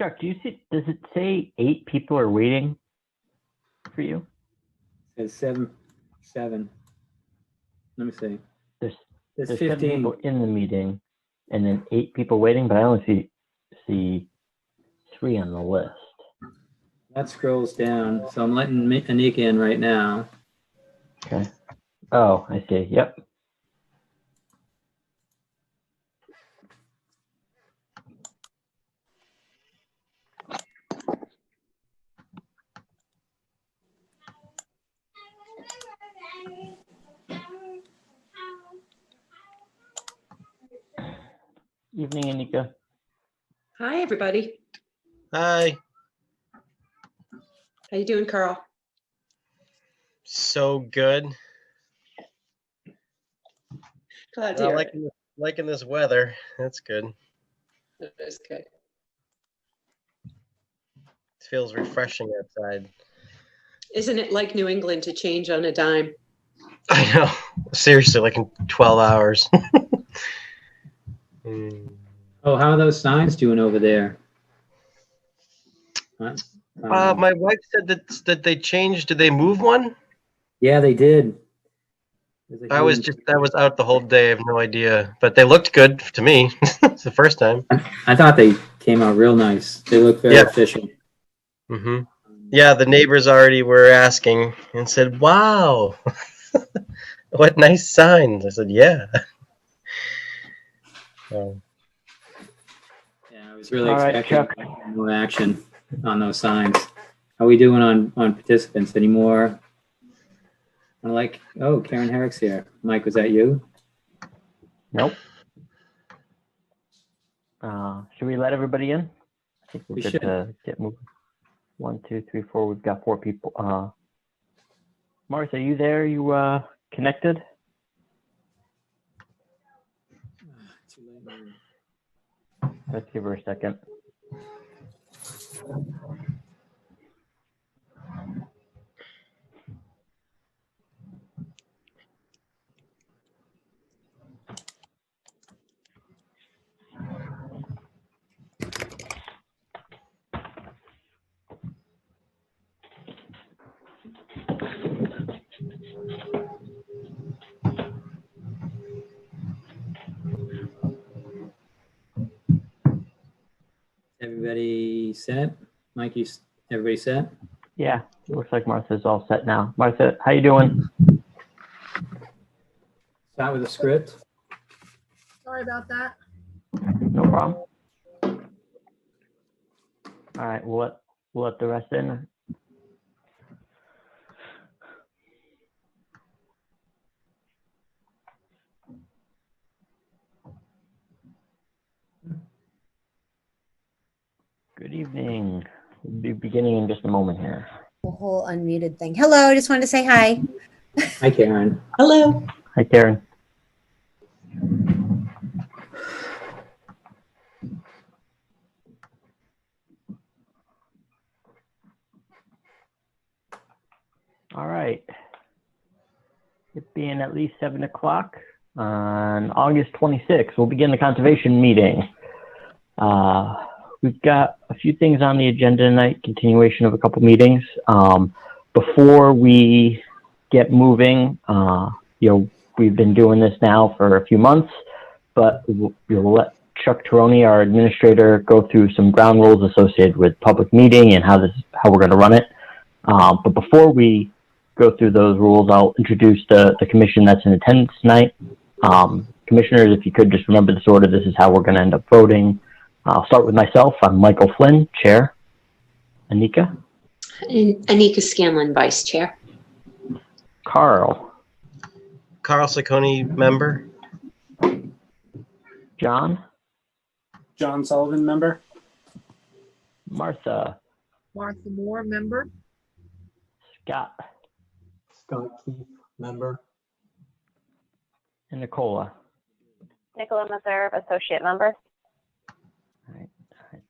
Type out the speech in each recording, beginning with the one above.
Chuck, do you see? Does it say 8 people are waiting for you? It's seven. Let me see. There's There's 7 15. people in the meeting, and then 8 people waiting, but I only see 3 on the list. That scrolls down. So I'm letting Anika in right now. Okay. Oh, I see. Yep. Evening, Anika. Hi, everybody. Hi. How you doing, Carl? So good. Glad to hear it. Liking this weather. That's good. That is good. It feels refreshing outside. Isn't it like New England to change on a dime? I know. Seriously, like in 12 hours. Oh, how are those signs doing over there? My wife said that they changed. Did they move one? Yeah, they did. I was out the whole day. I have no idea, but they looked good to me. It's the first time. I thought they came out real nice. They look very official. Mm-hmm. Yeah, the neighbors already were asking and said, "Wow, what nice signs." I said, "Yeah." Yeah, I was really expecting more action on those signs. How are we doing on participants? Any more? Oh, Karen Herrick's here. Mike, was that you? Nope. Should we let everybody in? I think we're good to get moving. 1, 2, 3, 4. We've got 4 people. Martha, are you there? You connected? Let's give her a second. Everybody set? Mike, everybody set? Yeah, it looks like Martha's all set now. Martha, how you doing? Start with the script. Sorry about that. No problem. All right, we'll let the rest in. Good evening. We'll be beginning in just a moment here. The whole unmuted thing. Hello, I just wanted to say hi. Hi, Karen. Hello. Hi, Karen. All right. It being at least 7 o'clock on August 26th, we'll begin the conservation meeting. We've got a few things on the agenda tonight, continuation of a couple meetings. Before we get moving, we've been doing this now for a few months, but we'll let Chuck Taroni, our administrator, go through some ground rules associated with public meeting and how we're going to run it. But before we go through those rules, I'll introduce the commission that's in attendance tonight. Commissioners, if you could just remember this order, this is how we're going to end up voting. I'll start with myself. I'm Michael Flynn, Chair. Anika? And Anika Scanlon, Vice Chair. Carl? Carl Saccone, member. John? John Sullivan, member. Martha? Martha Moore, member. Scott? Scott Keith, member. And Nicola? Nicola Meserve, associate member. All right.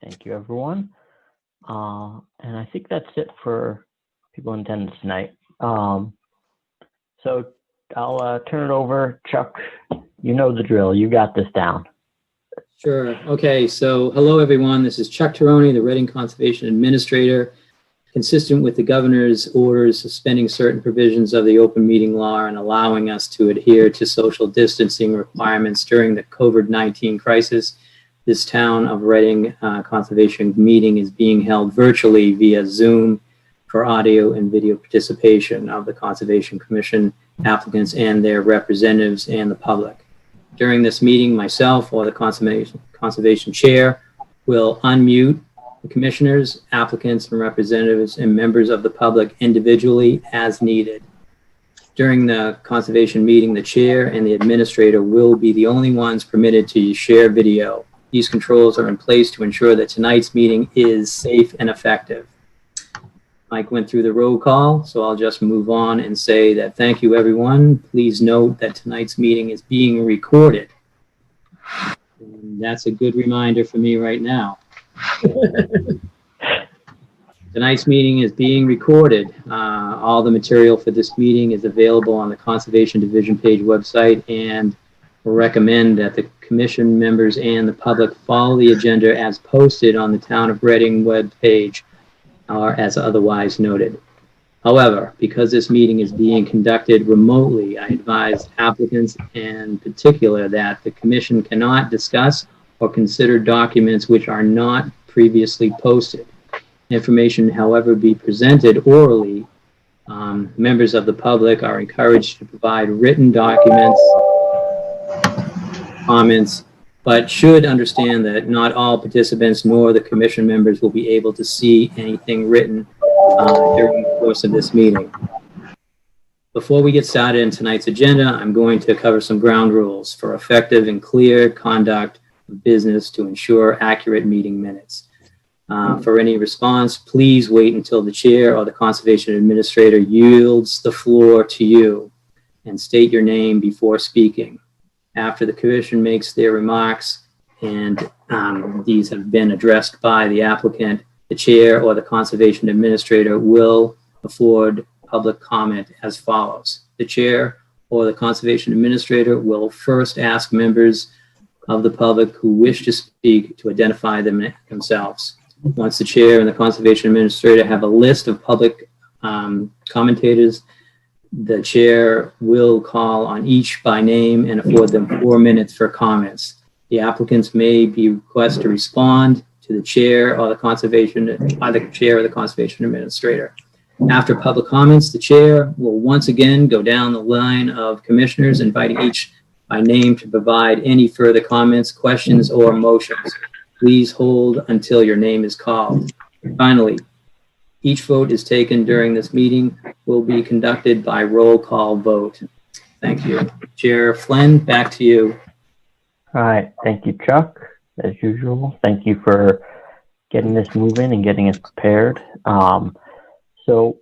Thank you, everyone. And I think that's it for people in attendance tonight. So I'll turn it over. Chuck, you know the drill. You got this down. Sure. Okay. So, hello, everyone. This is Chuck Teroni, the Reading Conservation Administrator. Consistent with the governor's orders suspending certain provisions of the open meeting law and allowing us to adhere to social distancing requirements during the COVID-19 crisis, this Town of Reading Conservation meeting is being held virtually via Zoom for audio and video participation of the Conservation Commission applicants and their representatives and the public. During this meeting, myself or the Conservation Chair will unmute the commissioners, applicants, and representatives and members of the public individually as needed. During the Conservation meeting, the Chair and the Administrator will be the only ones permitted to share video. These controls are in place to ensure that tonight's meeting is safe and effective. Mike went through the roll call, so I'll just move on and say that thank you, everyone. Please note that tonight's meeting is being recorded. And that's a good reminder for me right now. Tonight's meeting is being recorded. All the material for this meeting is available on the Conservation Division page website, and recommend that the commission members and the public follow the agenda as posted on the Town of Reading web page, or as otherwise noted. However, because this meeting is being conducted remotely, I advise applicants in particular that the commission cannot discuss or consider documents which are not previously posted. Information, however, be presented orally. Members of the public are encouraged to provide written documents, comments, but should understand that not all participants nor the commission members will be able to see anything written during the course of this meeting. Before we get started in tonight's agenda, I'm going to cover some ground rules for effective and clear conduct of business to ensure accurate meeting minutes. For any response, please wait until the Chair or the Conservation Administrator yields the floor to you and state your name before speaking. After the commission makes their remarks, and these have been addressed by the applicant, the Chair or the Conservation Administrator will afford public comment as follows. The Chair or the Conservation Administrator will first ask members of the public who wish to speak to identify themselves. Once the Chair and the Conservation Administrator have a list of public commentators, the Chair will call on each by name and afford them 4 minutes for comments. The applicants may be requested to respond to the Chair or the Conservation Administrator. After public comments, the Chair will once again go down the line of commissioners, inviting each by name to provide any further comments, questions, or motions. Please hold until your name is called. Finally, each vote is taken during this meeting will be conducted by roll call vote. Thank you. Chair Flynn, back to you. All right. Thank you, Chuck. As usual, thank you for getting this moving and getting us prepared. So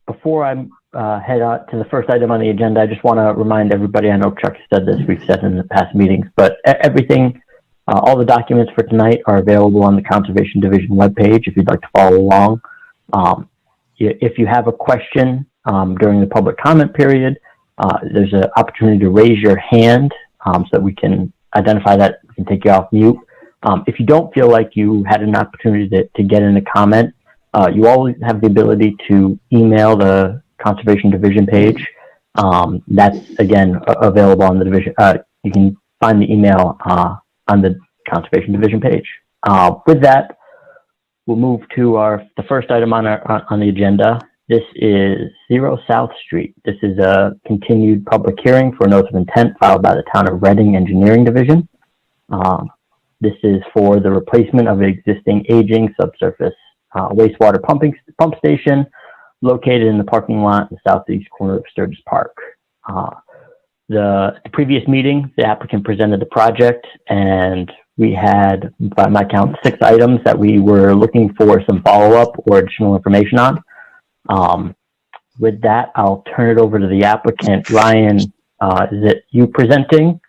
before I head out to the first item on the agenda, I just want to remind everybody, I know Chuck said this, we've said in the past meetings, but everything, all the documents for tonight are available on the Conservation Division webpage if you'd like to follow along. If you have a question during the public comment period, there's an opportunity to raise your hand so that we can identify that, we can take you off mute. If you don't feel like you had an opportunity to get in a comment, you always have the ability to email the Conservation Division page. That's, again, available on the division. You can find the email on the Conservation Division page. With that, we'll move to the first item on the agenda. This is 0 South Street. This is a continued public hearing for a notice of intent filed by the Town of Reading Engineering Division. This is for the replacement of an existing aging subsurface wastewater pump station located in the parking lot in the southeast corner of Sturgis Park. The previous meeting, the applicant presented the project, and we had, by my count, 6 items that we were looking for some follow-up or additional information on. With that, I'll turn it over to the applicant. Ryan, is it you presenting?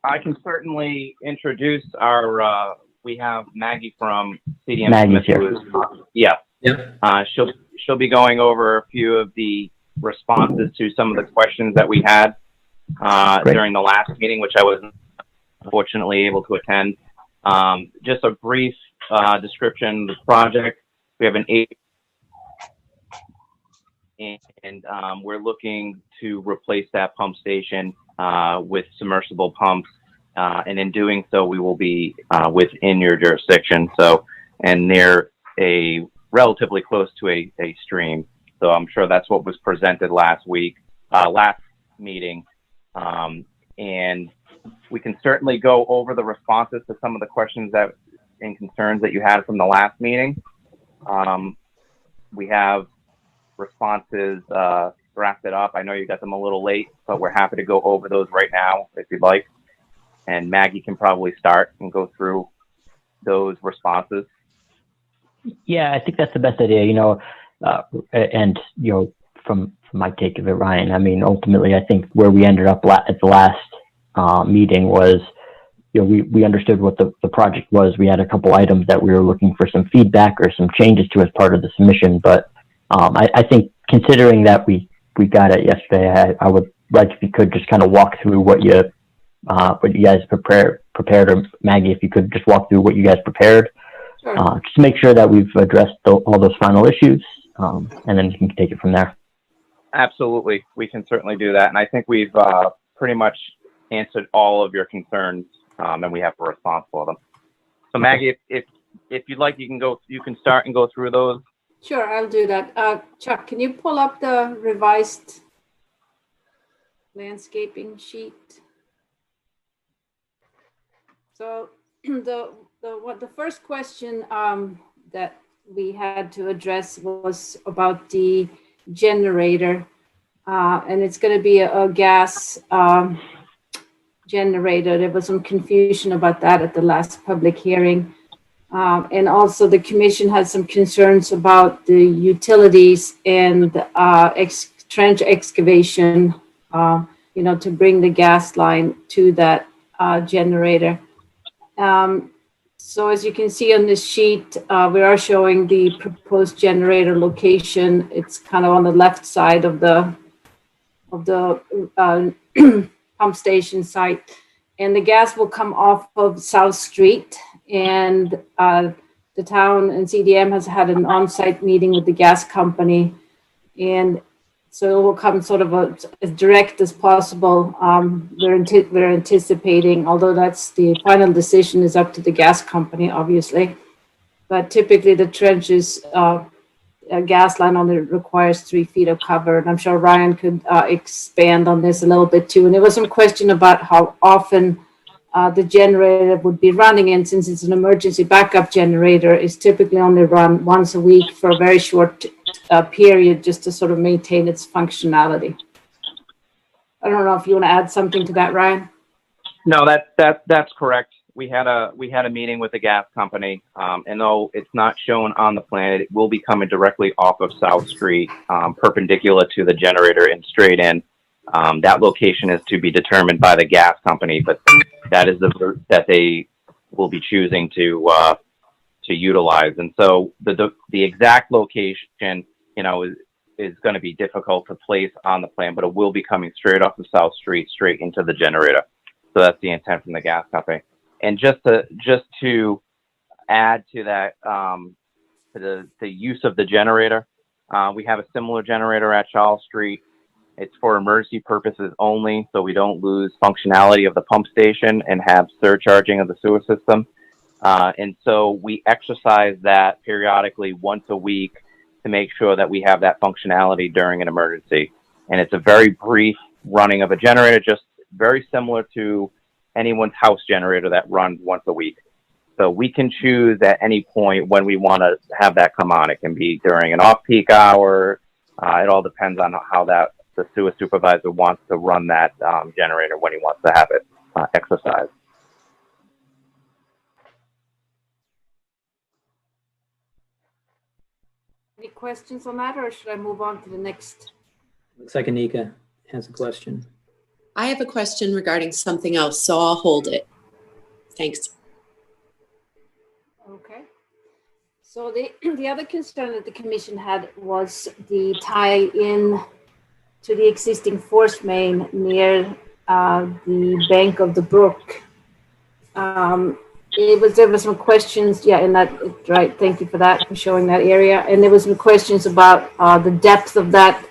I can certainly introduce our, we have Maggie from CDM. Maggie's here. Yeah. Yep. She'll be going over a few of the responses to some of the questions that we had. Great. during the last meeting, which I was unfortunately able to attend. Just a brief description of the project. We have an 8 and we're looking to replace that pump station with submersible pumps. And in doing so, we will be within your jurisdiction. So, and near a relatively close to a stream. So I'm sure that's what was presented last meeting. And we can certainly go over the responses to some of the questions and concerns that you had from the last meeting. We have responses drafted up. I know you got them a little late, but we're happy to go over those right now if you'd like. And Maggie can probably start and go through those responses. Yeah, I think that's the best idea, and, from my take of it, Ryan, I mean, ultimately, I think where we ended up at the last meeting was, we understood what the project was. We had a couple items that we were looking for some feedback or some changes to as part of the submission. But I think considering that we got it yesterday, I would like if you could just kind of walk through what you guys prepared, or Maggie, if you could just walk through what you guys prepared. Sure. Just to make sure that we've addressed all those final issues, and then you can take it from there. Absolutely. We can certainly do that. And I think we've pretty much answered all of your concerns, and we have a response for them. So Maggie, if you'd like, you can start and go through those. Sure, I'll do that. Chuck, can you pull up the revised landscaping sheet? So the first question that we had to address was about the generator, and it's going to be a gas generator. There was some confusion about that at the last public hearing. And also the commission had some concerns about the utilities and trench excavation, to bring the gas line to that generator. So as you can see on this sheet, we are showing the proposed generator location. It's kind of on the left side of the pump station site, and the gas will come off of South Street. And the town and CDM has had an on-site meeting with the gas company, and so it will come sort of as direct as possible. We're anticipating, although that's the final decision is up to the gas company, obviously. But typically the trenches, a gas line on it requires 3 feet of cover. And I'm sure Ryan could expand on this a little bit too. And there was some question about how often the generator would be running, and since it's an emergency backup generator, it's typically only run once a week for a very short period, just to sort of maintain its functionality. I don't know if you want to add something to that, Ryan. No, that's correct. We had a meeting with the gas company, and though it's not shown on the plan, it will be coming directly off of South Street, perpendicular to the generator and straight in. That location is to be determined by the gas company, but that is the route that they will be choosing to utilize. And so the exact location, is going to be difficult to place on the plan, but it will be coming straight off of South Street, straight into the generator. So that's the intent from the gas company. And just to add to that, to the use of the generator, we have a similar generator at Charles Street. It's for emergency purposes only, so we don't lose functionality of the pump station and have surcharging of the sewer system. And so we exercise that periodically once a week to make sure that we have that functionality during an emergency. And it's a very brief running of a generator, just very similar to anyone's house generator that runs once a week. So we can choose at any point when we want to have that come on. It can be during an off-peak hour. It all depends on how the sewer supervisor wants to run that generator when he wants to have it exercised. Any questions on that, or should I move on to the next? Looks like Anika has a question. I have a question regarding something else, so I'll hold it. Thanks. Okay. So the other concern that the commission had was the tie-in to the existing force main near the bank of the brook. There was some questions, yeah, and that, right, thank you for that, for showing that area. And there was some questions about the depth of that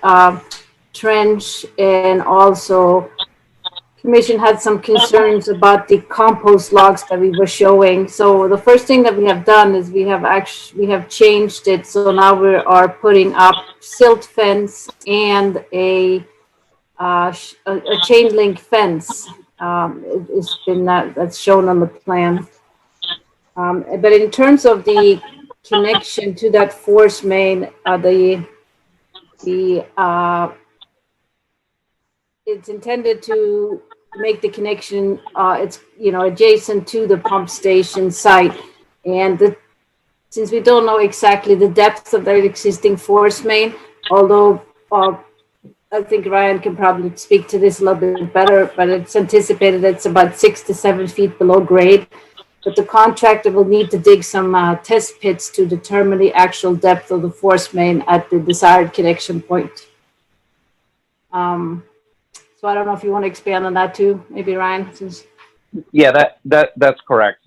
trench, and also Commission had some concerns about the compost logs that we were showing. So the first thing that we have done is we have changed it. So now we are putting up silt fence and a chain link fence. It's been that's shown on the plan. But in terms of the connection to that force main, it's intended to make the connection, it's, adjacent to the pump station site. And since we don't know exactly the depth of that existing force main, although I think Ryan can probably speak to this a little bit better, but it's anticipated it's about 6 to 7 feet below grade. But the contractor will need to dig some test pits to determine the actual depth of the force main at the desired connection point. So I don't know if you want to expand on that too, maybe Ryan. Yeah, that's correct.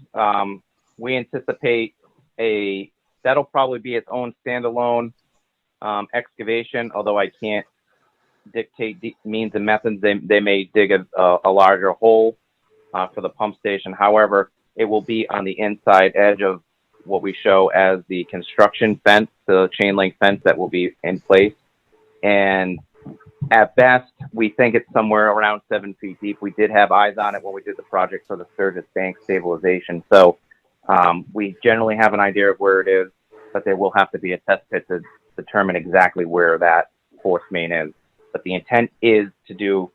We anticipate that'll probably be its own standalone excavation, although I can't dictate the means and methods. They may dig a larger hole for the pump station. However, it will be on the inside edge of what we show as the construction fence, the chain link fence that will be in place. And at best, we think it's somewhere around 7 feet deep. We did have eyes on it when we did the project for the Sturgis Bank stabilization. So we generally have an idea of where it is, but there will have to be a test pit to determine exactly where that force main is. But the intent is to do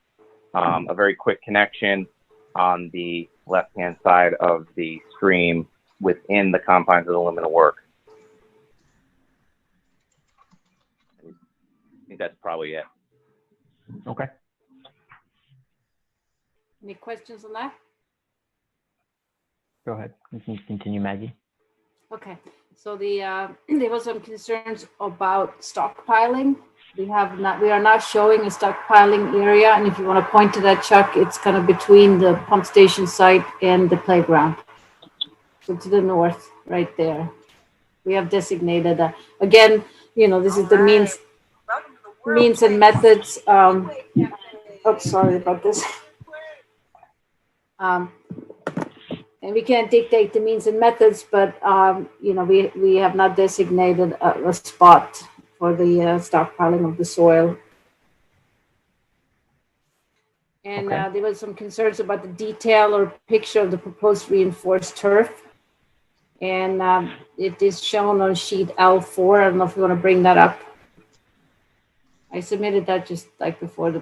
a very quick connection on the left-hand side of the stream within the confines of the limit of work. I think that's probably it. Okay. Any questions on that? Go ahead. You can continue, Maggie. Okay, so there was some concerns about stockpiling. We are not showing a stockpiling area, and if you want to point to that, Chuck, it's kind of between the pump station site and the playground. So to the north, right there. We have designated again, this is the means and methods. Sorry about this. And we can't dictate the means and methods, but we have not designated a spot for the stockpiling of the soil. And Okay. there was some concerns about the detail or picture of the proposed reinforced turf. And it is shown on sheet L4. I don't know if you want to bring that up. I submitted that just like before the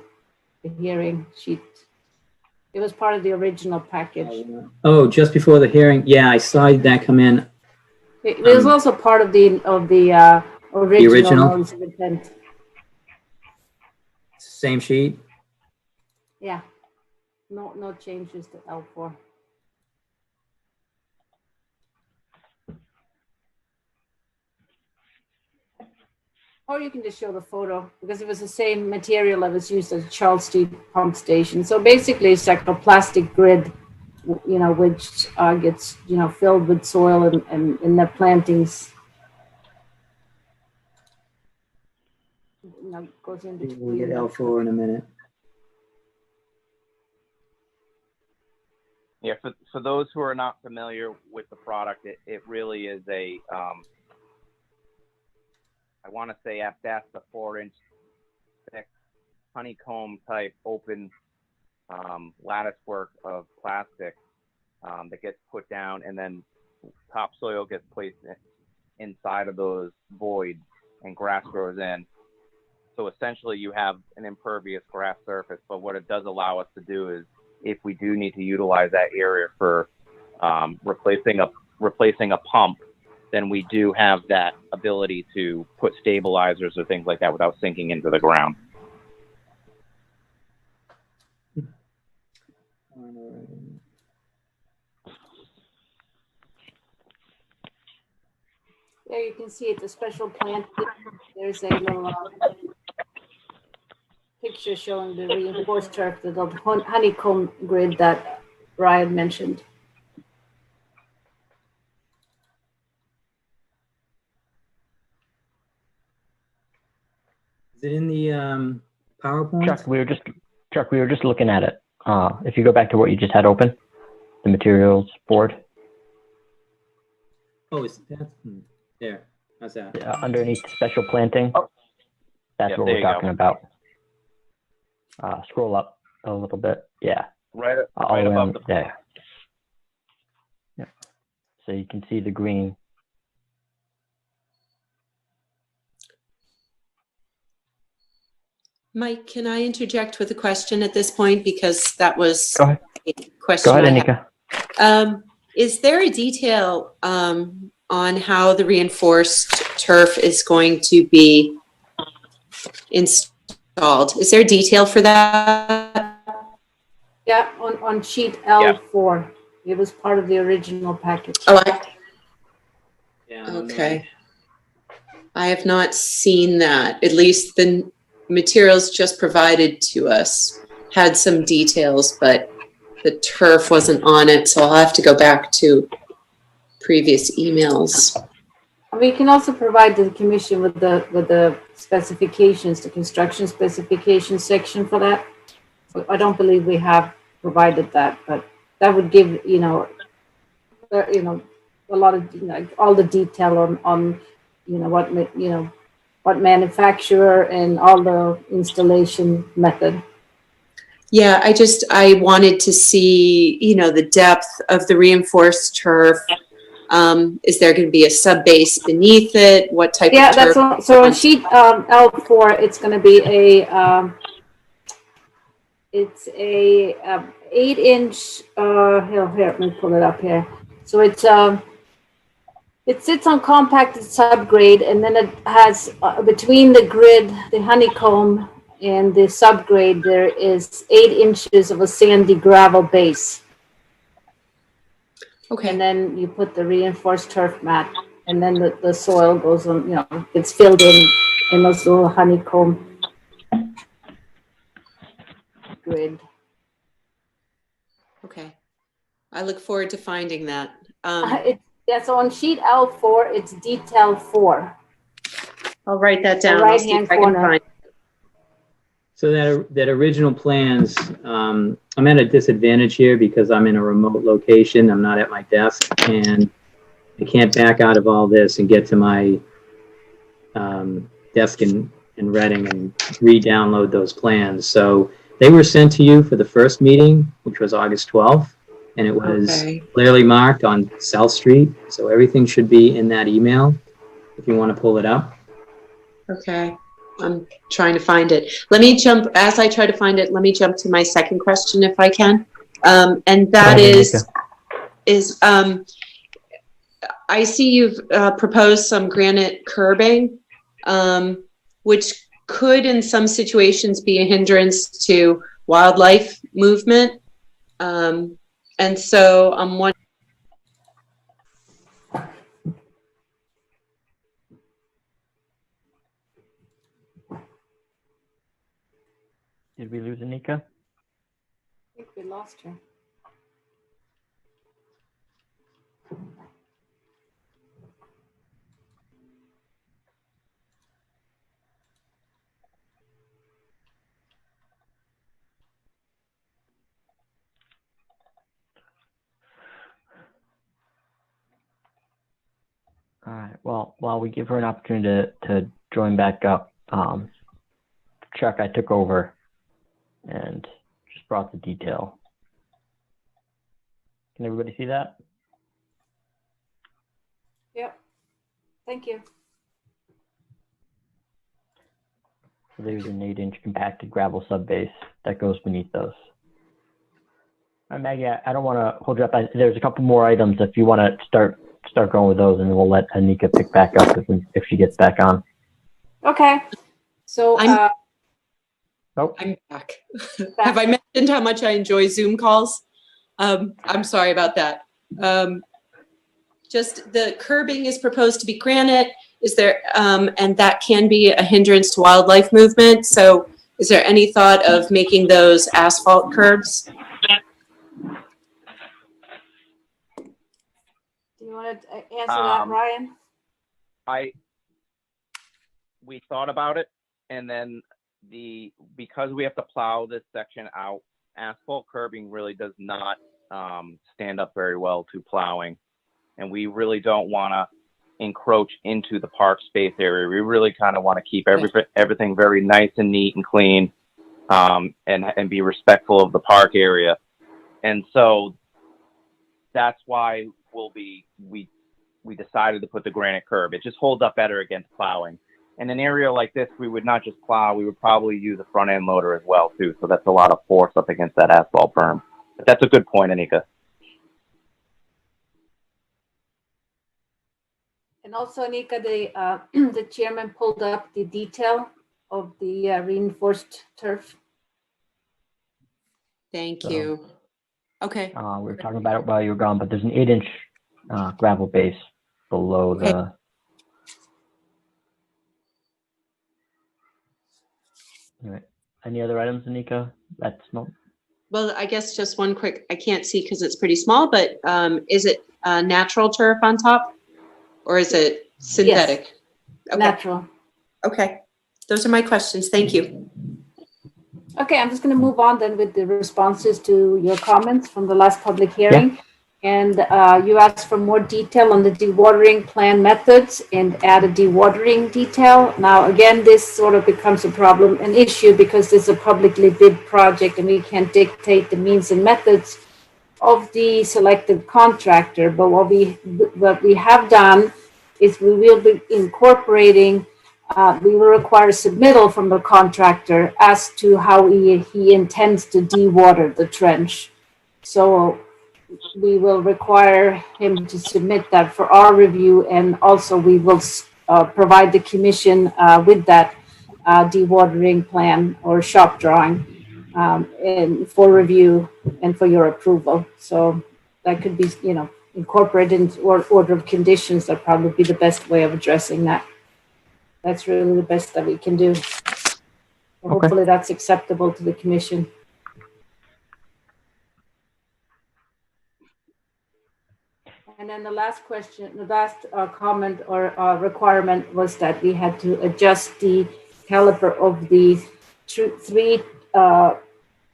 hearing sheet. It was part of the original package. Oh, just before the hearing. Yeah, I saw that come in. It was also part of the original notice of intent. Same sheet. Yeah. No changes to L4. Or you can just show the photo, because it was the same material that was used at Charles Street pump station. So basically it's like a plastic grid, which gets, filled with soil and in the plantings. Goes in between. We'll get L4 in a minute. Yeah, for those who are not familiar with the product, it really is a, I want to say at best a 4-inch thick honeycomb type open lattice work of plastic that gets put down, and then topsoil gets placed inside of those voids and grass grows in. So essentially you have an impervious grass surface, but what it does allow us to do is, if we do need to utilize that area for replacing a pump, then we do have that ability to put stabilizers or things like that without sinking into the ground. There you can see it's a special plant. There's a little picture showing the reinforced turf, the honeycomb grid that Ryan mentioned. Is it in the PowerPoint? Chuck, we were just looking at it. If you go back to what you just had open, the materials board, Oh, it's that there. How's that? underneath special planting. Oh. That's Yep, what there we're you go. talking about. Scroll up a little bit. Yeah. Right, All right the way above on the there. Yeah. So you can see the green. Mike, can I interject with a question at this point? Because that was Go ahead. a question Go ahead, I had. Anika. Is there a detail on how the reinforced turf is going to be installed? Is there detail for that? Yeah, on sheet L4. It was part of the original package. Oh, Yeah. okay. I have not seen that. At least the materials just provided to us had some details, but the turf wasn't on it, so I'll have to go back to previous emails. We can also provide the commission with the specifications, the construction specifications section for that. I don't believe we have provided that, but that would give, a lot of, all the detail on what manufacturer and all the installation method. Yeah, I wanted to see, the depth of the reinforced turf. Is there going to be a sub base beneath it? What type Yeah, of turf? that's so on sheet L4, it's going to be it's a 8-inch. Here, let me pull it up here. So it sits on compacted subgrade, and then it has between the grid, the honeycomb, and the subgrade, there is 8 inches of a sandy gravel base. Okay. And then you put the reinforced turf mat, and then the soil goes on, it's filled in those little honeycomb grid. Okay. I look forward to finding that. So on sheet L4, it's detail 4. I'll write that down. The I'll see right-hand if I can corner. find. So that original plans, I'm at a disadvantage here because I'm in a remote location. I'm not at my desk, and I can't back out of all this and get to my desk in Reading and re-download those plans. So they were sent to you for the first meeting, which was August 12th, and it was Okay. clearly marked on South Street. So everything should be in that email if you want to pull it up. Okay. I'm trying to find it. As I try to find it, let me jump to my second question if I can. And that Go ahead, is I see you've proposed some granite curbing, which could in some situations be a hindrance to wildlife movement. And so I'm wondering, Did we lose Anika? I think we lost her. All right. Well, while we give her an opportunity to join back up, Chuck, I took over and just brought the detail. Can everybody see that? Yep. Thank you. So there's an 8-inch compacted gravel subbase that goes beneath those. Maggie, I don't want to hold you up. There's a couple more items if you want to start going with those, and we'll let Anika pick back up if she gets back on. Okay. So I'm Oh, I'm back. Have I mentioned how much I enjoy Zoom calls? I'm sorry about that. Just the curbing is proposed to be granite. Is there, and that can be a hindrance to wildlife movement. So Is there any thought of making those asphalt curbs? Do you want to answer that, Ryan? We thought about it, and then because we have to plow this section out, asphalt curbing really does not stand up very well to plowing, and we really don't want to encroach into the park space area. We really kind of want to keep everything very nice and neat and clean, and be respectful of the park area. And so that's why we decided to put the granite curb. It just holds up better against plowing. In an area like this, we would not just plow, we would probably use a front end loader as well too. So that's a lot of force up against that asphalt berm. But that's a good point, Anika. And also, Anika, the chairman pulled up the detail of the reinforced turf. Thank you. Okay. We were talking about it while you were gone, but there's an 8-inch gravel base below Okay. the. Anyway, any other items, Anika? That's no. Well, I guess just one quick, I can't see because it's pretty small, but is it natural turf on top or is it synthetic? Okay. Natural. Okay. Those are my questions. Thank you. Okay, I'm just going to move on then with the responses to your comments from the last public hearing. And you asked for more detail on the dewatering plan methods and add a dewatering detail. Now, again, this sort of becomes a problem, an issue, because this is a publicly bid project and we can't dictate the means and methods of the selected contractor. But what we have done is we will be incorporating, we will require a submittal from the contractor as to how he intends to dewater the trench. So we will require him to submit that for our review, and also we will provide the commission with that dewatering plan or shop drawing and for review and for your approval. So that could be, incorporated into order of conditions. That probably be the best way of addressing that. That's really the best that we can do. Hopefully that's acceptable to the commission. And then the last question, the last comment or requirement was that we had to adjust the caliber of the three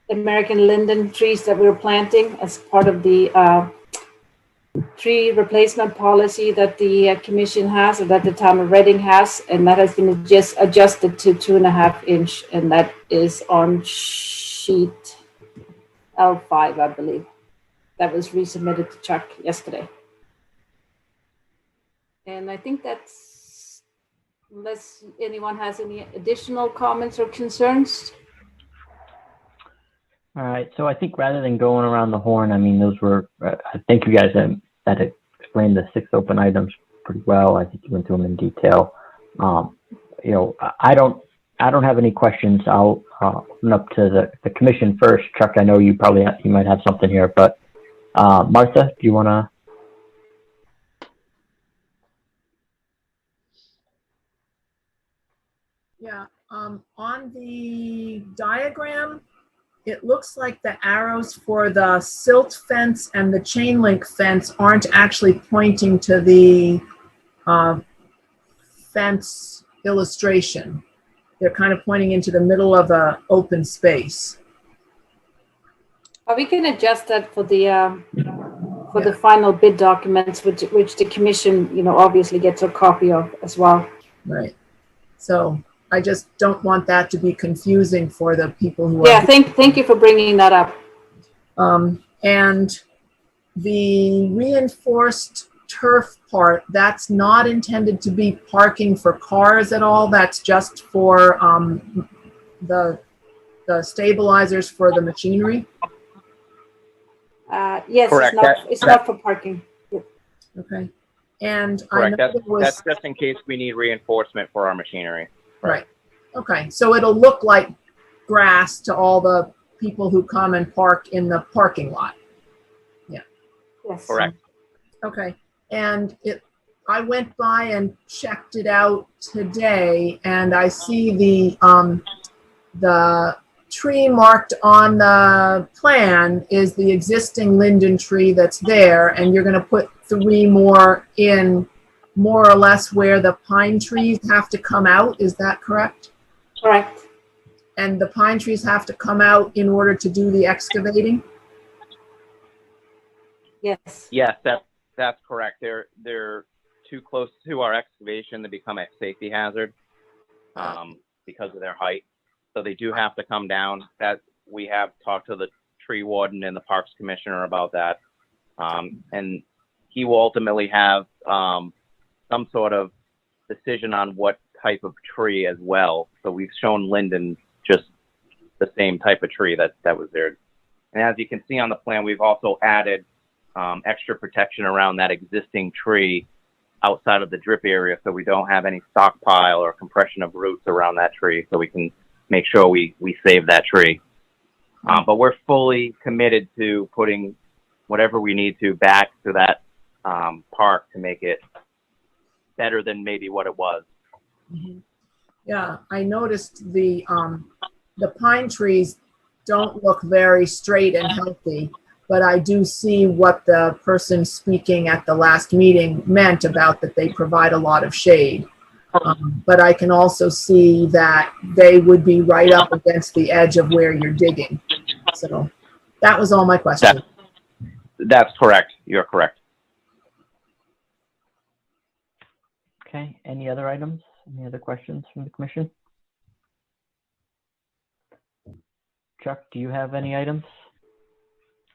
American linden trees that we were planting as part of the tree replacement policy that the commission has, or that the town of Reading has, and that has been just adjusted to 2.5 inch, and that is on sheet L5, I believe. That was resubmitted to Chuck yesterday. And I think that's, unless anyone has any additional comments or concerns. All right, so I think rather than going around the horn, I mean, those were, I think you guys had explained the 6 open items pretty well. I think you went through them in detail. I don't have any questions. I'll open up to the commission first. Chuck, I know you might have something here, but Martha, do you want to? Yeah, on the diagram, it looks like the arrows for the silt fence and the chain link fence aren't actually pointing to the fence illustration. They're kind of pointing into the middle of an open space. We can adjust that for the the final bid documents, which the commission, obviously gets a copy of as well. Right. So I just don't want that to be confusing for the people who are. Yeah, thank you for bringing that up. And the reinforced turf part, that's not intended to be parking for cars at all. That's just for the stabilizers for the machinery. Yes, Correct. It's not for parking. Okay. And Correct. I know That's just in case we need reinforcement for our machinery. Right. Okay. So it'll look like grass to all the people who come and park in the parking lot. Yeah. Yes. Correct. Okay. And I went by and checked it out today, and I see the tree marked on the plan is the existing linden tree that's there, and you're going to put 3 more in more or less where the pine trees have to come out. Is that correct? Correct. And the pine trees have to come out in order to do the excavating? Yes. Yes, that's correct. They're too close to our excavation to become a safety hazard because of their height. So they do have to come down. That we have talked to the tree warden and the parks commissioner about that, and he will ultimately have some sort of decision on what type of tree as well. So we've shown linden, just the same type of tree that was there. And as you can see on the plan, we've also added extra protection around that existing tree outside of the drip area, so we don't have any stockpile or compression of roots around that tree, so we can make sure we save that tree. But we're fully committed to putting whatever we need to back to that park to make it better than maybe what it was. Mhm. Yeah, I noticed the pine trees don't look very straight and healthy, but I do see what the person speaking at the last meeting meant about that they provide a lot of shade. But I can also see that they would be right up against the edge of where you're digging. So that was all my questions. That's correct. You're correct. Okay, any other items? Any other questions from the commission? Chuck, do you have any items?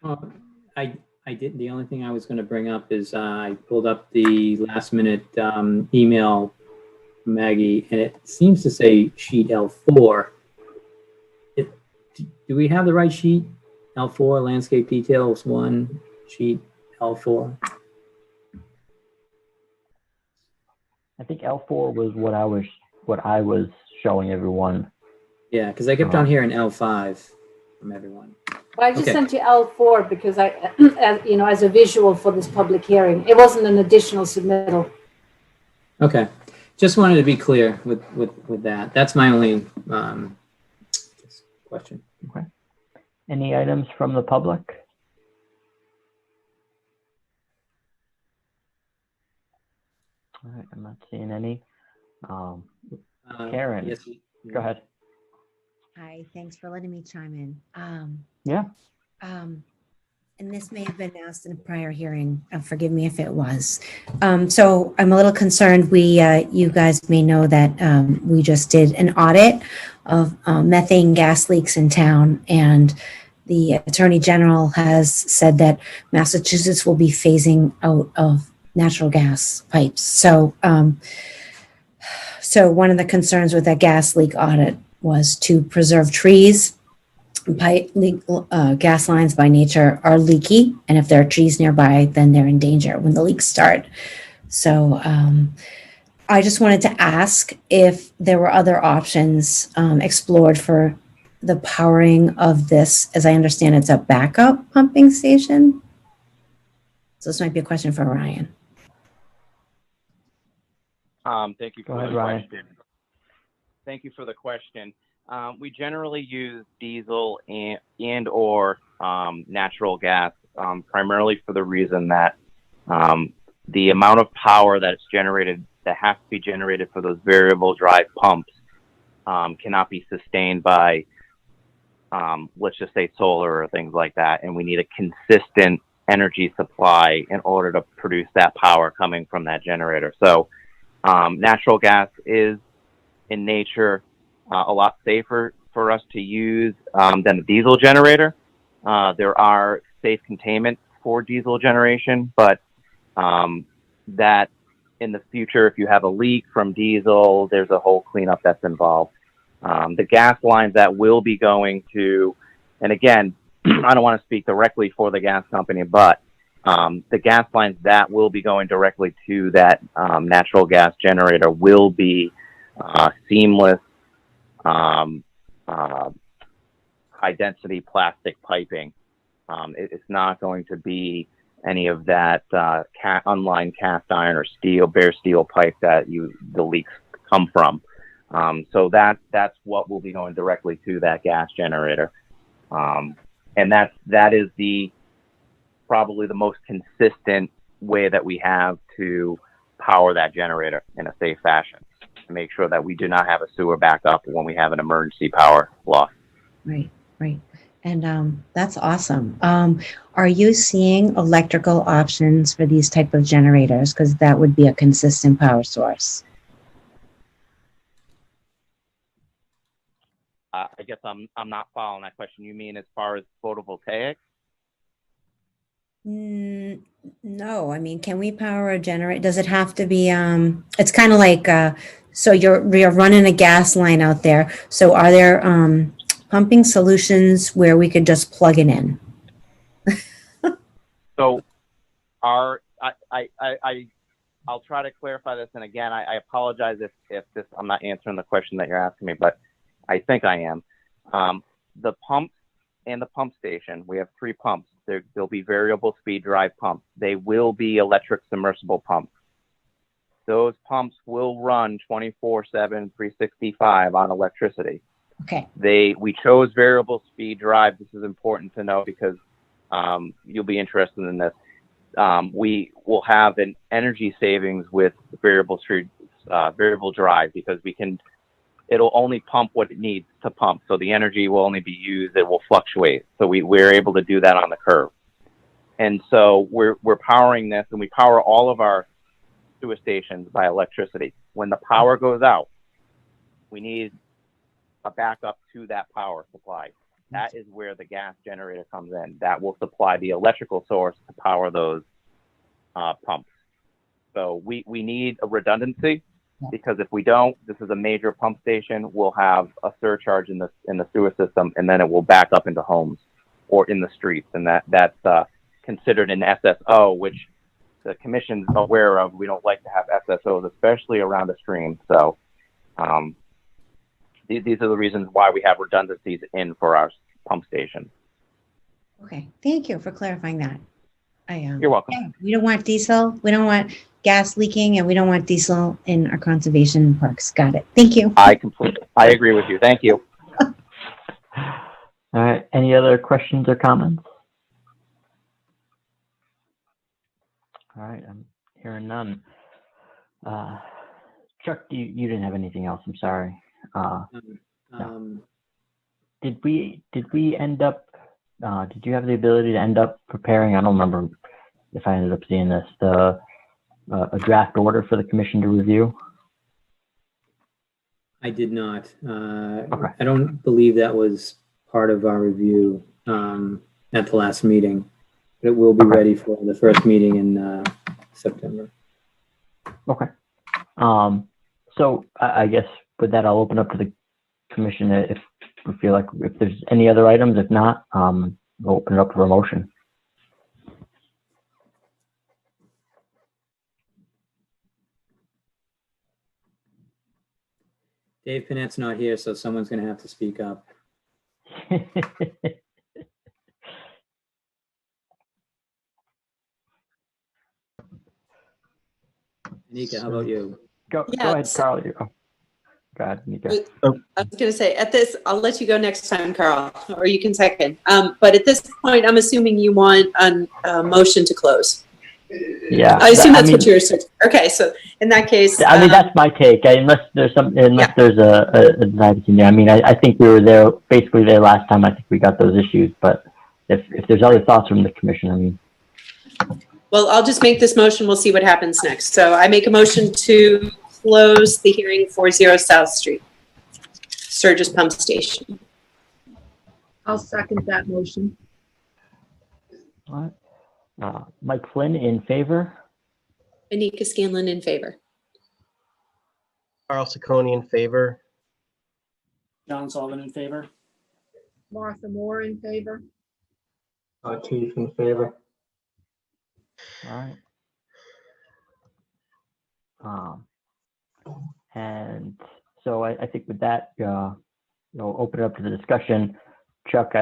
I did. The only thing I was going to bring up is I pulled up the last minute email from Maggie, and it seems to say sheet L4. Do we have the right sheet? L4, landscape details 1, sheet L4. I think L4 was what I was showing everyone. Yeah, because I kept on hearing L5 from everyone. But I just Okay. sent you L4 because as a visual for this public hearing. It wasn't an additional submittal. Okay, just wanted to be clear with that. That's my only question. Okay. Any items from the public? All right, I'm not seeing any. Karen, Yes. go ahead. Hi, thanks for letting me chime in. Yeah. And this may have been asked in a prior hearing. Forgive me if it was. So I'm a little concerned. You guys may know that we just did an audit of methane gas leaks in town, and the Attorney General has said that Massachusetts will be phasing out of natural gas pipes. So, so one of the concerns with that gas leak audit was to preserve trees. Gas lines by nature are leaky, and if there are trees nearby, then they're in danger when the leaks start. So I just wanted to ask if there were other options explored for the powering of this. As I understand, it's a backup pumping station. So this might be a question for Ryan. Thank you Go for ahead, the Ryan. question. Thank you for the question. We generally use diesel and or natural gas, primarily for the reason that the amount of power that's generated, that has to be generated for those variable drive pumps, cannot be sustained by, let's just say, solar or things like that. And we need a consistent energy supply in order to produce that power coming from that generator. So natural gas is in nature a lot safer for us to use than a diesel generator. There are safe containment for diesel generation, but that in the future, if you have a leak from diesel, there's a whole cleanup that's involved. The gas lines that will be going to, and again, I don't want to speak directly for the gas company, but the gas lines that will be going directly to that natural gas generator will be seamless, high density plastic piping. It's not going to be any of that unlined cast iron or steel, bare steel pipe that the leaks come from. So that's what will be going directly to that gas generator. And that is probably the most consistent way that we have to power that generator in a safe fashion to make sure that we do not have a sewer backup when we have an emergency power loss. Right, right. And that's awesome. Are you seeing electrical options for these type of generators? Because that would be a consistent power source. I guess I'm not following that question. You mean as far as photovoltaic? No, I mean, can we power a generator? Does it have to be, it's kind of like, so you're running a gas line out there. So are there, pumping solutions where we could just plug it in? So I'll try to clarify this. And again, I apologize if this, I'm not answering the question that you're asking me, but I think I am. The pump and the pump station, we have 3 pumps. There'll be variable speed drive pumps. They will be electric submersible pumps. Those pumps will run 24/7, 365 on electricity. Okay. We chose variable speed drive. This is important to know because you'll be interested in this. We will have an energy savings with variable drive because it'll only pump what it needs to pump. So the energy will only be used, it will fluctuate. So we're able to do that on the curve. And so we're powering this, and we power all of our sewer stations by electricity. When the power goes out, we need a backup to that power supply. That is where the gas generator comes in. That will supply the electrical source to power those pumps. So we need a redundancy. Because if we don't, this is a major pump station. We'll have a surcharge in the sewer system, and then it will back up into homes or in the streets, and that's considered an SSO, which the commission's aware of. We don't like to have SSOs, especially around a stream. So these are the reasons why we have redundancies in for our pump station. Okay, thank you for clarifying that. You're welcome. Yeah, we don't want diesel. We don't want gas leaking, and we don't want diesel in our conservation parks. Got it. Thank you. I agree with you. Thank you. All right. Any other questions or comments? All right. I'm hearing none. Chuck, you didn't have anything else. I'm sorry. No. Did we end up? Did you have the ability to end up preparing? I don't remember if I ended up seeing this. A draft order for the commission to review? I did not. Okay. I don't believe that was part of our review at the last meeting, but it will be ready for the first meeting in September. Okay. So I guess with that, I'll open up to the commission if we feel like if there's any other items. If not, we'll open it up for a motion. Dave Panett's not here, so someone's going to have to speak up. Anika, how about you? Go ahead, Carl. Go ahead, Anika. I was going to say, I'll let you go next time, Carl, or you can second. But at this point, I'm assuming you want a motion to close. Yeah. I assume that's what you're saying. Okay, so in that case. I mean, that's my take. Unless there's there's a decided in there. I mean, I think we were there, basically there last time. I think we got those issues. But if there's other thoughts from the commission, I mean. Well, I'll just make this motion. We'll see what happens next. So I make a motion to close the hearing for 0 South Street, Sturgis Pump Station. I'll second that motion. All right. Mike Flynn in favor. Anika Scanlon in favor. Carl Ciccone in favor. John Sullivan in favor. Martha Moore in favor. Keith in favor. All right. And so I think with that, open it up to the discussion. Chuck,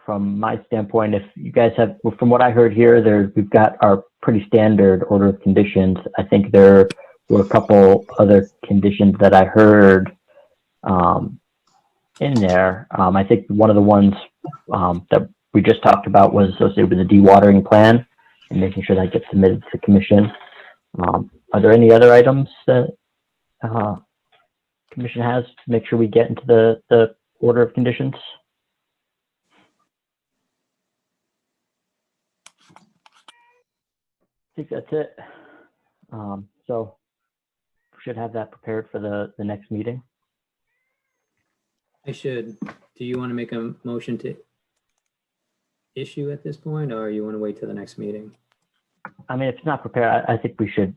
from my standpoint, if you guys have, from what I heard here, we've got our pretty standard order of conditions. I think they're were a couple other conditions that I heard in there. I think one of the ones that we just talked about was associated with the dewatering plan and making sure that gets submitted to the commission. Are there any other items that commission has to make sure we get into the order of conditions? I think that's it. So we should have that prepared for the next meeting. I should. Do you want to make a motion to issue at this point, or you want to wait till the next meeting? I mean, if it's not prepared, I think we should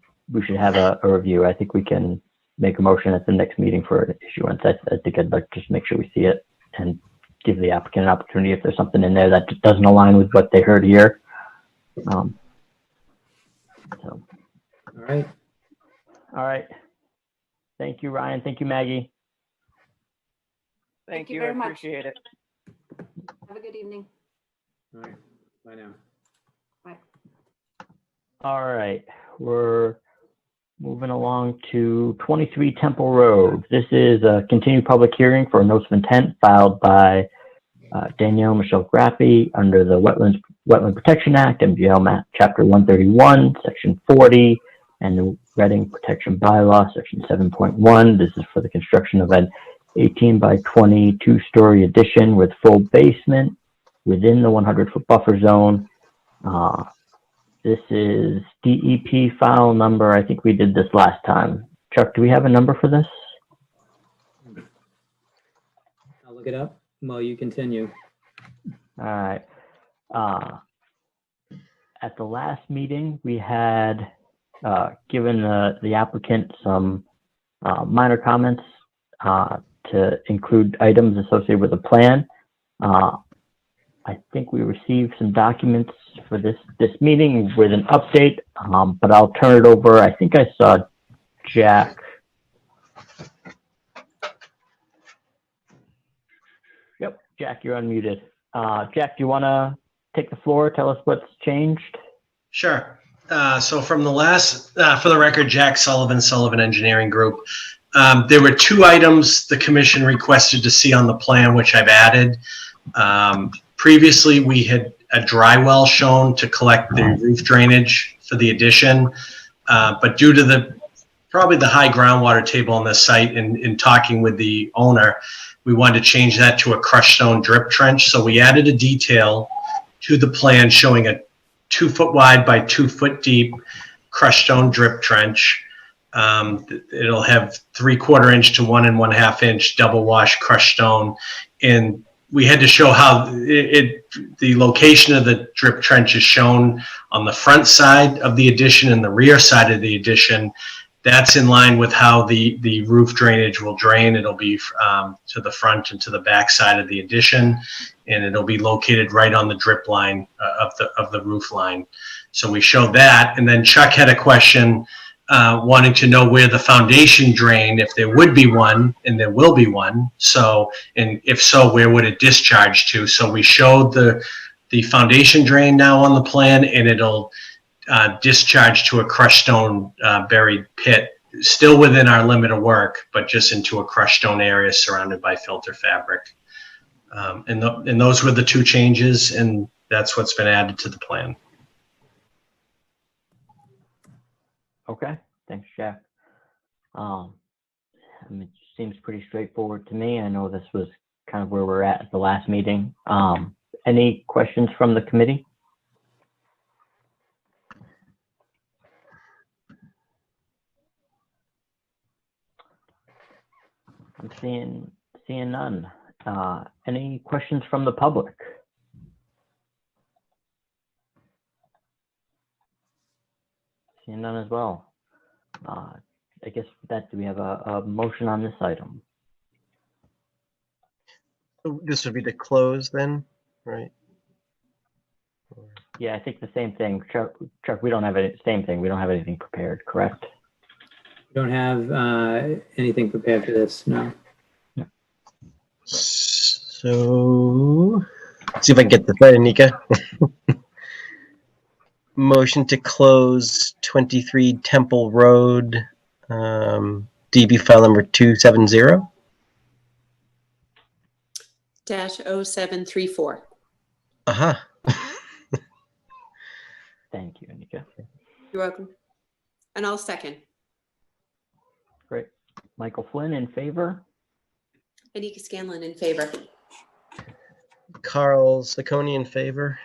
have a review. I think we can make a motion at the next meeting for an issuance. I think I'd like to just make sure we see it and give the applicant an opportunity if there's something in there that just doesn't align with what they heard here. So. All right. Thank you, Ryan. Thank you, Maggie. Thank you very much. Appreciate it. Have a good evening. All right. Bye now. Bye. All right. We're moving along to 23 Temple Road. This is a continued public hearing for a notice of intent filed by Danielle Michelle Graffi under the Wetland Protection Act, MGL Map Chapter 131, Section 40, and the Reading Protection Bylaw, Section 7.1. This is for the construction of an 18 by 20 two-story addition with full basement within the 100-foot buffer zone. This is DEP file number. I think we did this last time. Chuck, do we have a number for this? I'll look it up while you continue. All right. At the last meeting, we had given the applicant some minor comments to include items associated with the plan. I think we received some documents for this meeting with an update, but I'll turn it over. I think I saw Jack. Yep, Jack, you're unmuted. Jack, do you want to take the floor? Tell us what's changed. Sure. So from the last, for the record, Jack Sullivan, Sullivan Engineering Group. There were two items the commission requested to see on the plan, which I've added. Previously, we had a dry well shown to collect the roof drainage for the addition, but due to probably the high groundwater table on the site and in talking with the owner, we wanted to change that to a crushed stone drip trench. So we added a detail to the plan showing a 2 foot wide by 2 foot deep crushed stone drip trench. It'll have 3/4 inch to 1 1/2 inch double wash crushed stone. And we had to show how the location of the drip trench is shown on the front side of the addition and the rear side of the addition. That's in line with how the roof drainage will drain. It'll be to the front and to the back side of the addition, and it'll be located right on the drip line of the roof line. So we showed that, and then Chuck had a question wanting to know where the foundation drained, if there would be one, and there will be one. So, and if so, where would it discharge to? So we showed the foundation drain now on the plan, and it'll discharge to a crushed stone buried pit, still within our limit of work, but just into a crushed stone area surrounded by filter fabric. And those were the two changes, and that's what's been added to the plan. Okay, thanks, Jack. I mean, it seems pretty straightforward to me. I know this was kind of where we're at the last meeting. Any questions from the committee? I'm seeing none. Any questions from the public? Seeing none as well. I guess with that, do we have a motion on this item? This would be to close then, right? Yeah, I think the same thing. Chuck, we don't have any, same thing. We don't have anything prepared, correct? We don't have anything prepared for this, no. So, let's see if I can get this right, Anika. Motion to close 23 Temple Road DB file number 270. -0734. Uh-huh. Thank you, Anika. You're welcome. And I'll second. Great. Michael Flynn in favor. Anika Scanlon in favor. Carl Sacconi in favor.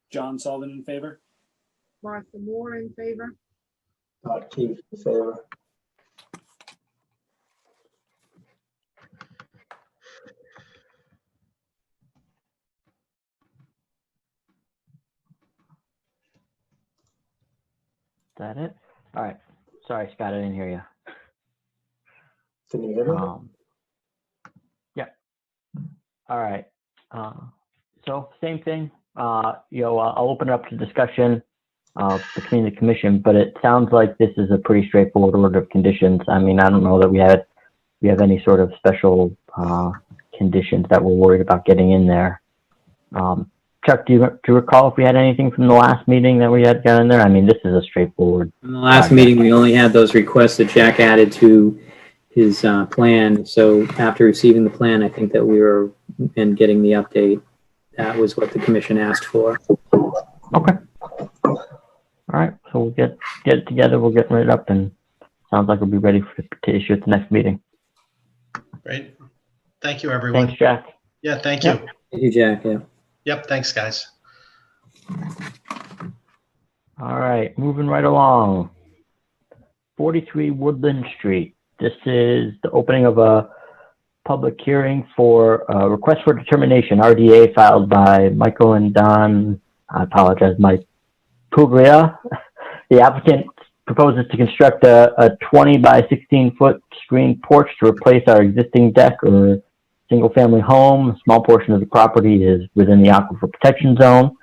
John Sullivan in favor. Martha Moore in favor. Todd Keith in favor. Is that it? All right. Sorry, Scott, I didn't hear you. Can you hear me? Yeah. All right. So same thing. I'll open it up to discussion between the commission, but it sounds like this is a pretty straightforward order of conditions. I mean, I don't know that we have any sort of special conditions that we're worried about getting in there. Chuck, do you recall if we had anything from the last meeting that we had got in there? I mean, this is a straightforward. In the last meeting, we only had those requests that Jack added to his plan. So after receiving the plan, I think that we were, and getting the update, that was what the commission asked for. Okay. All right. So we'll get it together. We'll get it up, and sounds like we'll be ready to issue at the next meeting. Great. Thank you, everyone. Thanks, Jack. Yeah, thank Yep. you. Thank you, Jack. Yeah. Yep, thanks, guys. All right, moving right along. 43 Woodland Street. This is the opening of a public hearing for a request for determination, RDA, filed by Michael and Don, I apologize, Mike Puglia. The applicant proposes to construct a 20 by 16 foot screen porch to replace our existing deck or single family home. A small portion of the property is within the aquifer protection zone.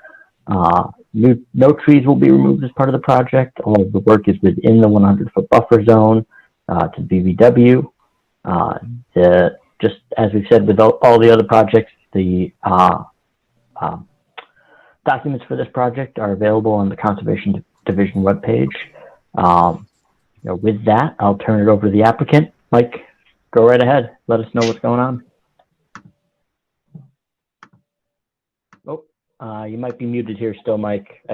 No trees will be removed as part of the project. All of the work is within the 100-foot buffer zone to BVW. Just as we've said with all the other projects, the documents for this project are available on the Conservation Division webpage. With that, I'll turn it over to the applicant. Mike, go right ahead. Let us know what's going on. Oh, you might be muted here still, Mike.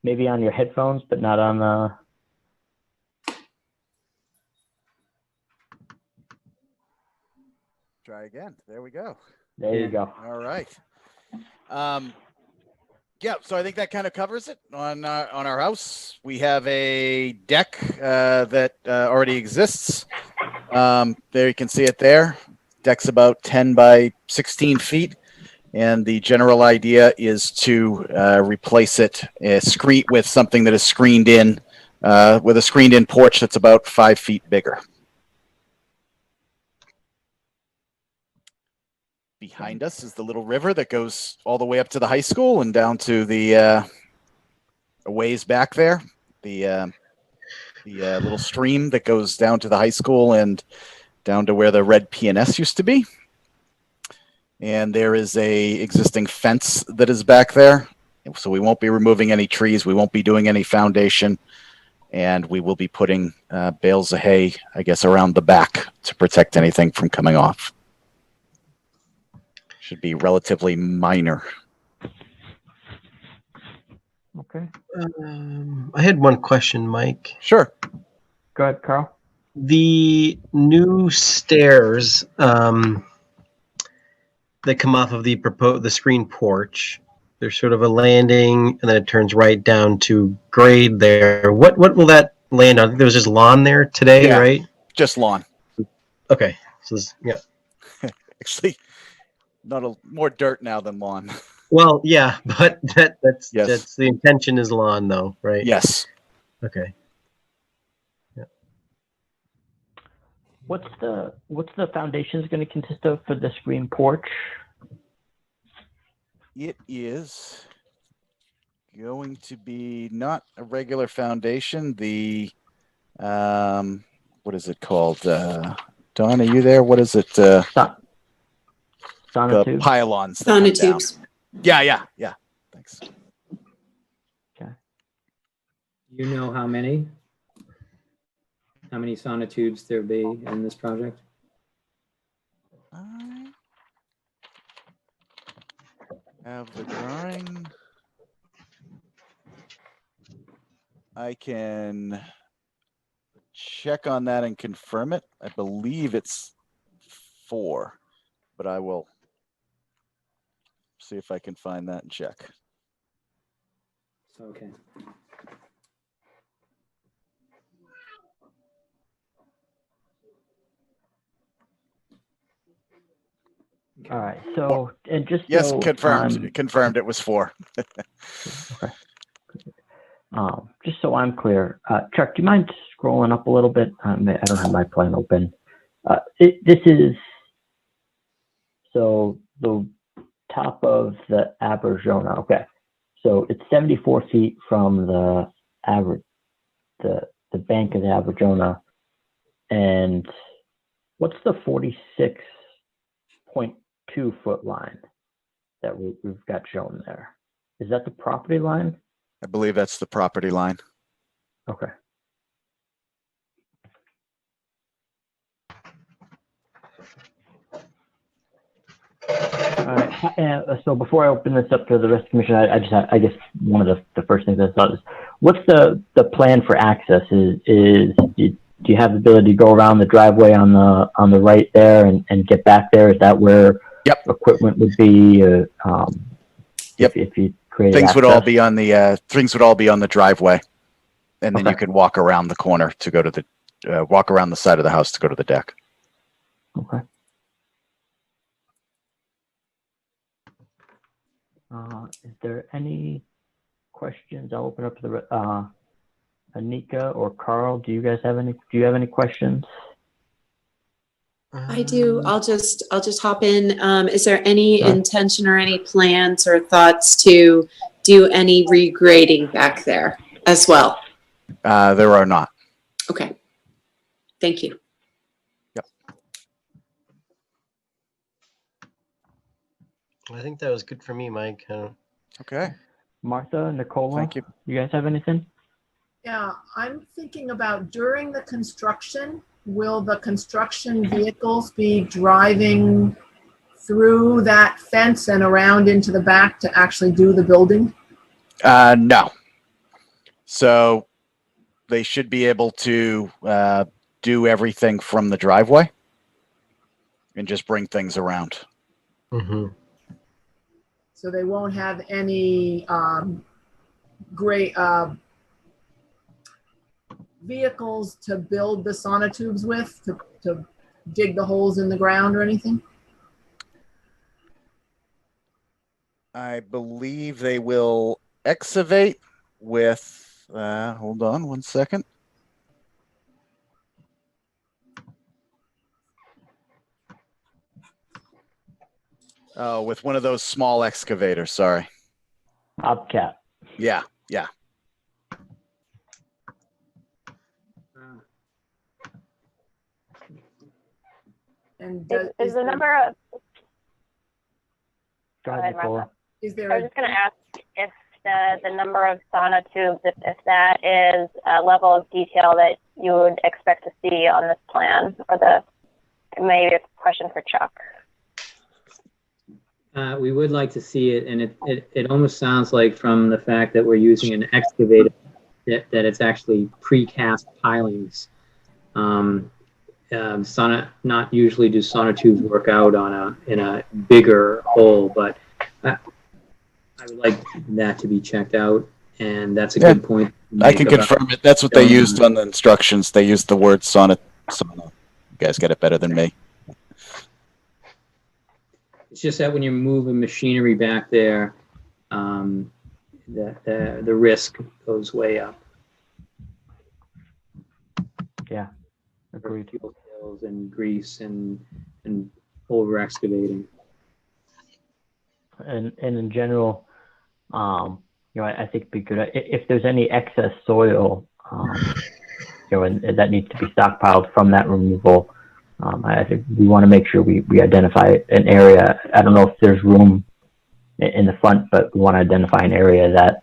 Maybe on your headphones, but not on the... Try again. There we go. There you go. All right. Yeah, so I think that kind of covers it on our house. We have a deck that already exists. There you can see it there. Deck's about 10 by 16 feet. And the general idea is to replace it with something that is screened in, with a screened in porch that's about 5 feet bigger. Behind us is the little river that goes all the way up to the high school and down to the a ways back there. The little stream that goes down to the high school and down to where the red P&S used to be. And there is a existing fence that is back there. So we won't be removing any trees. We won't be doing any foundation. And we will be putting bales of hay, I guess, around the back to protect anything from coming off. Should be relatively minor. Okay. I had one question, Mike. Sure. Go ahead, Carl. The new stairs that come off of the screen porch, there's sort of a landing, and then it turns right down to grade there. What will that land on? I think there was just lawn there today, Yeah, right? Just lawn. Okay. So yeah. Actually, more dirt now than lawn. Well, yeah, but that's Yes. the intention is lawn, though, right? Yes. Okay. What's the foundations going to consist of for the screen porch? It is going to be not a regular foundation. The what is it called? Don, are you there? What is it? Sonotube. The pylons. that come down. Sonotubes. Yeah. Thanks. You know how many? how many sonotubes there be in this project? I have the drawing. I can check on that and confirm it. I believe it's 4, but I will see if I can find that and check. Okay. All right. So, and just Yes, so confirmed. Confirmed it was 4. Okay. Just so I'm clear, Chuck, do you mind scrolling up a little bit? I don't have my plan open. This is, so the top of the Aberjona. Okay. So it's 74 feet from the bank of the Aberjona. And what's the 46.2 foot line that we've got shown there? Is that the property line? I believe that's the property line. Okay. All right. So before I open this up to the rest of the commission, I guess one of the first things I thought is, what's the plan for access? Do you have the ability to go around the driveway on the right there and get back there? Is that where equipment would be? Yep. If you create Things would all access? be on the driveway, and then you can walk around the corner to go to the walk around the side of the house to go to the deck. Okay. Is there any questions? I'll open up to the Anika or Carl. Do you have any questions? I do. I'll just hop in. Is there any Sure. intention or any plans or thoughts to do any regrading back there as well? There are not. Okay. Thank you. I think that was good for me, Mike. Okay. Martha, Nicola, Thank you. You guys have anything? Yeah, I'm thinking about during the construction, will the construction vehicles be driving through that fence and around into the back to actually do the building? No. So they should be able to do everything from the driveway and just bring things around. Mm-hmm. So they won't have any great vehicles to build the sonotubes with, to dig the holes in the ground or anything? I believe they will excavate with, hold on one second. Oh, with one of those small excavators, sorry. Bobcat. Yeah, yeah. And Is the number of, Go Go ahead, ahead, Nicola. Martha. is there I was just going to ask if the number of sonotubes, if that is a level of detail that you would expect to see on this plan, or maybe a question for Chuck. We would like to see it, and it almost sounds like, from the fact that we're using an excavator, that it's actually precast pilings. Not usually do sonotubes work out in a bigger hole, but I would like that to be checked out, and that's a good point. I can confirm it. That's what they used on the instructions. They used the word sono. You guys get it better than me. It's just that when you're moving machinery back there, the risk goes way up. Yeah, agreed. Fuel spills and grease and over excavating. And in general, I think it'd be good if there's any excess soil, and that needs to be stockpiled from that removal. I think we want to make sure we identify an area. I don't know if there's room in the front, but we want to identify an area that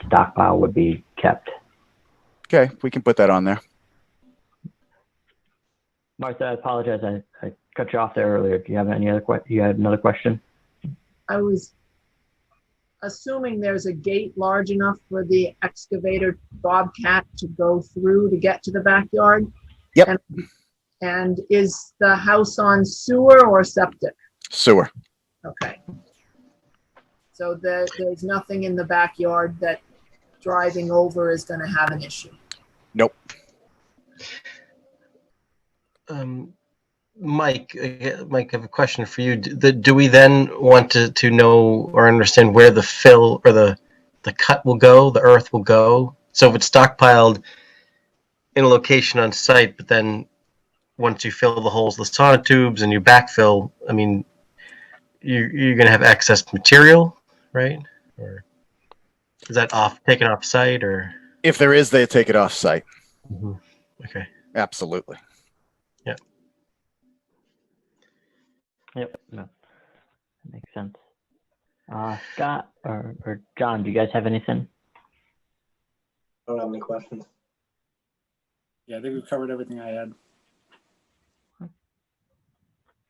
stockpile would be kept. Okay, we can put that on there. Martha, I apologize. I cut you off there earlier. Do you have any other you had another question? I was assuming there's a gate large enough for the excavator Bobcat to go through to get to the backyard? Yep. And is the house on sewer or septic? Sewer. Okay. So there's nothing in the backyard that driving over is going to have an issue? Nope. Mike, I have a question for you. Do we then want to know or understand where the fill or the cut will go, the earth will go? So if it's stockpiled in a location on site, but then once you fill the holes with sonotubes and you backfill, I mean, you're going to have excess material, right? Or is that taken off site, or? If there is, they take it off site. Mm-hmm. Okay. Absolutely. Yeah. Yep. No, that makes sense. Scott or John, do you guys have anything? I don't have any questions. Yeah, I think we've covered everything I had.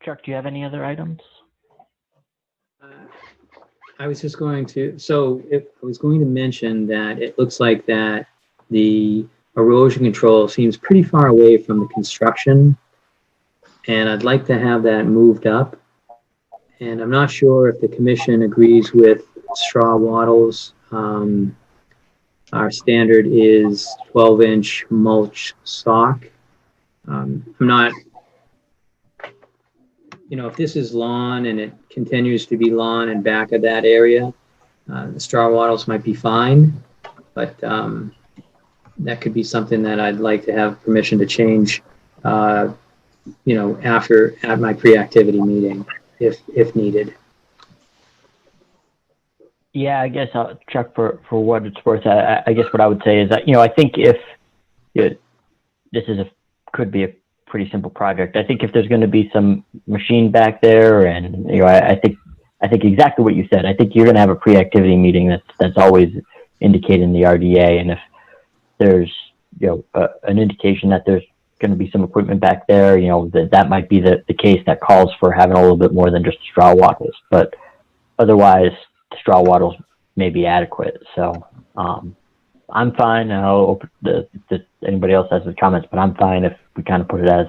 Chuck, do you have any other items? I was just going to, I was going to mention that it looks like that the erosion control seems pretty far away from the construction, and I'd like to have that moved up. And I'm not sure if the commission agrees with straw wattles. Our standard is 12-inch mulch stock. I'm not, if this is lawn and it continues to be lawn in back of that area, the straw wattles might be fine, but that could be something that I'd like to have permission to change, at my pre-activity meeting, if needed. Yeah, I guess Chuck, for what it's worth, I guess what I would say is that, I think if this could be a pretty simple project. I think if there's going to be some machine back there, and I think exactly what you said. I think you're going to have a pre-activity meeting that's always indicated in the RDA, and if there's an indication that there's going to be some equipment back there, that might be the case that calls for having a little bit more than just straw wattles. But otherwise, straw wattles may be adequate. So I'm fine. I'll open if anybody else has any comments, but I'm fine if we kind of put it as,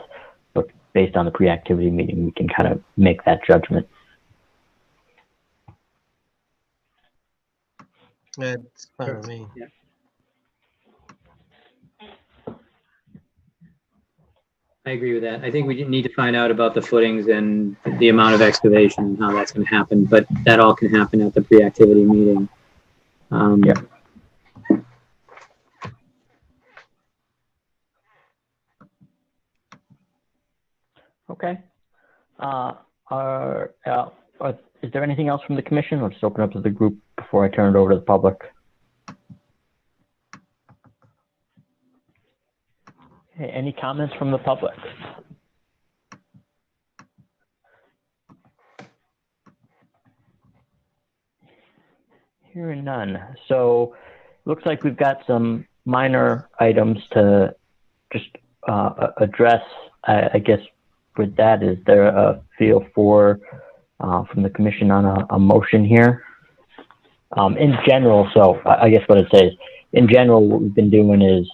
look, based on the pre-activity meeting, we can kind of make that judgment. It's fine with me. Yeah. I agree with that. I think we need to find out about the footings and the amount of excavation and how that's going to happen, but that all can happen at the pre-activity meeting. Yeah. Okay. Is there anything else from the commission? I'll just open up to the group before I turn it over to the public. Okay, any comments from the public? Hearing none. So looks like we've got some minor items to just address. I guess with that, is there a feel for from the commission on a motion here? In general, so I guess what it says, in general, what we've been doing is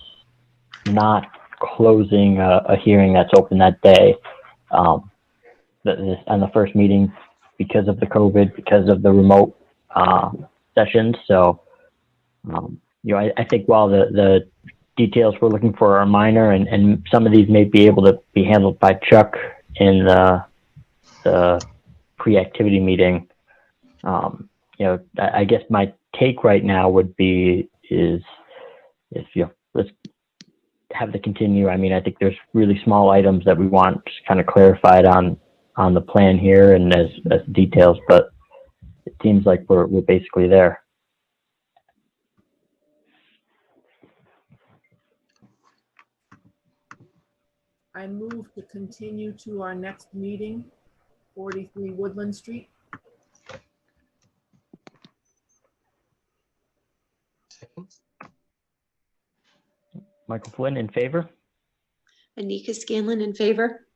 not closing a hearing that's open that day on the first meeting because of the COVID, because of the remote sessions. So, I think while the details we're looking for are minor, and some of these may be able to be handled by Chuck in the pre-activity meeting, I guess my take right now would be let's have the continue. I mean, I think there's really small items that we want just kind of clarified on the plan here and as details, but it seems like we're basically there. I move to continue to our next meeting, 43 Woodland Street. Michael Flynn in favor? Anika Scanlon in favor.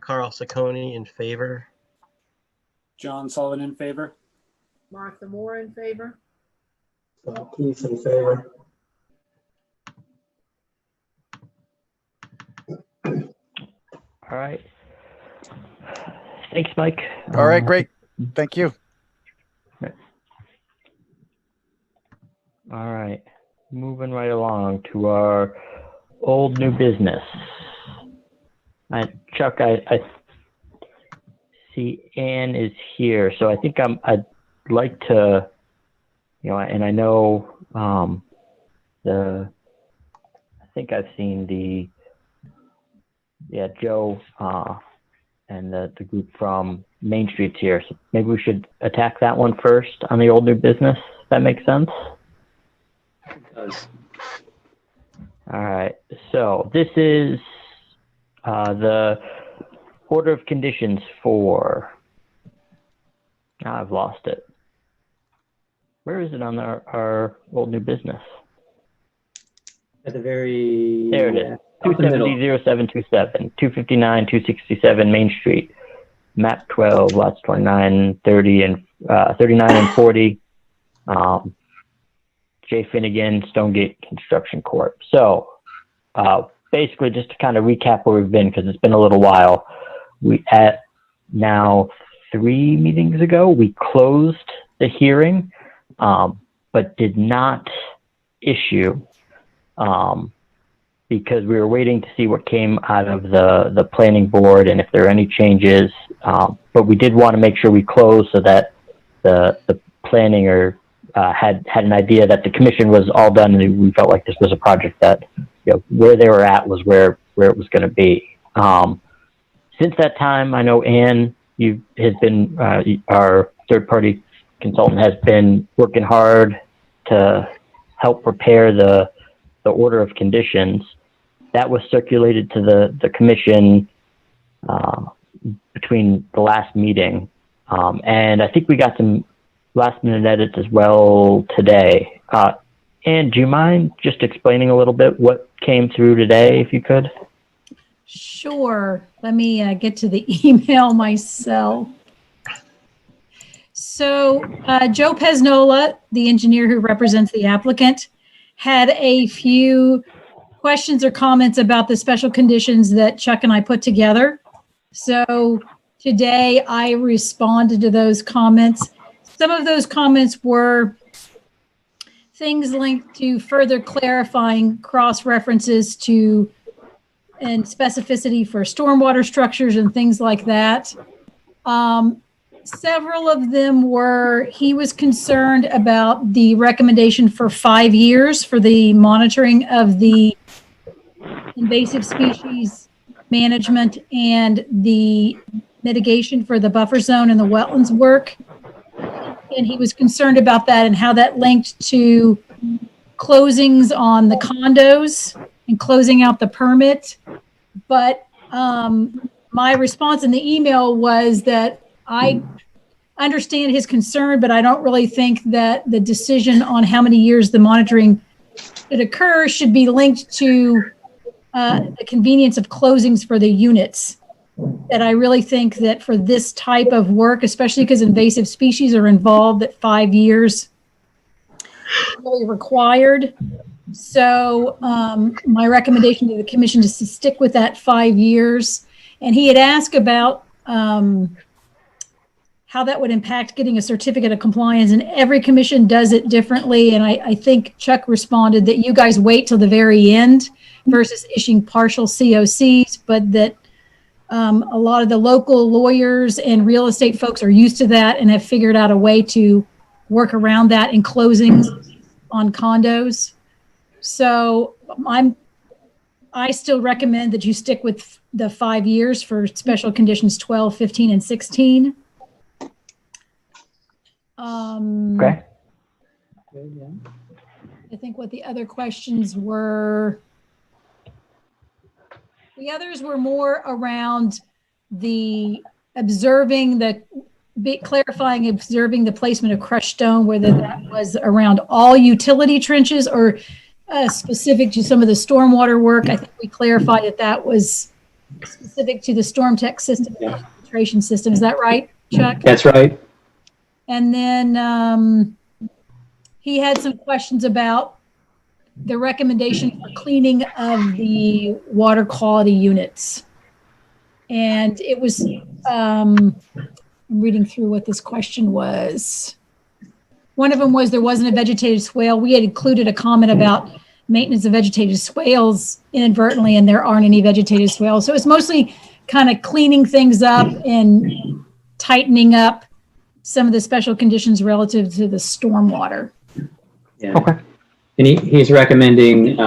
Carl Sacconi in favor. John Sullivan in favor. Martha Moore in favor. Keith in favor. All right. Thanks, Mike. All right, great. Thank you. All right. Moving right along to our old new business. Chuck, I see Ann is here, so I think I'd like to, and I know I think I've seen Joe and the group from Main Street's here, so maybe we should attack that one first on the old new business. If that makes sense. It does. All right. So this is the order of conditions for. I've lost it. Where is it on our old new business? At the very. There it is. Up the middle. 270-0727, 259-267 Main Street, map 12, lots 29, 30, and 39 and 40. Jay Finnegan, Stonegate Construction Corp. So basically, just to kind of recap where we've been, because it's been a little while, now 3 meetings ago, we closed the hearing, but did not issue because we were waiting to see what came out of the planning board and if there are any changes. But we did want to make sure we closed so that the planning had an idea that the commission was all done, and we felt like this was a project that where they were at was where it was going to be. Since that time, I know Ann has been our third-party consultant has been working hard to help prepare the order of conditions. That was circulated to the commission between the last meeting, and I think we got some last-minute edits as well today. Ann, do you mind just explaining a little bit what came through today, if you could? Sure. Let me get to the email myself. So Joe Pesnola, the engineer who represents the applicant, had a few questions or comments about the special conditions that Chuck and I put together. So today I responded to those comments. Some of those comments were things linked to further clarifying cross-references to and specificity for stormwater structures and things like that. Several of them were, he was concerned about the recommendation for 5 years for the monitoring of the invasive species management and the mitigation for the buffer zone and the wetlands work. And he was concerned about that and how that linked to closings on the condos and closing out the permit. But my response in the email was that I understand his concern, but I don't really think that the decision on how many years the monitoring should occur should be linked to the convenience of closings for the units. That I really think that for this type of work, especially because invasive species are involved, that 5 years is really required. So my recommendation to the commission is to stick with that 5 years. And he had asked about how that would impact getting a certificate of compliance, and every commission does it differently. And I think Chuck responded that you guys wait till the very end versus issuing partial COCs, but that a lot of the local lawyers and real estate folks are used to that and have figured out a way to work around that in closings on condos. So I still recommend that you stick with the 5 years for special conditions 12, 15, and 16. Okay. I think what the other questions were, the others were more around the clarifying, observing the placement of crushed stone, whether that was around all utility trenches or specific to some of the stormwater work. I think we clarified that was specific to the storm tech system, filtration system. Is that right, Chuck? That's right. And then he had some questions about the recommendation for cleaning of the water quality units. And it was, I'm reading through what this question was. One of them was there wasn't a vegetated swale. We had included a comment about maintenance of vegetated swales inadvertently, and there aren't any vegetated swales. So it's mostly kind of cleaning things up and tightening up some of the special conditions relative to the stormwater. Yeah. Okay. And he's recommending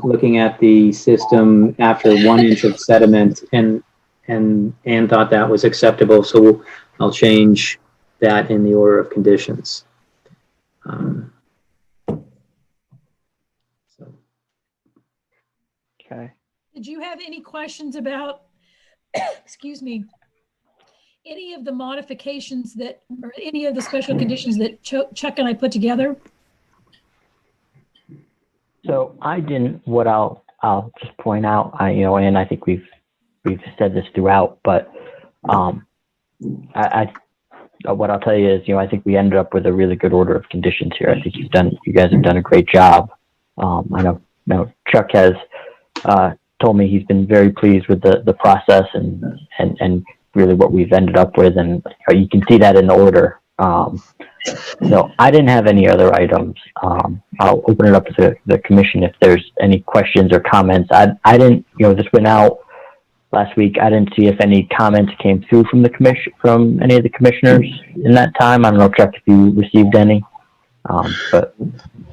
looking at the system after 1 inch of sediment and thought that was acceptable. So I'll change that in the order of conditions. Okay. Did you have any questions about, excuse me, any of the modifications that, or any of the special conditions that Chuck and I put together? So I didn't, what I'll just point out, and I think we've said this throughout, but what I'll tell you is, I think we ended up with a really good order of conditions here. I think you guys have done a great job. I know Chuck has told me he's been very pleased with the process and really what we've ended up with, and you can see that in the order. So I didn't have any other items. I'll open it up to the commission if there's any questions or comments. I didn't, this went out last week. I didn't see if any comments came through from the commission, from any of the commissioners in that time. I don't know, Chuck, if you received any. But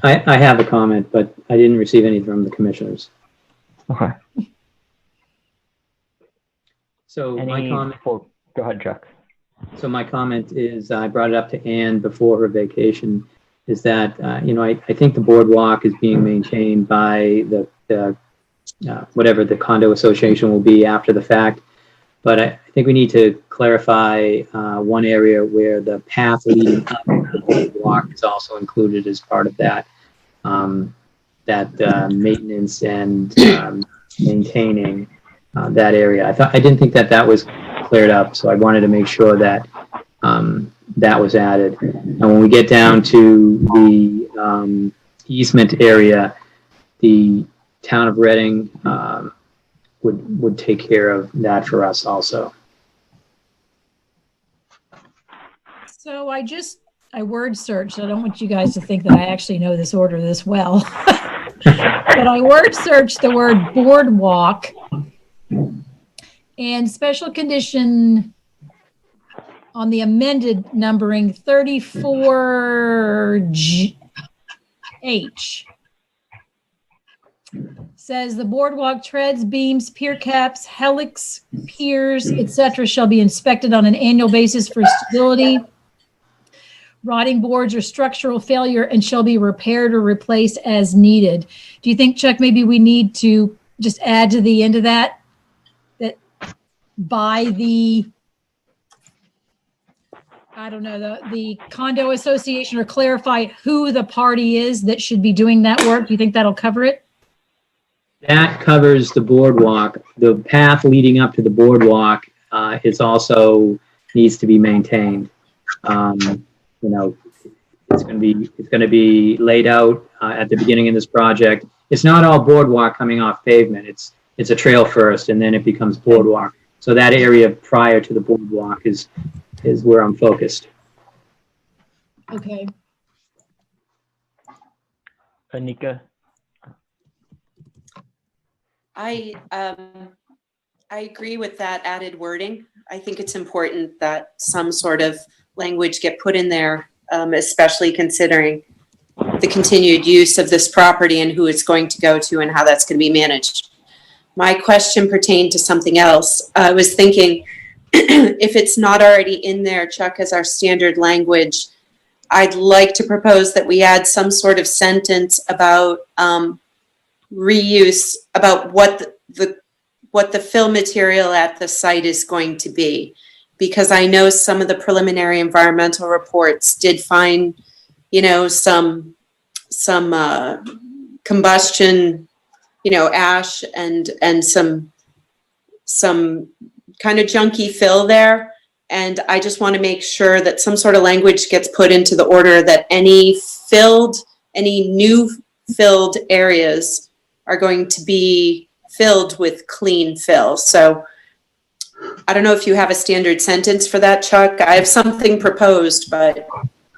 I have a comment, but I didn't receive any from the commissioners. Okay. So my comment. Go ahead, Chuck. So my comment is, I brought it up to Ann before her vacation, is that, I think the boardwalk is being maintained by the whatever the condo association will be after the fact. But I think we need to clarify one area where the path leading up to the boardwalk is also included as part of that, maintenance and maintaining that area. I didn't think that was cleared up, so I wanted to make sure that that was added. And when we get down to the easement area, the town of Reading would take care of that for us also. So I word searched. I don't want you guys to think that I actually know this order this well. But I word searched the word boardwalk and special condition on the amended numbering 34H says the boardwalk treads, beams, pier caps, helix, piers, etc. shall be inspected on an annual basis for stability, rotting boards, or structural failure, and shall be repaired or replaced as needed. Do you think, Chuck, maybe we need to just add to the end of that by the, I don't know, the condo association, or clarify who the party is that should be doing that work? Do you think that'll cover it? That covers the boardwalk. The path leading up to the boardwalk is also needs to be maintained. It's going to be laid out at the beginning of this project. It's not all boardwalk coming off pavement. It's a trail first, and then it becomes boardwalk. So that area prior to the boardwalk is where I'm focused. Okay. Anika? I agree with that added wording. I think it's important that some sort of language get put in there, especially considering the continued use of this property and who it's going to go to and how that's going to be managed. My question pertained to something else. I was thinking, if it's not already in there, Chuck, as our standard language, I'd like to propose that we add some sort of sentence about reuse, about what the fill material at the site is going to be. Because I know some of the preliminary environmental reports did find, some combustion ash and some kind of junky fill there. And I just want to make sure that some sort of language gets put into the order that any new filled areas are going to be filled with clean fill. So I don't know if you have a standard sentence for that, Chuck. I have something proposed, but.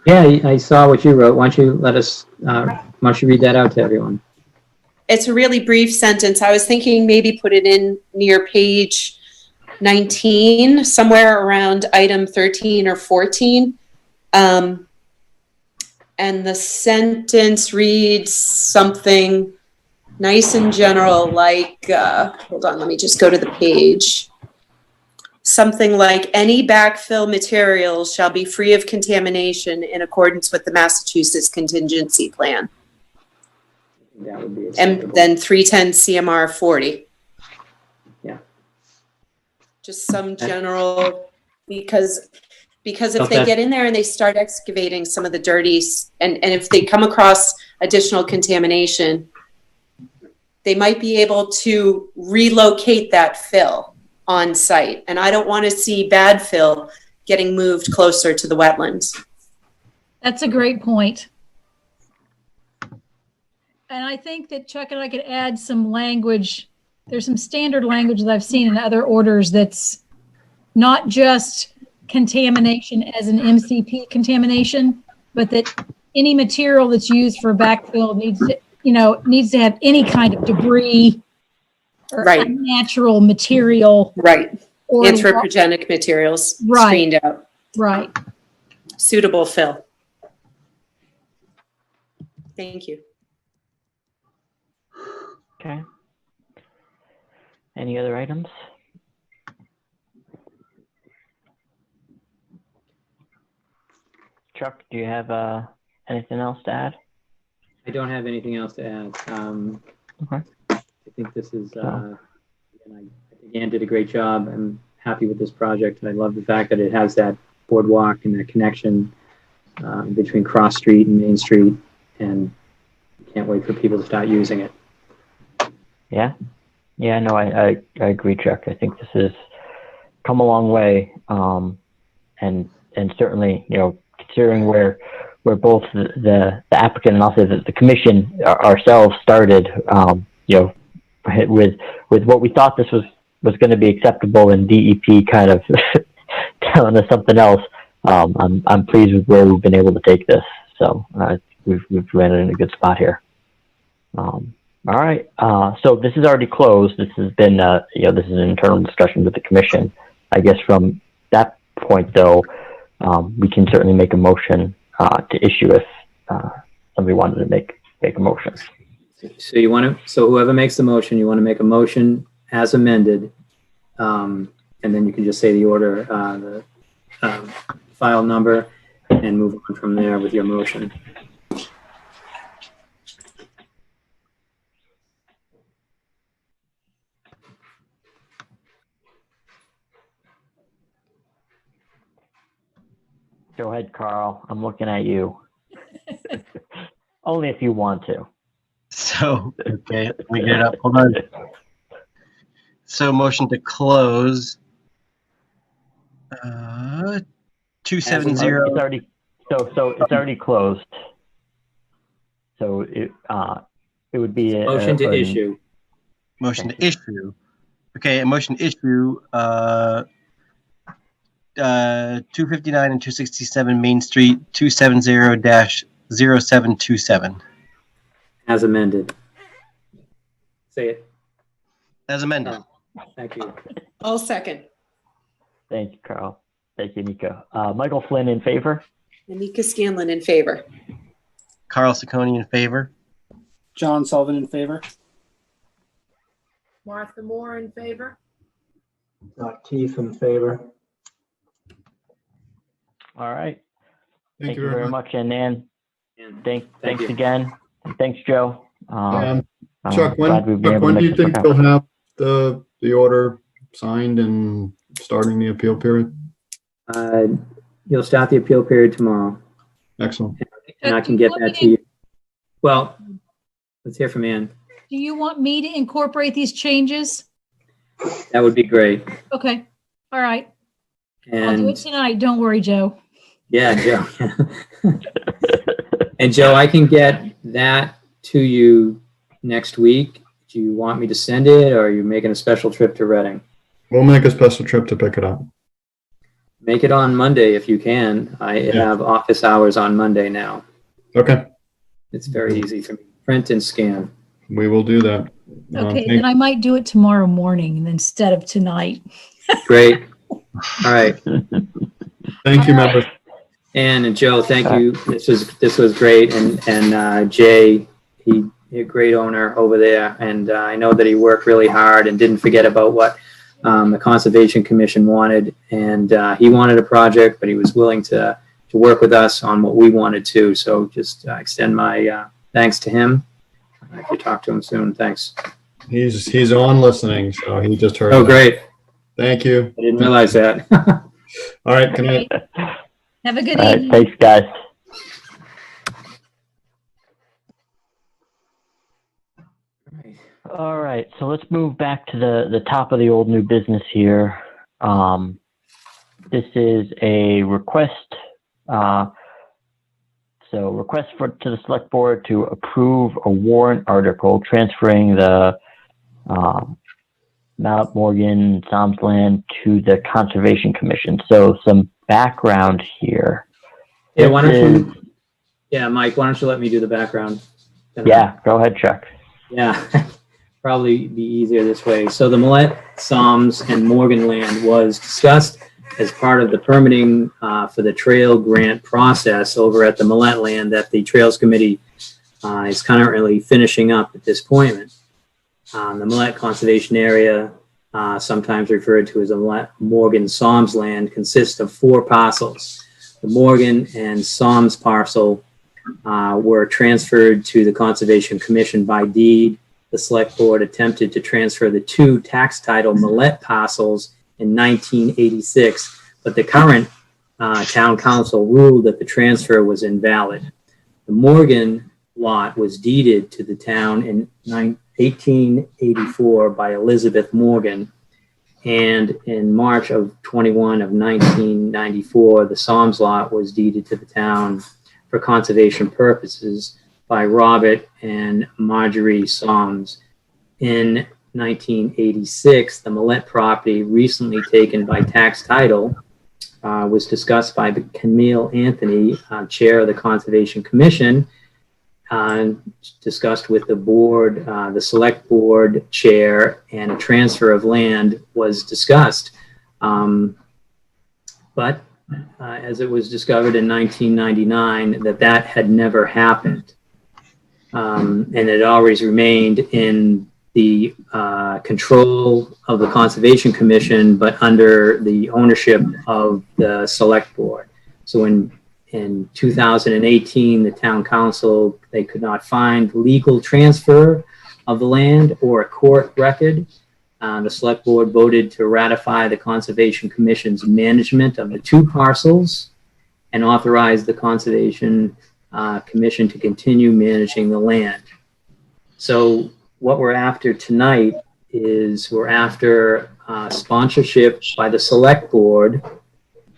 Yeah, I saw what you wrote. Why don't you why don't you read that out to everyone? It's a really brief sentence. I was thinking maybe put it in near page 19, somewhere around item 13 or 14. And the sentence reads something nice and general, like, hold on, let me just go to the page. Something like, any backfill materials shall be free of contamination in accordance with the Massachusetts contingency plan. That would be And acceptable. then 310 CMR 40. Yeah. Just some general, because if Okay. they get in there and they start excavating some of the dirty, and if they come across additional contamination, they might be able to relocate that fill on site. And I don't want to see bad fill getting moved closer to the wetlands. That's a great point. And I think that Chuck and I could add some language. There's some standard language that I've seen in other orders that's not just contamination as an MCP contamination, but that any material that's used for backfill needs to have any kind of debris or Right. unnatural material. Right. Or Anthropogenic materials Right. screened out. Right. Suitable fill. Thank you. Okay. Any other items? Chuck, do you have anything else to add? I don't have anything else to add. Okay. I think this is, again, I think Ann did a great job. I'm happy with this project. I love the fact that it has that boardwalk and that connection between Cross Street and Main Street, and can't wait for people to start using it. Yeah. Yeah, no, I agree, Chuck. I think this has come a long way. And certainly, considering where both the applicant and also the commission ourselves started, with what we thought this was going to be acceptable, and DEP kind of telling us something else. I'm pleased with where we've been able to take this. So we've landed in a good spot here. All right. So this is already closed. This has been, this is an internal discussion with the commission. I guess from that point, though, we can certainly make a motion to issue if somebody wanted to make a motion. So whoever makes the motion, you want to make a motion as amended, and then you can just say the order, the file number, and move on from there with your motion. Go ahead, Carl. I'm looking at you. Only if you want to. So, okay, let me get it up. Hold on. So, motion to close. 270. It's already it's already closed. So it would be a Motion to issue. Motion to issue. Okay, a motion to issue 259 and 267 Main Street 270-0727. As amended. Say it. As amended. Oh, thank you. I'll second. Thank you, Carl. Thank you, Nico. Michael Flynn in favor. Anika Scanlon in favor. Carl Ciccone in favor. John Sullivan in favor. Martha Moore in favor. Keith in favor. All right. Thank you very much. And Nan, Thank thanks you. again. And thanks, Joe. Chuck, when do you think they'll have the order signed and starting the appeal period? You'll start the appeal period tomorrow, Excellent. and I can get that to you. Well, let's hear from Ann. Do you want me to incorporate these changes? That would be great. Okay. All right. I'll do it And tonight. Don't worry, Joe. yeah, Joe. And Joe, I can get that to you next week. Do you want me to send it, or are you making a special trip to Reading? We'll make a special trip to pick it up. Make it on Monday if you can. I have office hours on Monday now. Okay, It's very easy for me. Print and scan. we will do that. Okay, then I might do it tomorrow morning instead of tonight. Great. All right. Thank you, members. Ann and Joe, thank you. This was great. And Jay, he a great owner over there. And I know that he worked really hard and didn't forget about what the Conservation Commission wanted. And he wanted a project, but he was willing to work with us on what we wanted to. So just extend my thanks to him. If you talk to him soon, thanks. He's on listening, so he just heard. Oh, that. great. Thank you. I didn't realize that. All right, good night. Have a good All right, evening. thanks, guys. All right, so let's move back to the top of the old new business here. This is a request. Request to the select board to approve a warrant article transferring the Mount Morgan Psalms land to the Conservation Commission. So some background here. Yeah, why don't you? Yeah, Mike, why don't you let me do the background? Yeah, go ahead, Chuck. Yeah, probably be easier this way. So the Millet, Psalms, and Morgan land was discussed as part of the permitting for the trail grant process over at the Millet land that the Trails Committee is currently finishing up at this point. The Millet Conservation Area, sometimes referred to as the Millet Morgan Psalms land, consists of 4 parcels. The Morgan and Psalms parcel were transferred to the Conservation Commission by deed. The Select Board attempted to transfer the 2 tax title Millet parcels in 1986, but the current town council ruled that the transfer was invalid. The Morgan lot was deeded to the town in 1884 by Elizabeth Morgan, and in March of 1994, the Psalms lot was deeded to the town for conservation purposes by Robert and Marjorie Psalms. In 1986, the Millet property, recently taken by tax title, was discussed by Camille Anthony, chair of the Conservation Commission, discussed with the board, the select board chair, and a transfer of land was discussed. But as it was discovered in 1999, that had never happened. And it always remained in the control of the Conservation Commission, but under the ownership of the Select Board. So in 2018, the Town Council, they could not find legal transfer of the land or a court record. The Select Board voted to ratify the Conservation Commission's management of the 2 parcels and authorize the Conservation Commission to continue managing the land. So what we're after tonight is we're after sponsorship by the Select Board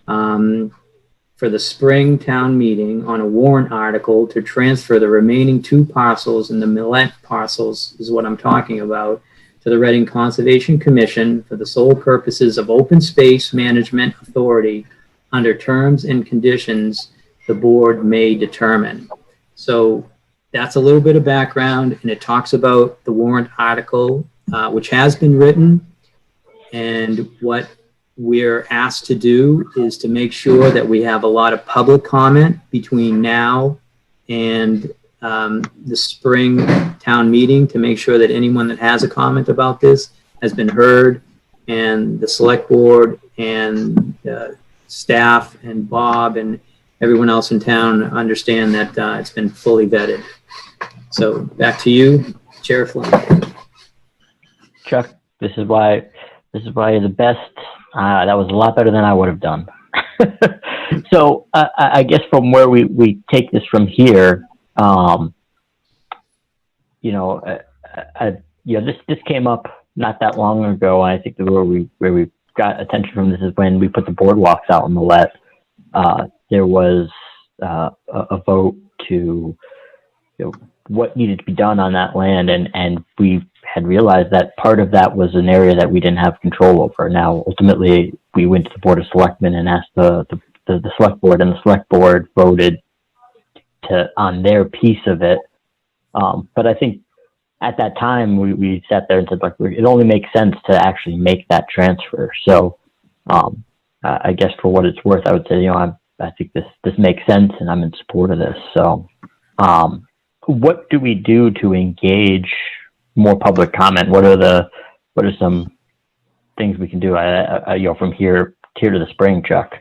for the spring town meeting on a warrant article to transfer the remaining 2 parcels in the Millet parcels, is what I'm talking about, to the Reading Conservation Commission for the sole purposes of open space management authority under terms and conditions the board may determine. So that's a little bit of background, and it talks about the warrant article, which has been written. And what we're asked to do is to make sure that we have a lot of public comment between now and the spring town meeting, to make sure that anyone that has a comment about this has been heard, and the select board and staff and Bob and everyone else in town understand that it's been fully vetted. So back to you, Chair Flynn. Chuck, this is why you're the best. That was a lot better than I would have done. So I guess from where we take this from here, this came up not that long ago. I think where we got attention from this is when we put the boardwalks out on the let. There was a vote to what needed to be done on that land, and we had realized that part of that was an area that we didn't have control over. Now, ultimately, we went to the Board of Selectmen and asked the Select Board, and the Select Board voted on their piece of it. But I think at that time, we sat there and said, like, it only makes sense to actually make that transfer. So I guess for what it's worth, I would say, I think this makes sense, and I'm in support of this. So what do we do to engage more public comment? What are some things we can do, from here to the spring, Chuck?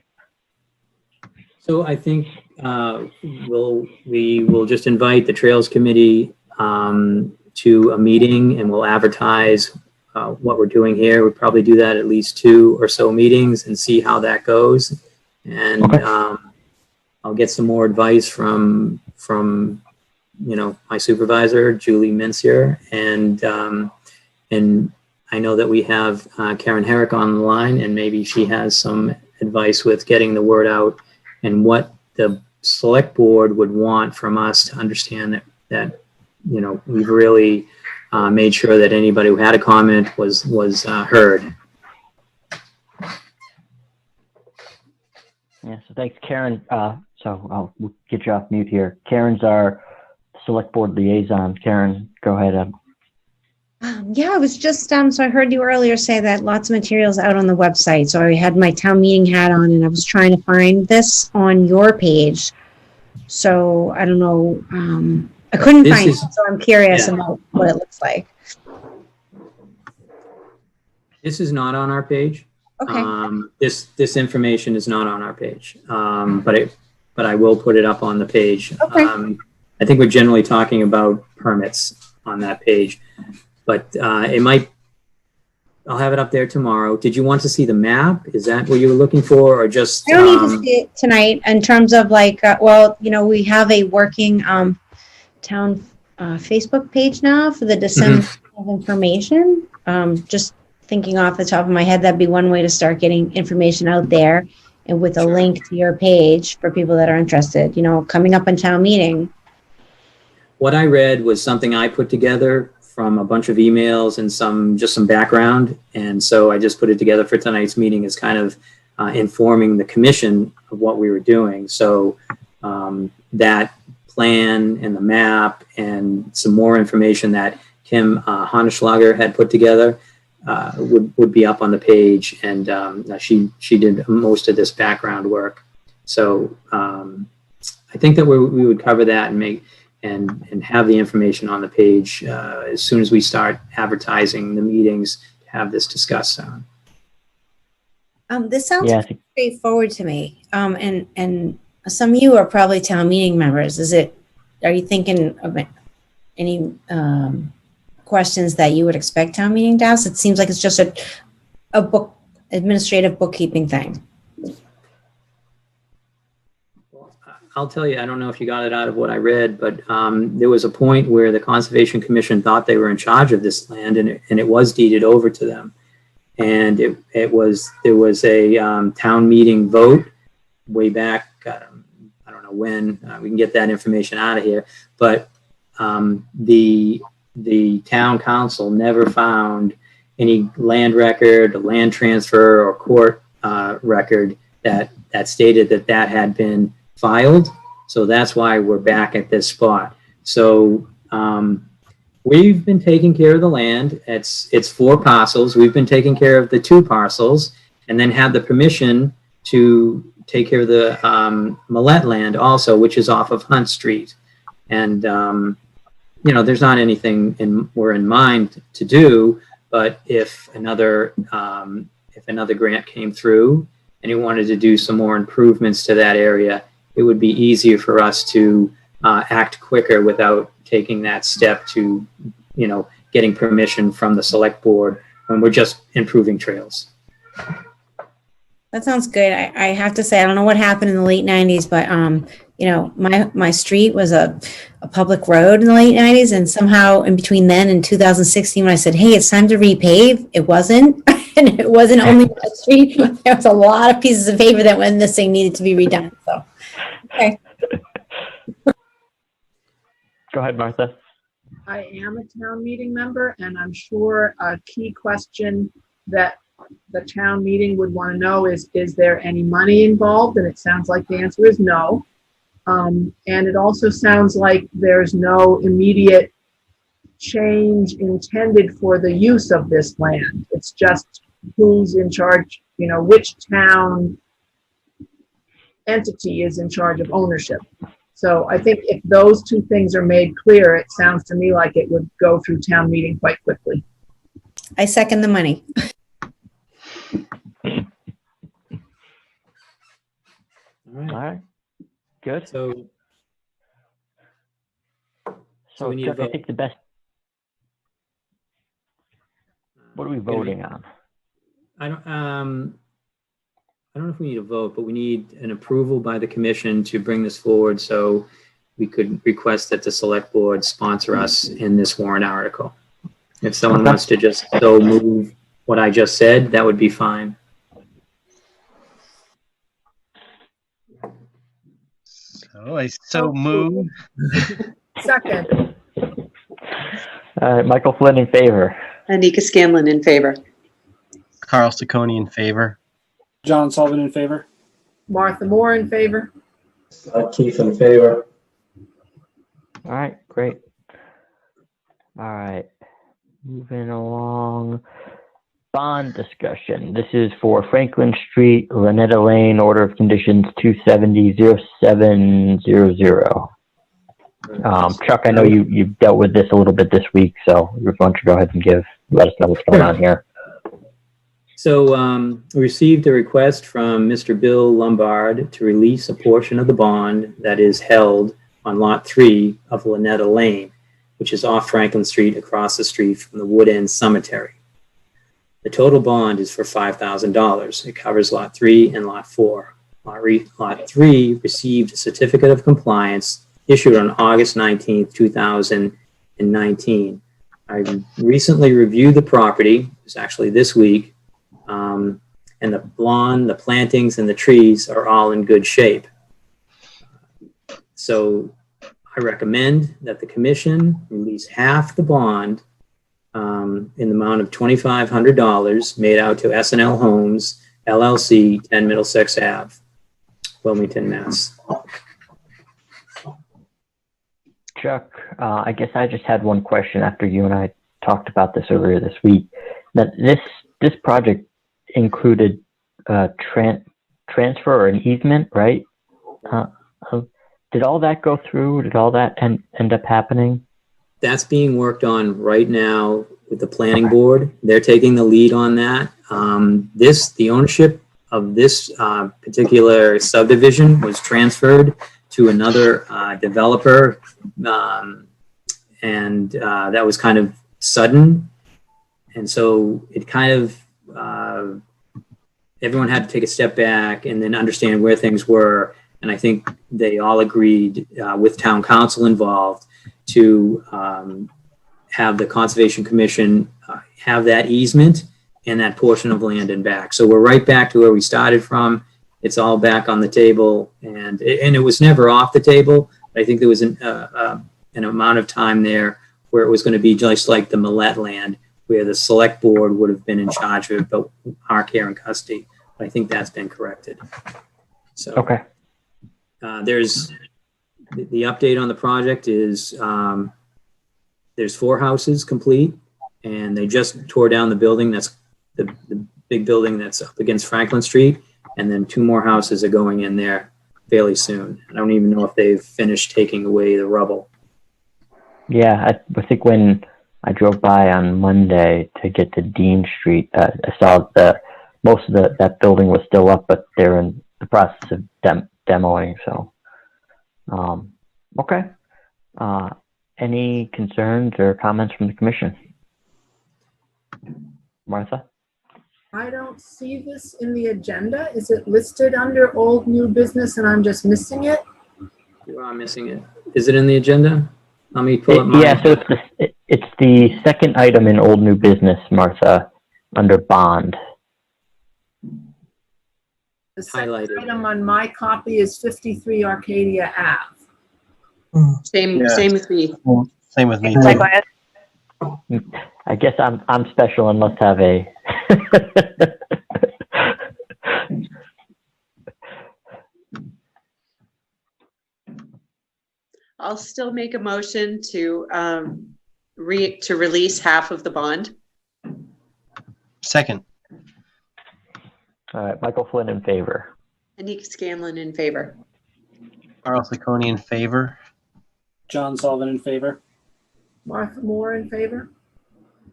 So I think we will just invite the Trails Committee to a meeting, and we'll advertise what we're doing here. We'll probably do that at least 2 or so meetings and see how that goes. And okay. I'll get some more advice from my supervisor, Julie Mincier, and I know that we have Karen Herrick on the line, and maybe she has some advice with getting the word out and what the Select Board would want from us to understand that we've really made sure that anybody who had a comment was heard. Yeah, so thanks, Karen. So we'll get you off mute here. Karen's our Select Board liaison. Karen, go ahead. Yeah, I was just, so I heard you earlier say that lots of materials out on the website. So I had my town meeting hat on and I was trying to find this on your page. So I don't know, I couldn't find it, so I'm curious about what it looks like. This is not on our page. Okay. This information is not on our page, but I will put it up on the page. Okay. I think we're generally talking about permits on that page, but I'll have it up there tomorrow. Did you want to see the map? Is that what you were looking for, or just? I don't need to see it tonight in terms of like, we have a working town Facebook page now for the December of information. Just thinking off the top of my head, that'd be one way to start getting information out there, and with a link to your page for people that are interested, coming up on town meeting. What I read was something I put together from a bunch of emails and some background. And so I just put it together for tonight's meeting as kind of informing the commission of what we were doing. So that plan and the map and some more information that Kim Honneschlager had put together would be up on the page. And she did most of this background work. So I think that we would cover that and have the information on the page as soon as we start advertising the meetings to have this discussed. This sounds straightforward to me. And some of you are probably town meeting members. Are you thinking of any questions that you would expect town meeting to ask? It seems like it's just a administrative bookkeeping thing. I'll tell you, I don't know if you got it out of what I read, but there was a point where the Conservation Commission thought they were in charge of this land, and it was deeded over to them. And there was a town meeting vote way back. I don't know when. We can get that information out of here. But the town council never found any land record, land transfer, or court record that stated that had been filed. So that's why we're back at this spot. So we've been taking care of the land. It's 4 parcels. We've been taking care of the 2 parcels, and then had the permission to take care of the Millette land also, which is off of Hunt Street. And there's not anything we're in mind to do, but if another grant came through and you wanted to do some more improvements to that area, it would be easier for us to act quicker without taking that step to, getting permission from the Select Board when we're just improving trails. That sounds good. I have to say, I don't know what happened in the late 90s, but my street was a public road in the late 90s, and somehow in between then and 2016, when I said, hey, it's time to repave, it wasn't. And it wasn't only my street. There was a lot of pieces of paper that went missing, needed to be redone. So, okay. Go ahead, Martha. I am a town meeting member, and I'm sure a key question that the town meeting would want to know is there any money involved? And it sounds like the answer is no. And it also sounds like there's no immediate change intended for the use of this land. It's just who's in charge, which town entity is in charge of ownership. So I think if those two things are made clear, it sounds to me like it would go through town meeting quite quickly. I second the money. All right. All right. Good. So So we need Chuck, to I vote. think the best. What are we voting on? I don't know if we need a vote, but we need an approval by the commission to bring this forward so we could request that the select board sponsor us in this warrant article. If someone Okay. wants to just so move what I just said, that would be fine. So I so move. Second. Michael Flynn in favor. Anika Scanlon in favor. Carl Ciccone in favor. John Sullivan in favor. Martha Moore in favor. Keith in favor. All right, great. All right, moving along. Bond discussion. This is for Franklin Street, Lynetta Lane, order of conditions 270-0700. Chuck, I know you've dealt with this a little bit this week, so why don't you go ahead and let us know what's going on here. So we received a request from Mr. Bill Lombard to release a portion of the bond that is held on Lot 3 of Lynetta Lane, which is off Franklin Street across the street from the Wood End Cemetery. The total bond is for $5,000. It covers Lot 3 and Lot 4. Lot 3 received a certificate of compliance issued on August 19th, 2019. I recently reviewed the property, it was actually this week, and the lawn, the plantings, and the trees are all in good shape. So I recommend that the commission release half the bond in the amount of $2,500 made out to S&L Homes, LLC, 10 Middlesex Ave, Wilmington, Mass. Chuck, I guess I just had one question after you and I talked about this earlier this week. That this project included transfer or an easement, right? Did all that go through? Did all that end up happening? That's being worked on right now with the planning board. They're taking the lead on that. The ownership of this particular subdivision was transferred to another developer, and that was kind of sudden. And so it kind of, everyone had to take a step back and then understand where things were. And I think they all agreed with town council involved to have the Conservation Commission have that easement and that portion of land and back. So we're right back to where we started from. It's all back on the table, and it was never off the table. I think there was an amount of time there where it was going to be just like the Millette land, where the select board would have been in charge of it, but our care and custody. But I think that's been corrected. So okay. There's the update on the project is there's 4 houses complete, and they just tore down the building that's the big building that's up against Franklin Street, and then 2 more houses are going in there fairly soon. I don't even know if they've finished taking away the rubble. Yeah, I think when I drove by on Monday to get to Dean Street, I saw most of that building was still up, but they're in the process of demoing. So, okay. Any concerns or comments from the commission? Martha? I don't see this in the agenda. Is it listed under old new business and I'm just missing it? I'm missing it. Is it in the agenda? Let me pull up my. Yeah, so it's the second item in old new business, Martha, under bond. The second Highlighted. item on my copy is 53 Arcadia Ave. Same, Yeah. same with me. Same with me. Likewise. I guess I'm special and must have a. I'll still make a motion to release half of the bond. Second. All right, Michael Flynn in favor. Anika Scanlon in favor. Carl Ciccone in favor. John Sullivan in favor. Martha Moore in favor.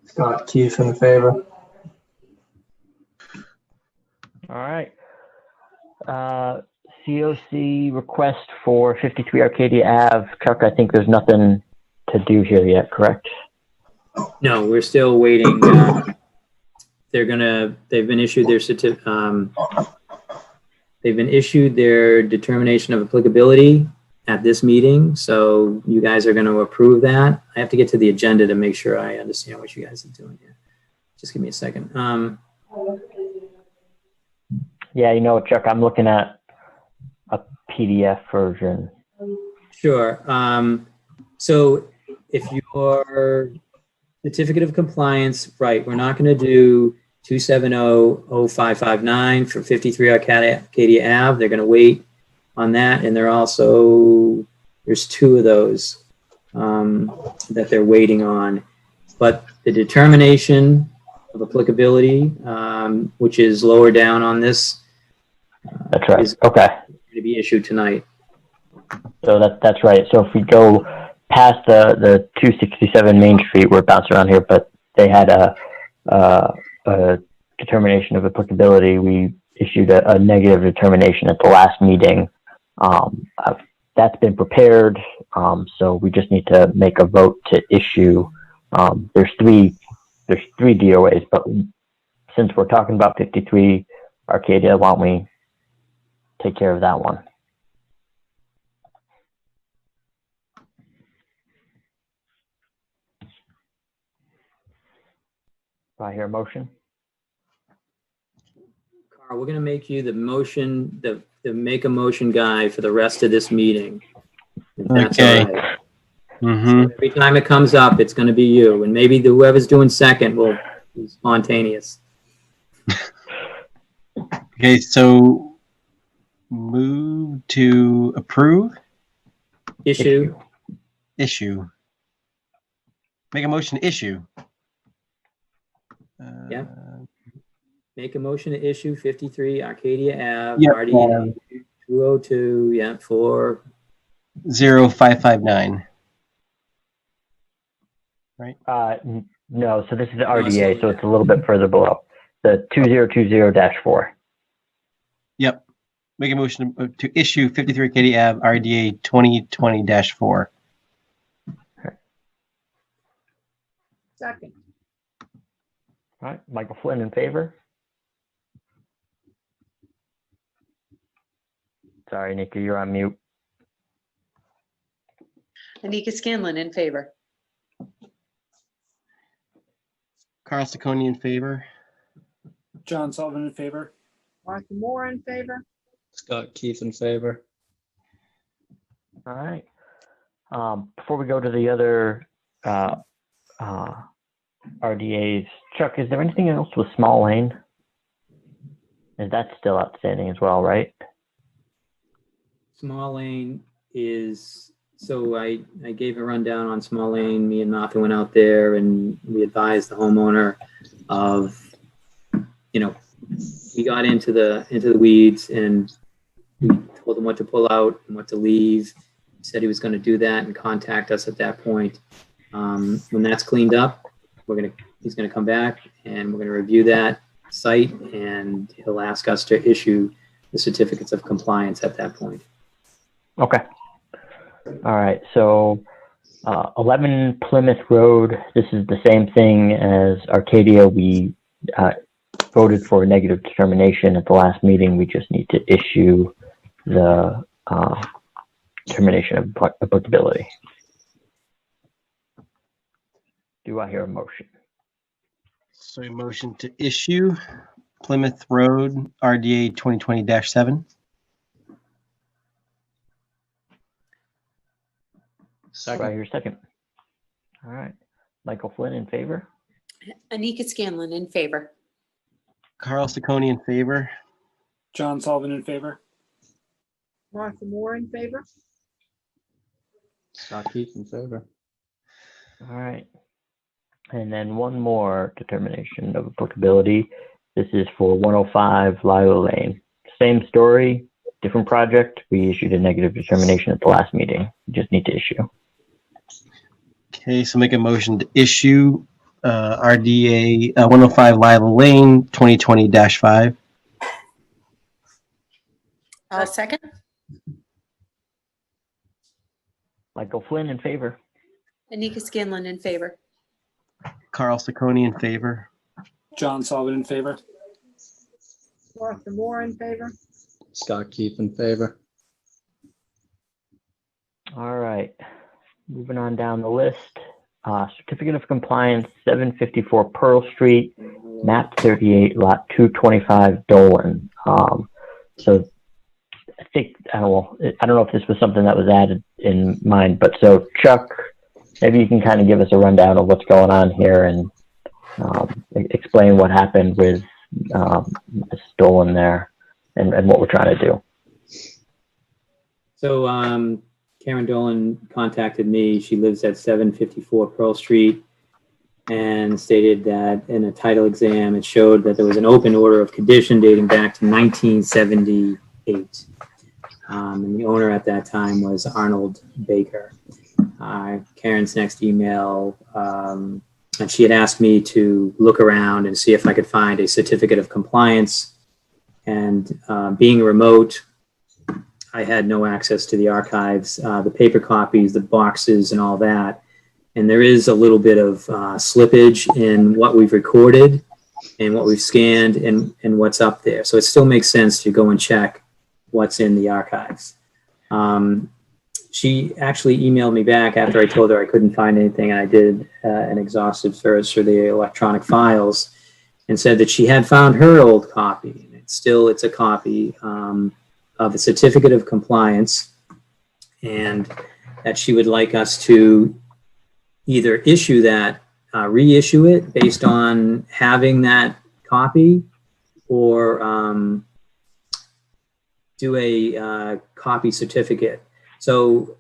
Scott Keith in favor. All right. COC request for 53 Arcadia Ave. Chuck, I think there's nothing to do here yet, correct? No, we're still waiting. They've been issued their they've been issued their determination of applicability at this meeting. So you guys are going to approve that. I have to get to the agenda to make sure I understand what you guys are doing here. Just give me a second. Yeah, you know, Chuck, I'm looking at a PDF version. Sure. So if your certificate of compliance, right, we're not going to do 270-0559 for 53 Arcadia Ave. They're going to wait on that. And there's two of those that they're waiting on. But the determination of applicability, which is lower down on this, That's right. is Okay. going to be issued tonight. So that's right. So if we go past the 267 Main Street, we're bouncing around here, but they had a determination of applicability. We issued a negative determination at the last meeting. That's been prepared. So we just need to make a vote to issue. There's three DOAs, but since we're talking about 53 Arcadia, why don't we take care of that one? Do I hear a motion? Carl, we're going to make you the motion, the make a motion guy for the rest of this meeting. If that's Okay. all right. Mm-hmm. So every time it comes up, it's going to be you, and maybe whoever's doing second will be spontaneous. Okay, so move to approve. Issue. Issue. Make a motion to issue. Yeah. Make a motion to issue 53 Arcadia Ave, Yep. RDA 202, yeah, for 0559. Right? No, so this is the RDA, so it's a little bit further below. The 2020-4. Yep. Make a motion to issue 53 Arcadia Ave, RDA 2020-4. Second. All right, Michael Flynn in favor. Sorry, Nikki, you're on mute. Anika Scanlon in favor. Carl Ciccone in favor. John Sullivan in favor. Martha Moore in favor. Scott Keith in favor. All right. Before we go to the other RDAs, Chuck, is there anything else with Small Lane? Is that still outstanding as well, right? Small Lane is, so I gave a rundown on Small Lane. Me and Martha went out there and we advised the homeowner of, we got into the weeds and we told him what to pull out and what to leave. He said he was going to do that and contact us at that point. When that's cleaned up, he's going to come back and we're going to review that site and he'll ask us to issue the certificates of compliance at that point. Okay. All right. So 11 Plymouth Road, this is the same thing as Arcadia. We voted for a negative determination at the last meeting. We just need to issue the determination of applicability. Do I hear a motion? So a motion to issue Plymouth Road RDA 2020-7. Do I hear a second? All right. Michael Flynn in favor? Anika Scanlon in favor. Carl Ciccone in favor. John Sullivan in favor. Martha Moore in favor. Scott Keith in favor. All right. And then one more determination of applicability. This is for 105 Lila Lane. Same story, different project. We issued a negative determination at the last meeting. We just need to issue. Okay, so make a motion to issue RDA 105 Lila Lane 2020-5. I'll second. Michael Flynn in favor. Anika Scanlon in favor. Carl Ciccone in favor. John Sullivan in favor. Martha Moore in favor. Scott Keith in favor. All right. Moving on down the list. Certificate of Compliance, 754 Pearl Street, map 38, lot 225, Dolan. So I think, I don't know if this was something that was added in mind, but so Chuck, maybe you can kind of give us a rundown of what's going on here and explain what happened with Dolan there and what we're trying to do. So Karen Dolan contacted me. She lives at 754 Pearl Street and stated that in a title exam, it showed that there was an open order of condition dating back to 1978. And the owner at that time was Arnold Baker. Karen's next email, and she had asked me to look around and see if I could find a certificate of compliance. And being remote, I had no access to the archives, the paper copies, the boxes, and all that. And there is a little bit of slippage in what we've recorded and what we've scanned and what's up there. So it still makes sense to go and check what's in the archives. She actually emailed me back after I told her I couldn't find anything, and I did an exhaustive search for the electronic files and said that she had found her old copy. It's a copy of the certificate of compliance, and that she would like us to either issue that, reissue it based on having that copy, or do a copy certificate. So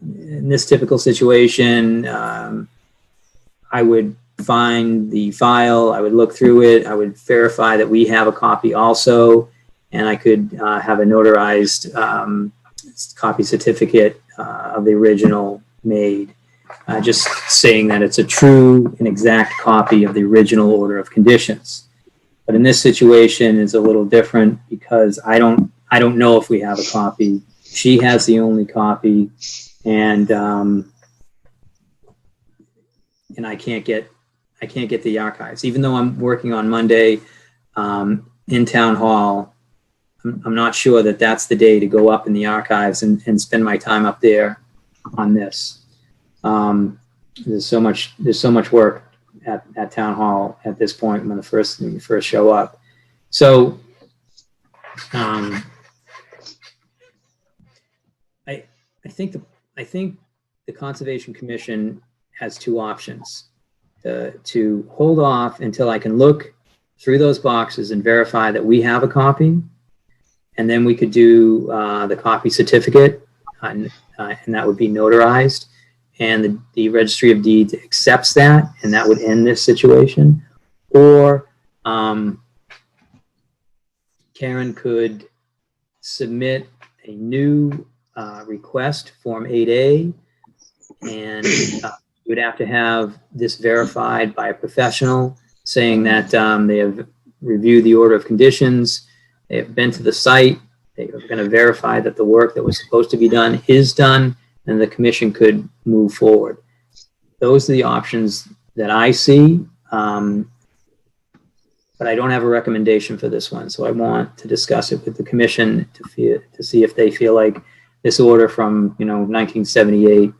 in this typical situation, I would find the file, I would look through it, I would verify that we have a copy also, and I could have a notarized copy certificate of the original made, just saying that it's a true and exact copy of the original order of conditions. But in this situation, it's a little different because I don't know if we have a copy. She has the only copy, and I can't get the archives. Even though I'm working on Monday in town hall, I'm not sure that that's the day to go up in the archives and spend my time up there on this. There's so much work at town hall at this point when you first show up. So I think the Conservation Commission has two options: to hold off until I can look through those boxes and verify that we have a copy, and then we could do the copy certificate, and that would be notarized, and the Registry of Deeds accepts that, and that would end this situation. Or Karen could submit a new request, Form 8A, and you would have to have this verified by a professional saying that they have reviewed the order of conditions, they have been to the site, they are going to verify that the work that was supposed to be done is done, and the commission could move forward. Those are the options that I see, but I don't have a recommendation for this one, so I want to discuss it with the commission to see if they feel like this order from, 1978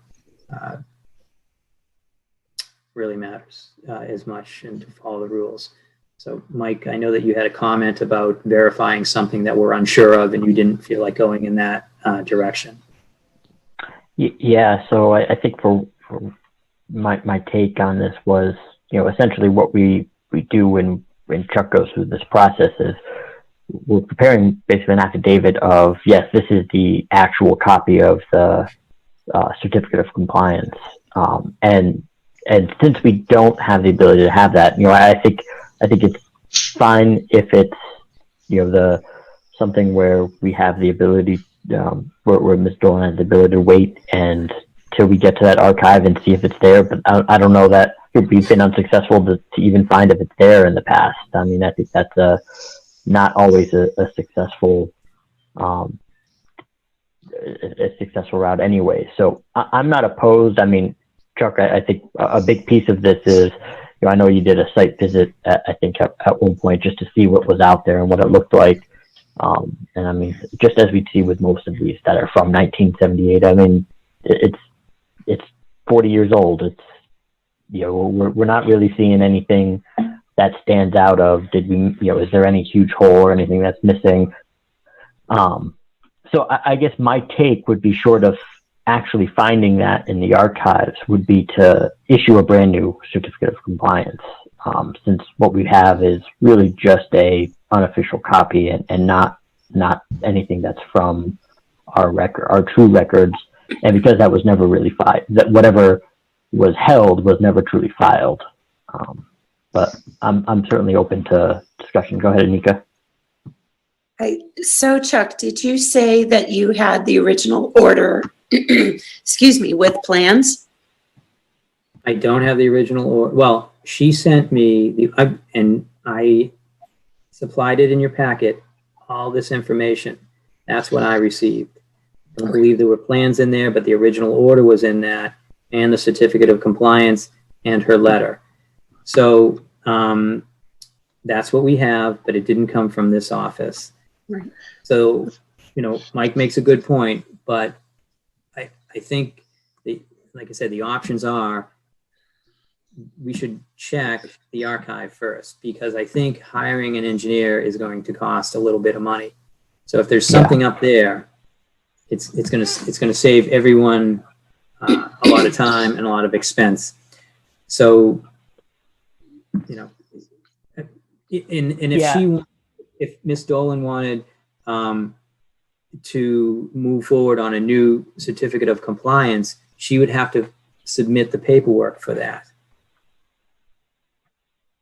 really matters as much, and to follow the rules. So Mike, I know that you had a comment about verifying something that we're unsure of and you didn't feel like going in that direction. Yeah, so I think for my take on this was, essentially what we do when Chuck goes through this process is we're preparing basically an affidavit of, yes, this is the actual copy of the certificate of compliance. And since we don't have the ability to have that, I think it's fine if it's, something where we have the ability, where Ms. Dolan has the ability to wait and till we get to that archive and see if it's there. But I don't know that we've been unsuccessful to even find if it's there in the past. I mean, I think that's not always a successful route anyway. So I'm not opposed. I mean, Chuck, I think a big piece of this is, I know you did a site visit I think at one point just to see what was out there and what it looked like. And I mean, just as we see with most of these that are from 1978, I mean, it's 40 years old. It's, we're not really seeing anything that stands out of, is there any huge hole or anything that's missing? So I guess my take would be, short of actually finding that in the archives, would be to issue a brand new certificate of compliance, since what we have is really just a unofficial copy and not anything that's from our true records. And because that was never really filed, that whatever was held was never truly filed. But I'm certainly open to discussion. Go ahead, Anika. So Chuck, did you say that you had the original order, excuse me, with plans? I don't have the original order. Well, she sent me and I supplied it in your packet, all this information. That's what I received. I don't believe there were plans in there, but the original order was in that, and the certificate of compliance and her letter. So that's what we have, but it didn't come from this office. Right. So, Mike makes a good point, but I think, like I said, the options are, we should check the archive first, because I think hiring an engineer is going to cost a little bit of money. So if there's something up there, it's going to save everyone a lot of time and a lot of expense. So, if Ms. Dolan wanted to move forward on a new certificate of compliance, she would have to submit the paperwork for that.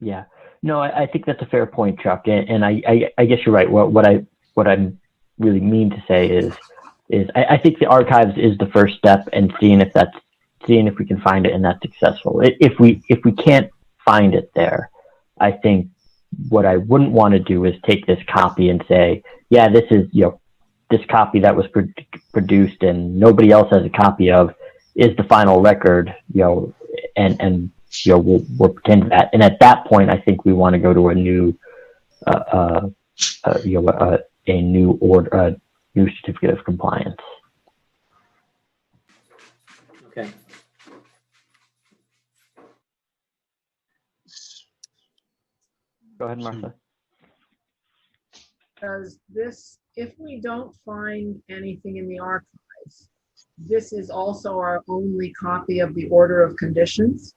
Yeah, no, I think that's a fair point, Chuck. And I guess you're right. What I really mean to say is I think the archives is the first step, and seeing if we can find it and that's successful. If we can't find it there, I think what I wouldn't want to do is take this copy and say, yeah, this is, this copy that was produced and nobody else has a copy of is the final record, and we'll pretend that. And at that point, I think we want to go to a new, a new order, a new certificate of compliance. Okay. Go ahead, Martha. Does this, if we don't find anything in the archives, this is also our only copy of the order of conditions?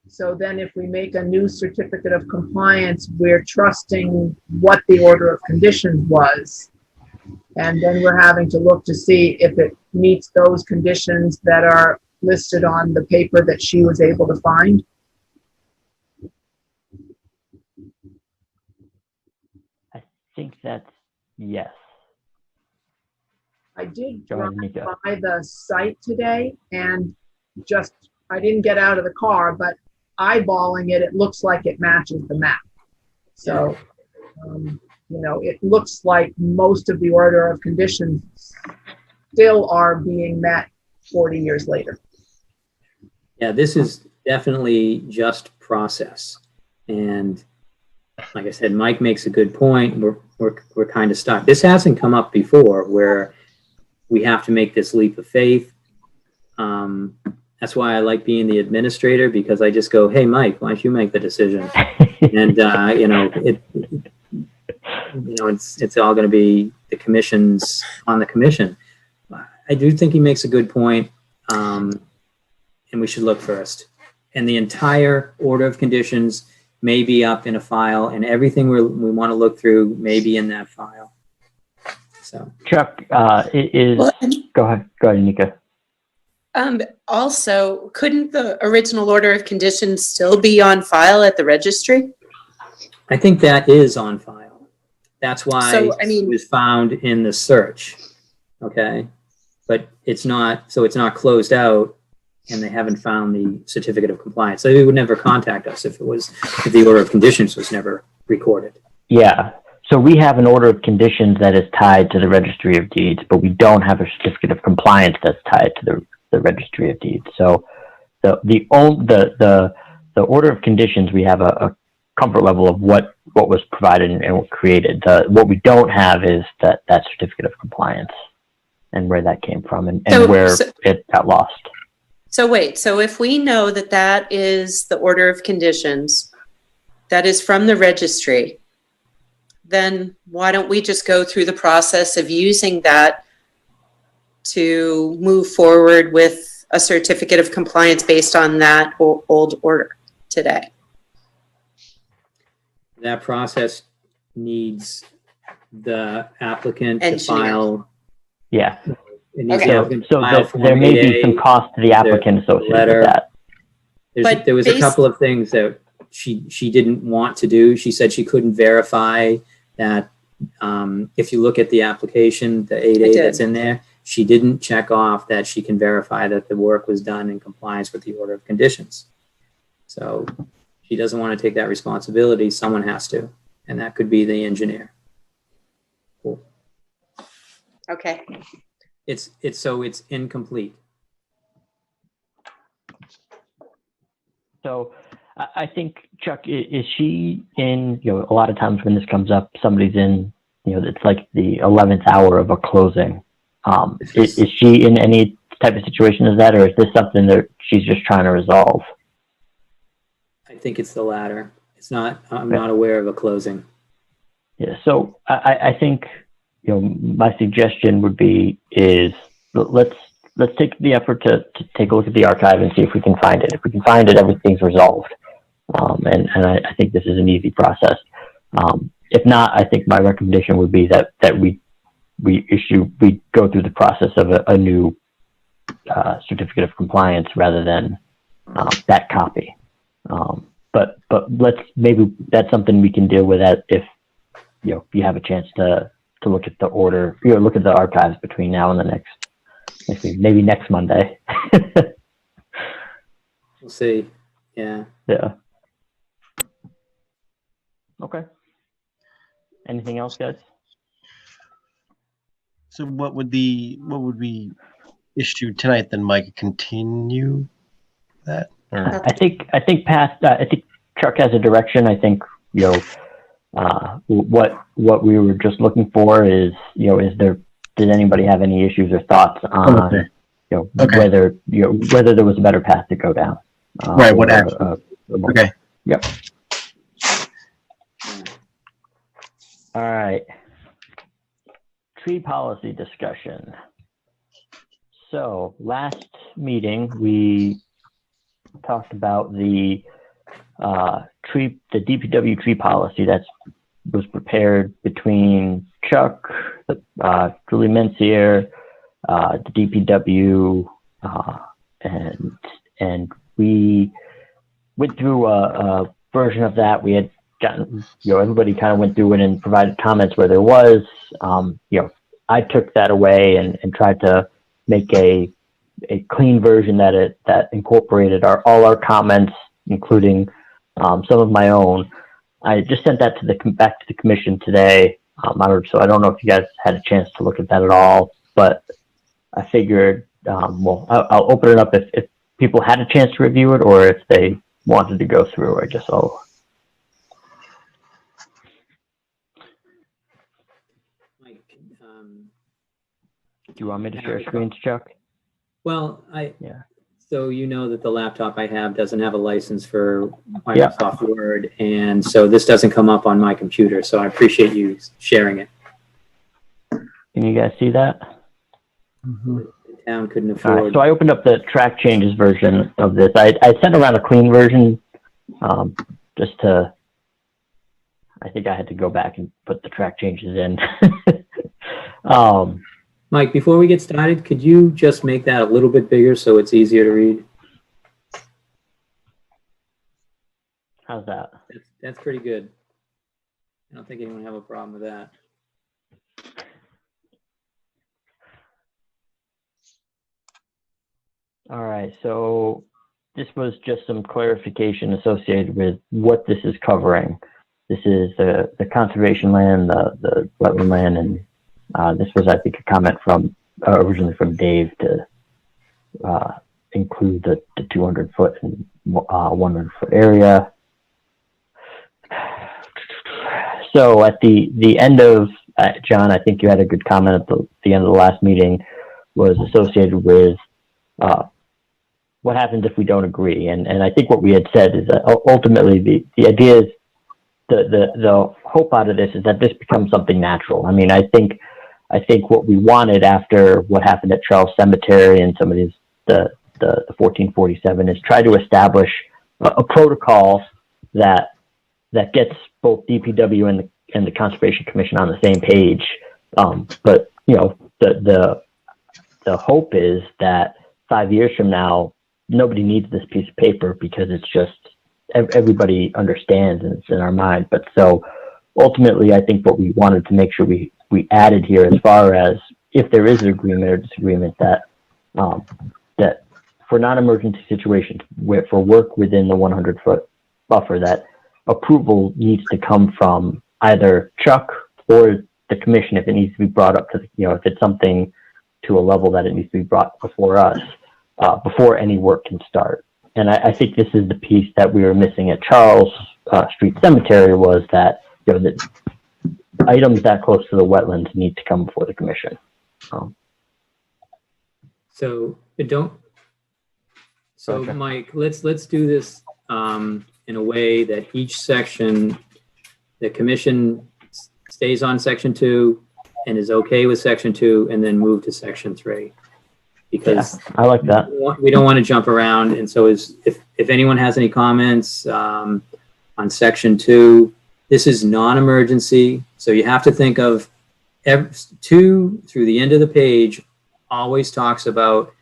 So then if we make a new certificate of compliance, we're trusting what the order of conditions was. And then we're having to look to see if it meets those conditions that are listed on the paper that she was able to find. I think that's yes. I did drive by the site today and I didn't get out of the car, but eyeballing it, it looks like it matches the map. So, it looks like most of the order of conditions still are being met 40 years later. Yeah, this is definitely just process. And like I said, Mike makes a good point. We're kind of stuck. This hasn't come up before, where we have to make this leap of faith. That's why I like being the administrator, because I just go, hey, Mike, why don't you make the decision? And, it's all going to be the commission's on the commission. I do think he makes a good point, and we should look first. And the entire order of conditions may be up in a file, and everything we want to look through may be in that file. So, Chuck, go ahead, Nika. Also, couldn't the original order of conditions still be on file at the registry? I think that is on file. That's why it was found in the search. Okay. But it's not closed out, and they haven't found the certificate of compliance. So they would never contact us if the order of conditions was never recorded. Yeah. So we have an order of conditions that is tied to the registry of deeds, but we don't have a certificate of compliance that's tied to the registry of deeds. So the order of conditions, we have a comfort level of what was provided and what created. What we don't have is that certificate of compliance and where that came from and where it got lost. So wait, so if we know that is the order of conditions that is from the registry, then why don't we just go through the process of using that to move forward with a certificate of compliance based on that old order today? That process needs the applicant to Engineer. file. Yeah. It needs Okay. the applicant to So file Form there may be 8A. some cost to the applicant associated letter. with that. But There was a couple of things that she didn't want to do. She said she couldn't verify that. If you look at the application, the 8A that's in there, she didn't check off that she can verify that the work was done in compliance with the order of conditions. So she doesn't want to take that responsibility. Someone has to, and that could be the engineer. Cool. Okay. It's incomplete. So I think, Chuck, is she in, a lot of times when this comes up, somebody's in, it's like the 11th hour of a closing. Is she in any type of situation as that, or is this something that she's just trying to resolve? I think it's the latter. I'm not aware of a closing. Yeah. So I think, my suggestion would be let's take the effort to take a look at the archive and see if we can find it. If we can find it, everything's resolved. And I think this is an easy process. If not, I think my recommendation would be that we go through the process of a new certificate of compliance rather than that copy. But maybe that's something we can deal with if you have a chance to look at the order, look at the archives between now and the maybe next Monday. We'll see. Yeah. Yeah. Okay. Anything else, guys? So what would we issue tonight then, Mike? Continue that? Or? I think Chuck has a direction. I think, what we were just looking for is, did anybody have any issues or thoughts on, whether there was a better path to go down? Right. What action? Okay. Yep. All right. Tree policy discussion. So last meeting, we talked about the DPW tree policy that was prepared between Chuck, Julie Mencier, the DPW, and we went through a version of that. We had gotten, everybody kind of went through it and provided comments where there was. I took that away and tried to make a clean version that incorporated all our comments, including some of my own. I just sent that back to the commission today. So I don't know if you guys had a chance to look at that at all, but I figured, I'll open it up if people had a chance to review it, or if they wanted to go through. I guess I'll. you want me to share screens, Chuck? Well, Yeah. so you know that the laptop I have doesn't have a license for Microsoft Word, and so this doesn't come up on my computer, so I appreciate you sharing it. Can you guys see that? The town couldn't All right, afford. so I opened up the track changes version of this. I sent around a clean version, just to, I think I had to go back and put the track changes in. Mike, before we get started, could you just make that a little bit bigger so it's easier to read? How's that? That's pretty good. I don't think anyone have a problem with that. All right, so this was just some clarification associated with what this is covering. This is the conservation land, the wetland land, and this was, I think, a comment from originally from Dave to include the 200-foot and 100-foot area. So at the end of, John, I think you had a good comment at the end of the last meeting, was associated with what happens if we don't agree. And I think what we had said is that ultimately the idea is, the hope out of this is that this becomes something natural. I mean, I think what we wanted after what happened at Charles Cemetery and some of these, the 1447, is try to establish a protocol that gets both DPW and the Conservation Commission on the same page. But you know, the hope is that 5 years from now, nobody needs this piece of paper because it's just everybody understands and it's in our mind. But so ultimately, I think what we wanted to make sure we added here, as far as if there is an agreement or disagreement, that that for non-emergency situations, for work within the 100-foot buffer, that approval needs to come from either Chuck or the commission if it needs to be brought up to the, you know, if it's something to a level that it needs to be brought before us, before any work can start. And I think this is the piece that we were missing at Charles Street Cemetery, was that, you know, the items that close to the wetlands need to come before the commission. So gotcha. Mike, let's do this in a way that each section, the commission stays on section 2 and is okay with section 2, and then move to section 3. Because I like that. We don't want to jump around. And so if anyone has any comments on section 2, this is non-emergency. So you have to think of 2 through the end of the page always talks about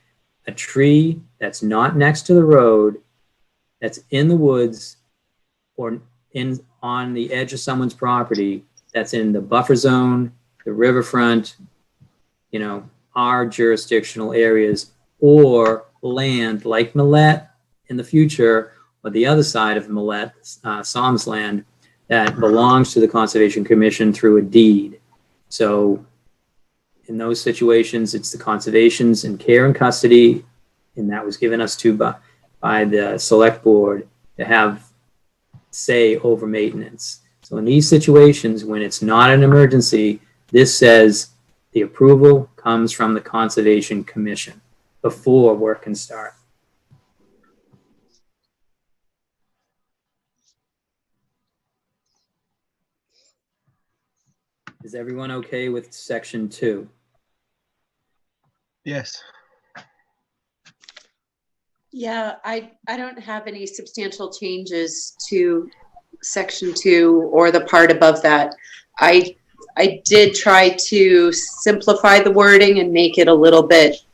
a tree that's not next to the road, that's in the woods or on the edge of someone's property, that's in the buffer zone, the riverfront, you know, our jurisdictional areas, or land like Millet in the future, or the other side of Millet, Psalms land, that belongs to the Conservation Commission through a deed. So in those situations, it's the conservation's in care and custody, and that was given us to by the select board to have say over maintenance. So in these situations, when it's not an emergency, this says the approval comes from the Conservation Commission before work can start. Is everyone okay with section 2? Yes. Yeah, I don't have any substantial changes to section 2 or the part above that. I did try to simplify the wording and make it a little bit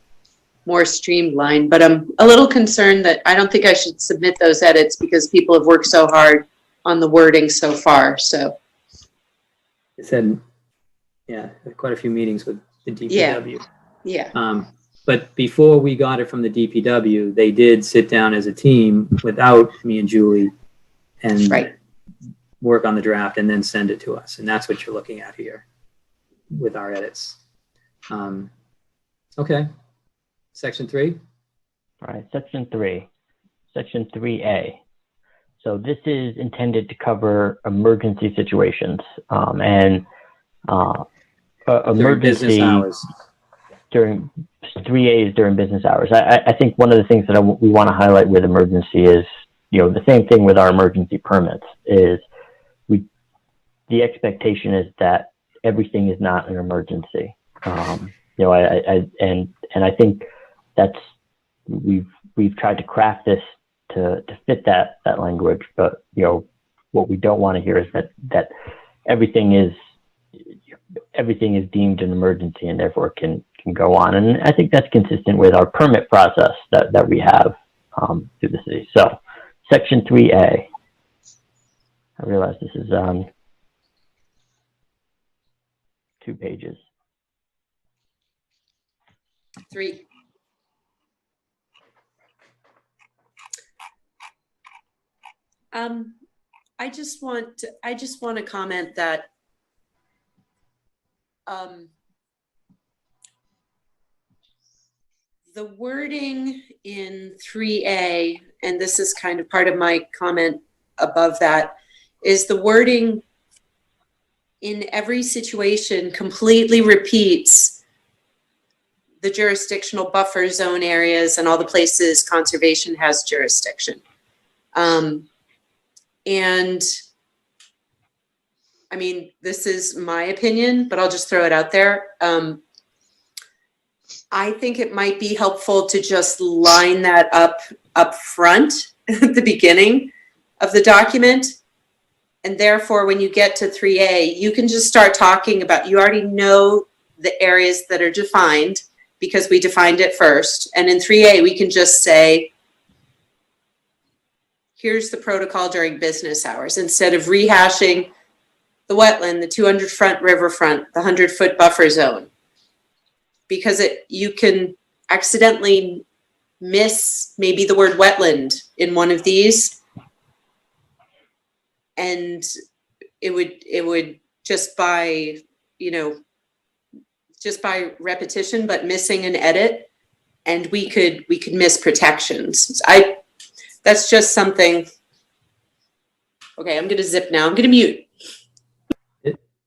more streamlined, but I'm a little concerned that I don't think I should submit those edits because people have worked so hard on the wording so far. So I said, yeah, quite a few meetings with the DPW. Yeah. But before we got it from the DPW, they did sit down as a team without me and Julie and work on the draft and then send it to us. And that's what you're looking at here with our edits. Okay. Section 3. All right, section 3. Section 3A. So this is intended to cover emergency situations, emergency business hours. during 3A is during business hours. I think one of the things that we want to highlight with emergency is, the same thing with our emergency permits is the expectation is that everything is not an emergency. And I think that's, we've tried to craft this to fit that language, but what we don't want to hear is that everything is deemed an emergency and therefore can go on. And I think that's consistent with our permit process that we have through the city. So section 3A, I realize this is 2 pages. 3. I just want to comment that the wording in 3A, and this is kind of part of my comment above that, is the wording in every situation completely repeats the jurisdictional buffer zone areas and all the places conservation has jurisdiction. And I mean, this is my opinion, but I'll just throw it out there. I think it might be helpful to just line that up front at the beginning of the document. And therefore, when you get to 3A, you can just start talking about, you already know the areas that are defined because we defined it first. And in 3A, we can just say, here's the protocol during business hours, instead of rehashing the wetland, the 200 front riverfront, the 100-foot buffer zone. Because you can accidentally miss maybe the word wetland in one of these. And it would just by repetition, but missing an edit, and we could miss protections. That's just something. Okay, I'm gonna zip now. I'm gonna mute.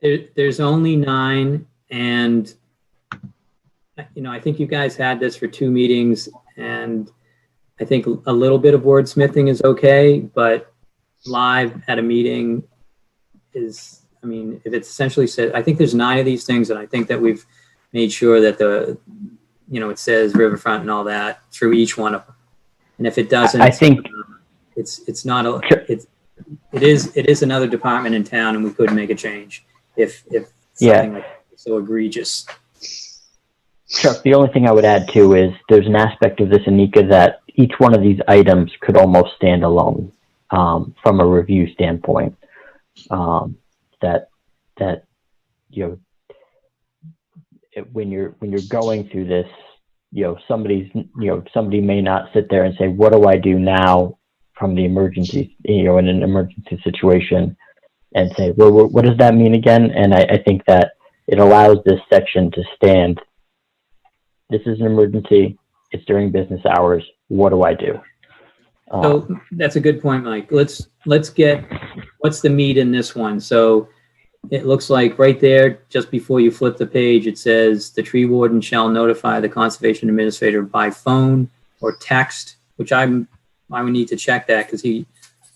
There's only 9, and I think you guys had this for 2 meetings, and I think a little bit of wordsmithing is okay, but live at a meeting is, if it's essentially said, I think there's 9 of these things, and I think that we've made sure that it says riverfront and all that through each one of them. And if it doesn't, I think it's not it is another department in town, and we could make a change if something like so egregious. Chuck, the only thing I would add too is there's an aspect of this, Anika, that each one of these items could almost stand alone from a review standpoint. When you're going through this, somebody may not sit there and say, what do I do now from the emergency, in an emergency situation, and say, well, what does that mean again? And I think that it allows this section to stand. This is an emergency. It's during business hours. What do I do? So that's a good point, Mike. Let's get, what's the meat in this one? So it looks like right there, just before you flip the page, it says the tree warden shall notify the conservation administrator by phone or text, which I would need to check that, because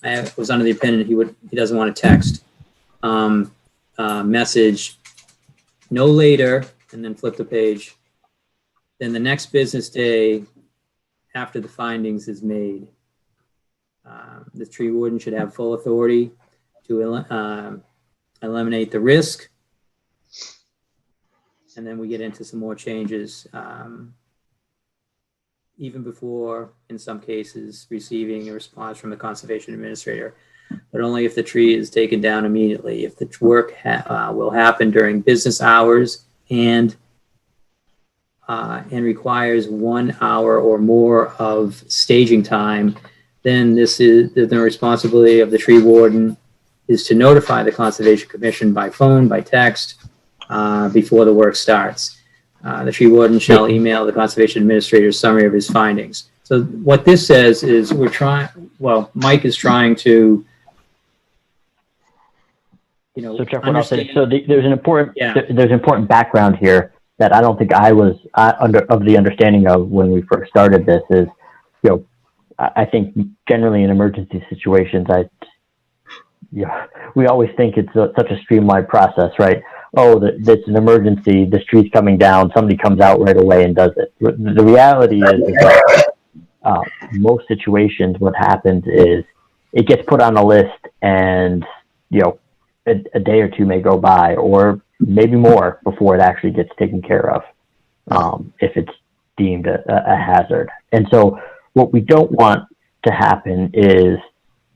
I was under the opinion he doesn't want to text. Message no later, and then flip the page. Then the next business day after the findings is made. The tree warden should have full authority to eliminate the risk. And then we get into some more changes. Even before, in some cases, receiving a response from the conservation administrator, but only if the tree is taken down immediately. If the work will happen during business hours and requires 1 hour or more of staging time, then this is the responsibility of the tree warden is to notify the Conservation Commission by phone, by text, before the work starts. The tree warden shall email the conservation administrator a summary of his findings. So what this says is Mike is trying to, So Chuck, what I'll say, so there's an important background here. that I don't think I was of the understanding of when we first started this is, I think generally in emergency situations, we always think it's such a streamlined process, right? Oh, it's an emergency, the street's coming down, somebody comes out right away and does it. The reality is that most situations, what happens is it gets put on a list and, a day or two may go by, or maybe more before it actually gets taken care of, if it's deemed a hazard. And so what we don't want to happen is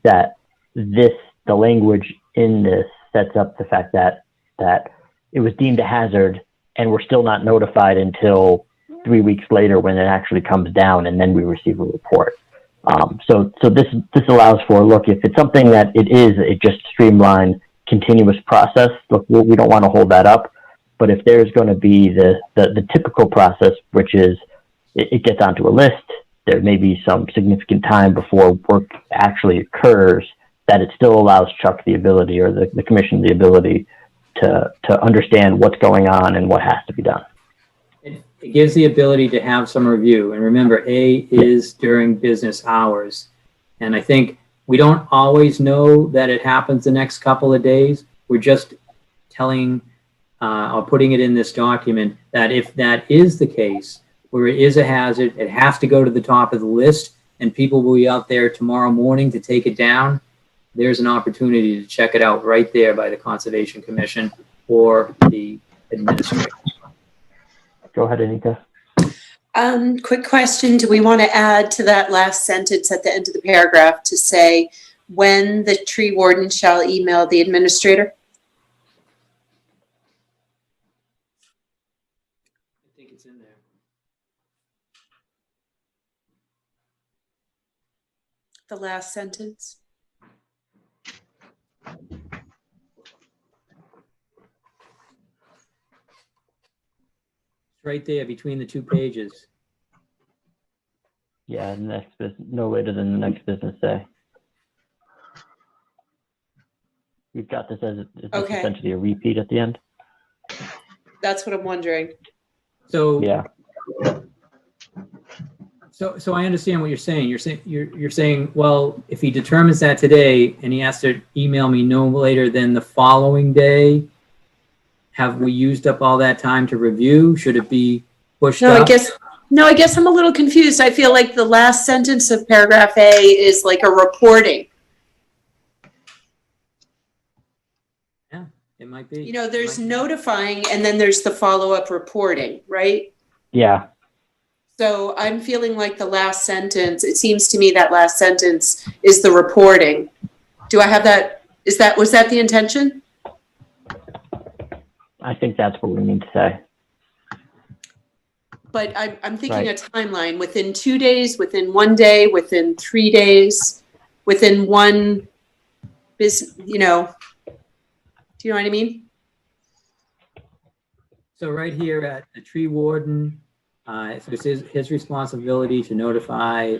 that the language in this sets up the fact that it was deemed a hazard and we're still not notified until 3 weeks later when it actually comes down, and then we receive a report. So this allows for, look, if it's something that it is a just streamlined continuous process, look, we don't want to hold that up. But if there's going to be the typical process, which is it gets onto a list, there may be some significant time before work actually occurs, that it still allows Chuck the ability, or the commission the ability to understand what's going on and what has to be done. It gives the ability to have some review. And remember, A is during business hours. And I think we don't always know that it happens the next couple of days. We're just telling or putting it in this document that if that is the case, where it is a hazard, it has to go to the top of the list, and people will be out there tomorrow morning to take it down. There's an opportunity to check it out right there by the Conservation Commission or the administrator. Go ahead, Anika. Quick question. Do we want to add to that last sentence at the end of the paragraph to say, when the tree warden shall email the administrator? I think it's in there. The last sentence? Right there between the two pages. Yeah, no later than the next business day. We've got this as Okay. essentially a repeat at the end. That's what I'm wondering. So Yeah. So I understand what you're saying. You're saying, well, if he determines that today and he has to email me no later than the following day, have we used up all that time to review? Should it be pushed No, up? I guess I'm a little confused. I feel like the last sentence of paragraph A is like a reporting. Yeah, it might be. There's notifying and then there's the follow-up reporting, right? Yeah. So I'm feeling like the last sentence, it seems to me that last sentence is the reporting. Do I have that? Was that the intention? I think that's what we need to say. But I'm thinking Right. a timeline within 2 days, within 1 day, within 3 days, within one business, do you know what I mean? So right here at the tree warden, so it's his responsibility to notify.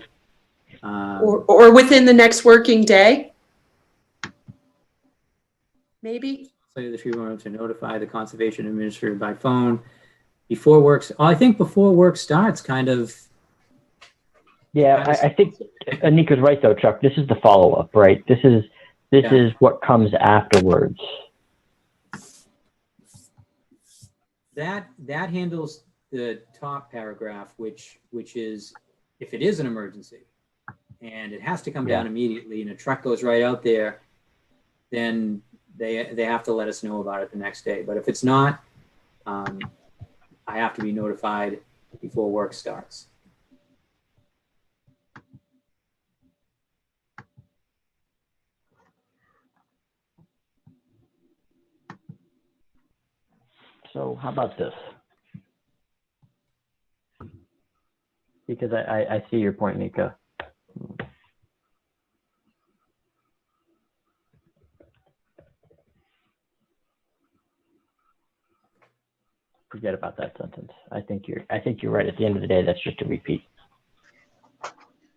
Or within the next working day? Maybe? Say the tree warden to notify the conservation administrator by phone before work. I think before work starts, kind of. Yeah, I think Anika's right though, Chuck. This is the follow-up, right? This is what comes afterwards. That handles the top paragraph, which is if it is an emergency and it has to come down immediately and a truck goes right out there, then they have to let us know about it the next day. But if it's not, I have to be notified before work starts. So how about this? Because I see your point, Nika. Forget about that sentence. I think you're right. At the end of the day, that's just a repeat.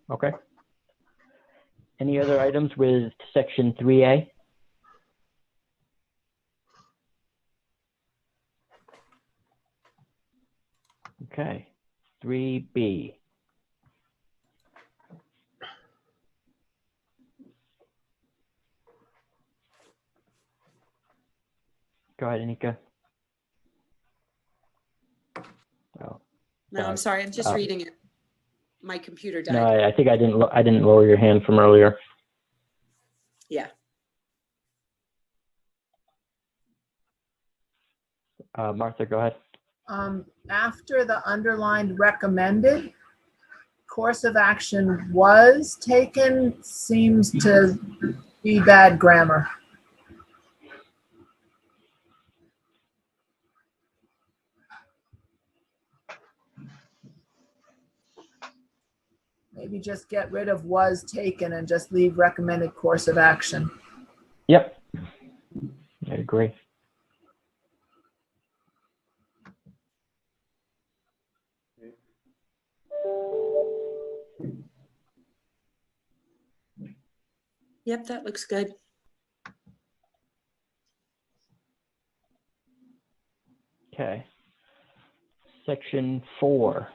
Okay. Any other items with section 3A? Okay, 3B. Go ahead, Anika. Oh, No, I'm sorry. I'm just reading it. My computer died. no, I think I didn't lower your hand from earlier. Yeah. Martha, go ahead. After the underlined recommended, course of action was taken seems to be bad grammar. Maybe just get rid of was taken and just leave recommended course of action. Yep, I agree. Yep, that looks good. Okay. Section 4.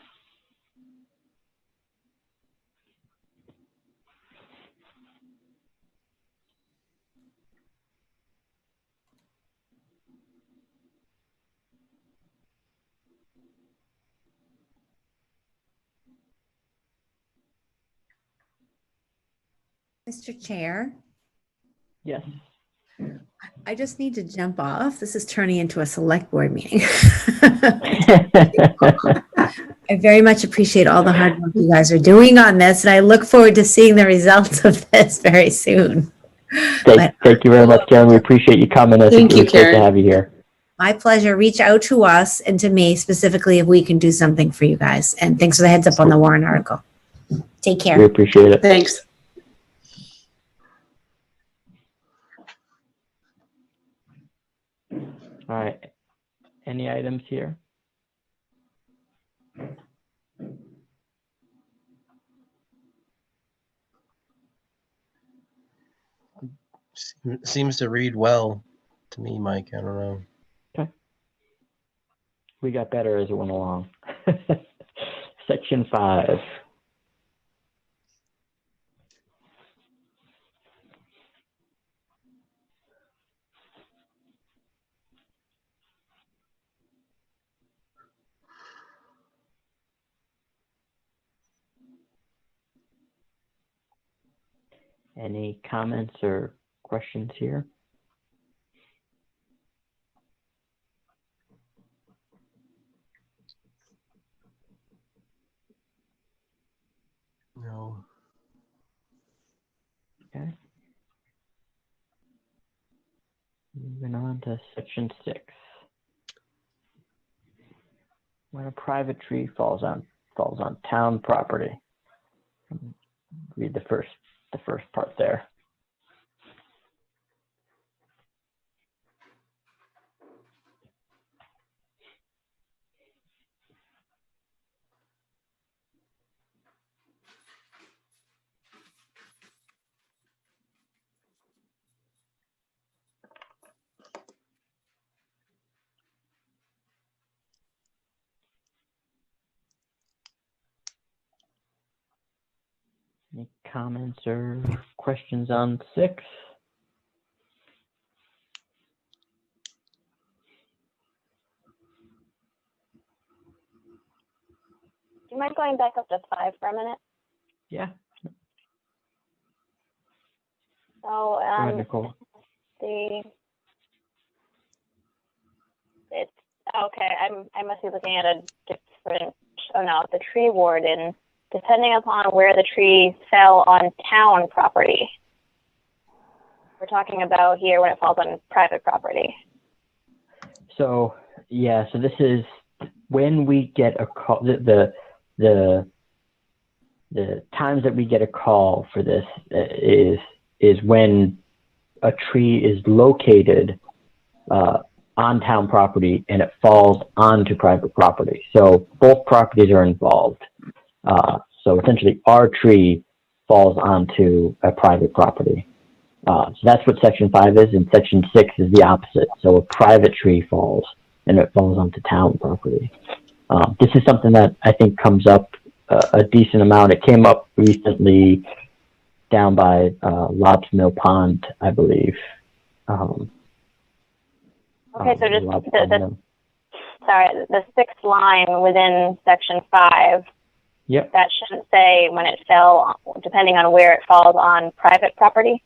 Mr. Chair, Yes. I just need to jump off. This is turning into a select board meeting. I very much appreciate all the hard work you guys are doing on this, and I look forward to seeing the results of this very soon. Thank you very much, Karen. We appreciate you coming. I think it was great to have you here. My pleasure. Reach out to us and to me specifically if we can do something for you guys. And thanks for the heads up on the warrant article. Take care. We appreciate it. Thanks. All right. Any items here? Seems to read well to me, Mike. I don't know. Okay. We got better as it went along. Section 5. Any comments or questions here? No. Okay. Moving on to section 6. When a private tree falls on town property. Read the first part there. Any comments or questions on 6? Do you mind going back up to 5 for a minute? Yeah. So, Go ahead, Nicole. it's okay. I must be looking at a different. Oh no, the tree warden. Depending upon where the tree fell on town property. We're talking about here when it falls on private property. So yeah, so this is when we get a call. The times that we get a call for this is when a tree is located on town property and it falls onto private property. So both properties are involved. So essentially our tree falls onto a private property. So that's what section 5 is, and section 6 is the opposite. So a private tree falls and it falls onto town property. This is something that I think comes up a decent amount. It came up recently down by Lobbs Mill Pond, I believe. Okay, so just Lobbs the, Mill. sorry, the sixth line within section 5, Yep. that shouldn't say when it fell, depending on where it falls on private property?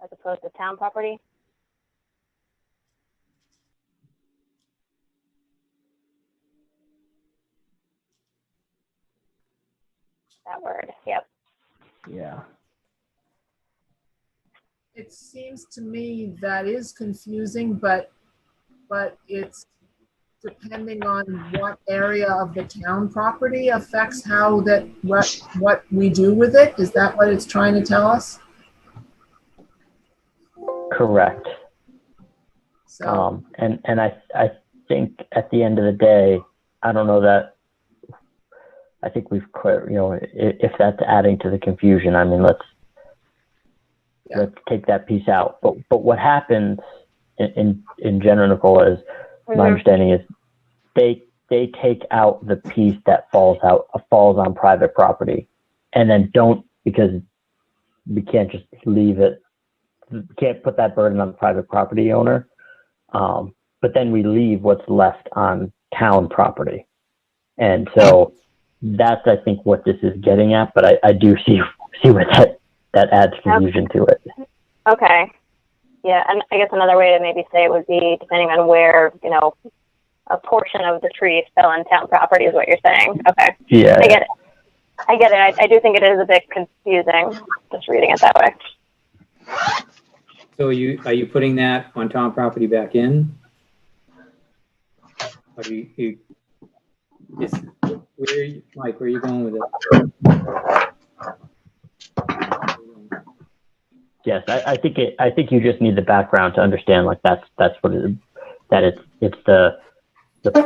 As opposed to town property? That word, yep. Yeah. It seems to me that is confusing, but it's depending on what area of the town property affects how that, what we do with it. Is that what it's trying to tell us? Correct. So, And I think at the end of the day, I don't know that, I think we've clear, if that's adding to the confusion, I mean, let's take that piece out. But what happens in general, Nicole, is my understanding is they take out the piece that falls on private property, and then don't, because we can't just leave it. We can't put that burden on the private property owner. But then we leave what's left on town property. And so that's, I think, what this is getting at, but I do see what that adds confusion to it. Okay. Yeah, and I guess another way to maybe say it would be depending on where, a portion of the tree fell on town property is what you're saying. Okay. Yeah. I get it. I do think it is a bit confusing just reading it that way. So are you putting that on town property back in? Are you Mike, where are you going with it? Yes, I think you just need the background to understand, like, that's what it is, that it's the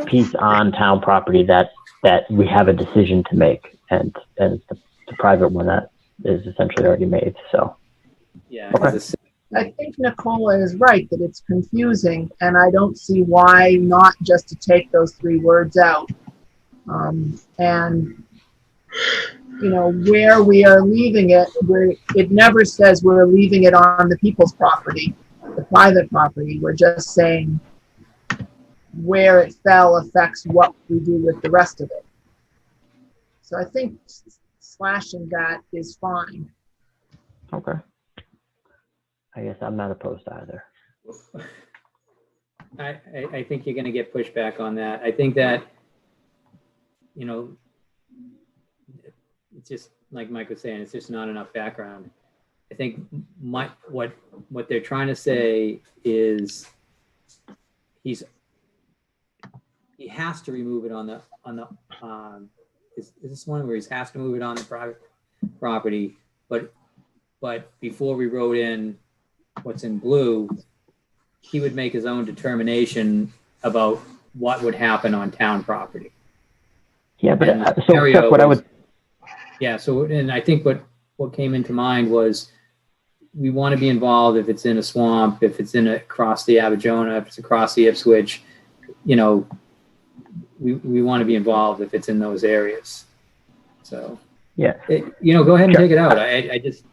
piece on town property that we have a decision to make, and the private one that is essentially already made. So yeah, okay. I think Nicola is right that it's confusing, and I don't see why not just to take those 3 words out. And where we are leaving it, it never says we're leaving it on the people's property, the private property. We're just saying where it fell affects what we do with the rest of it. So I think slashing that is fine. Okay. I guess I'm not opposed either. I think you're going to get pushback on that. I think that, it's just like Mike was saying, it's just not enough background. I think what they're trying to say is he has to remove it on the is this one where he has to move it on the private property, but before we wrote in what's in blue, he would make his own determination about what would happen on town property. Yeah, but And the so scenario Chuck, what I was- would, Yeah, so, and I think what came into mind was we want to be involved if it's in a swamp, if it's across the Abidjona, if it's across the Ipswich, we want to be involved if it's in those areas. So, yeah, go ahead and take it out. I just,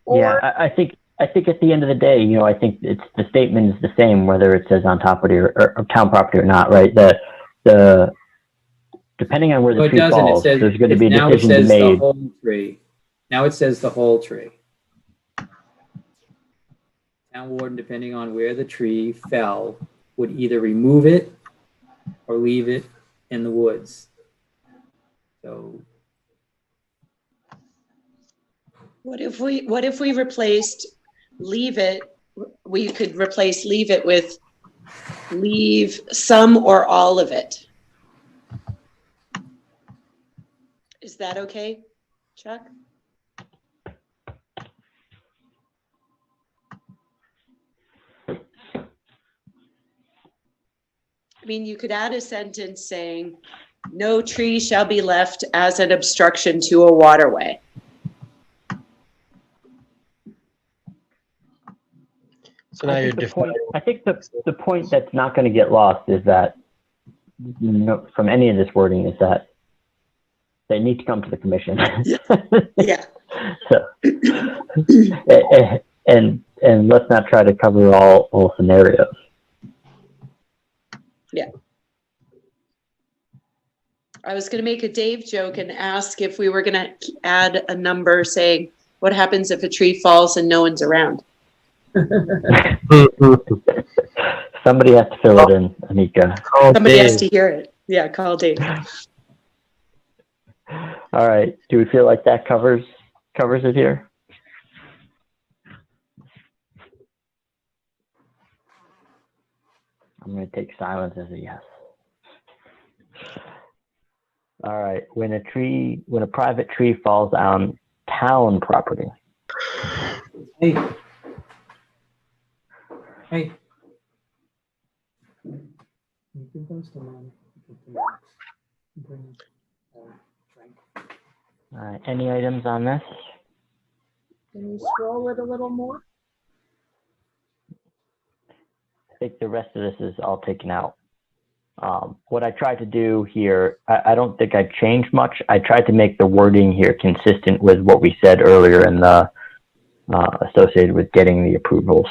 yeah, I think at the end of the day, I think it's the statement is the same whether it says on property or town property or not, right? The depending on where the no, it tree doesn't. falls, It says, there's going to be a now it decision says the made. whole tree. Now it says the whole tree. Town warden, depending on where the tree fell, would either remove it or leave it in the woods. So What if we replaced leave it, we could replace leave it with leave some or all of it. Is that okay, Chuck? I mean, you could add a sentence saying, no tree shall be left as an obstruction to a waterway. So now you're defining. I think the point that's not going to get lost is that, from any of this wording, is that they need to come to the commission. Yeah. So, and let's not try to cover all scenarios. Yeah. I was going to make a Dave joke and ask if we were going to add a number saying, what happens if a tree falls and no one's around? Somebody has to fill it in, Anika. Somebody has to hear it. Yeah, call Dave. All right. Do we feel like that covers it here? I'm going to take silence as a yes. All right. When a private tree falls on town property. Hey. Hey. All right. Any items on this? Can you scroll it a little more? I think the rest of this is all taken out. What I tried to do here, I don't think I changed much. I tried to make the wording here consistent with what we said earlier in the associated with getting the approvals.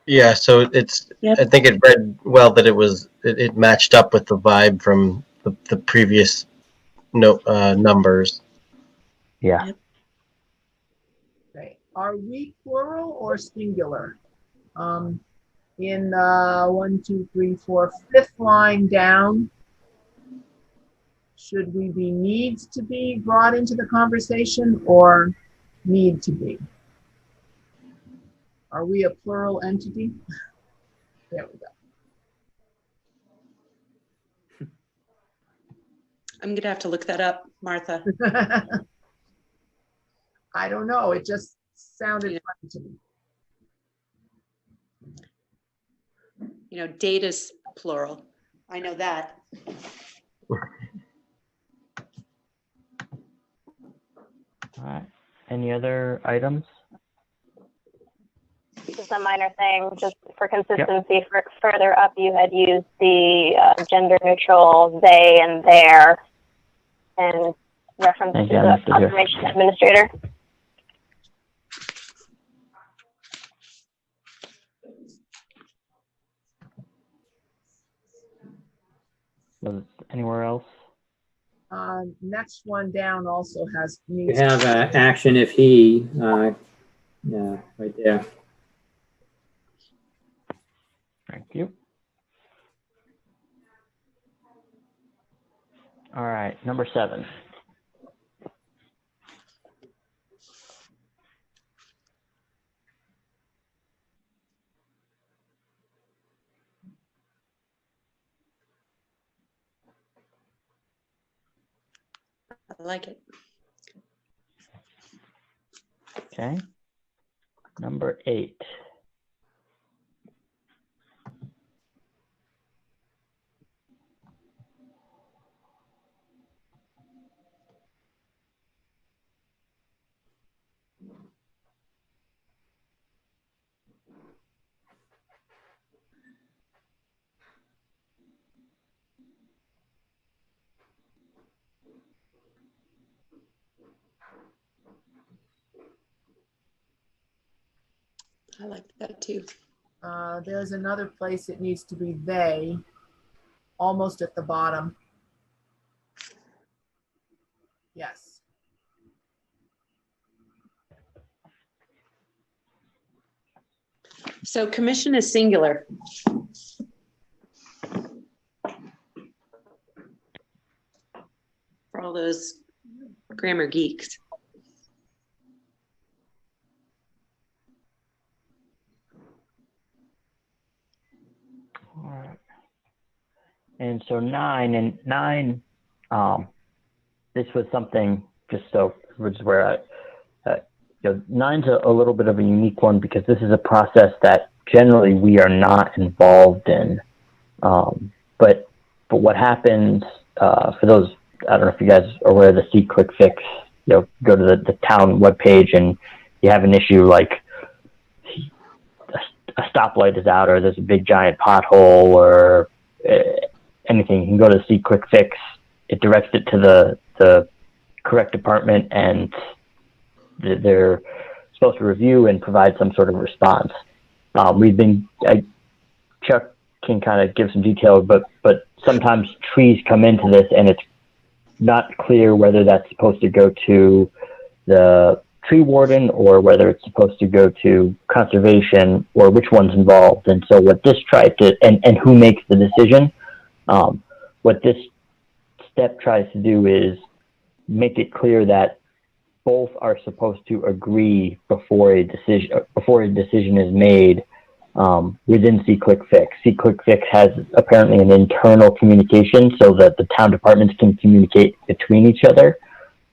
Yeah, so it's. Yep. I think it read well that it matched up with the vibe from the previous numbers. Yeah. Okay. Are we plural or singular? In 1, 2, 3, 4, fifth line down, should we be needs to be brought into the conversation or need to be? Are we a plural entity? There we go. I'm going to have to look that up, Martha. I don't know. It just sounded funny to me. Data's plural. I know that. All right. Any other items? Just a minor thing, just for consistency. Further up, you had used the gender neutral they and their in reference to the confirmation administrator. Anywhere else? Next one down also has We needs. have action if he, yeah, right there. Thank you. All right, number 7. I like it. Okay. Number 8. I like that too. There's another place it needs to be they, almost at the bottom. Yes. So commission is singular. For all those grammar geeks. All right. And so 9, this was something which is where 9's a little bit of a unique one because this is a process that generally we are not involved in. But what happens for those, I don't know if you guys are aware of the See Click Fix, go to the town webpage and you have an issue like a stoplight is out or there's a big giant pothole or anything, you can go to See Quick Fix. It directs it to the correct department, and they're supposed to review and provide some sort of response. Chuck can kind of give some detail, but sometimes trees come into this and it's not clear whether that's supposed to go to the tree warden or whether it's supposed to go to conservation or which one's involved. And so what this tries to, and who makes the decision, what this step tries to do is make it clear that both are supposed to agree before a decision is made within See Quick Fix. See Quick Fix has apparently an internal communication so that the town departments can communicate between each other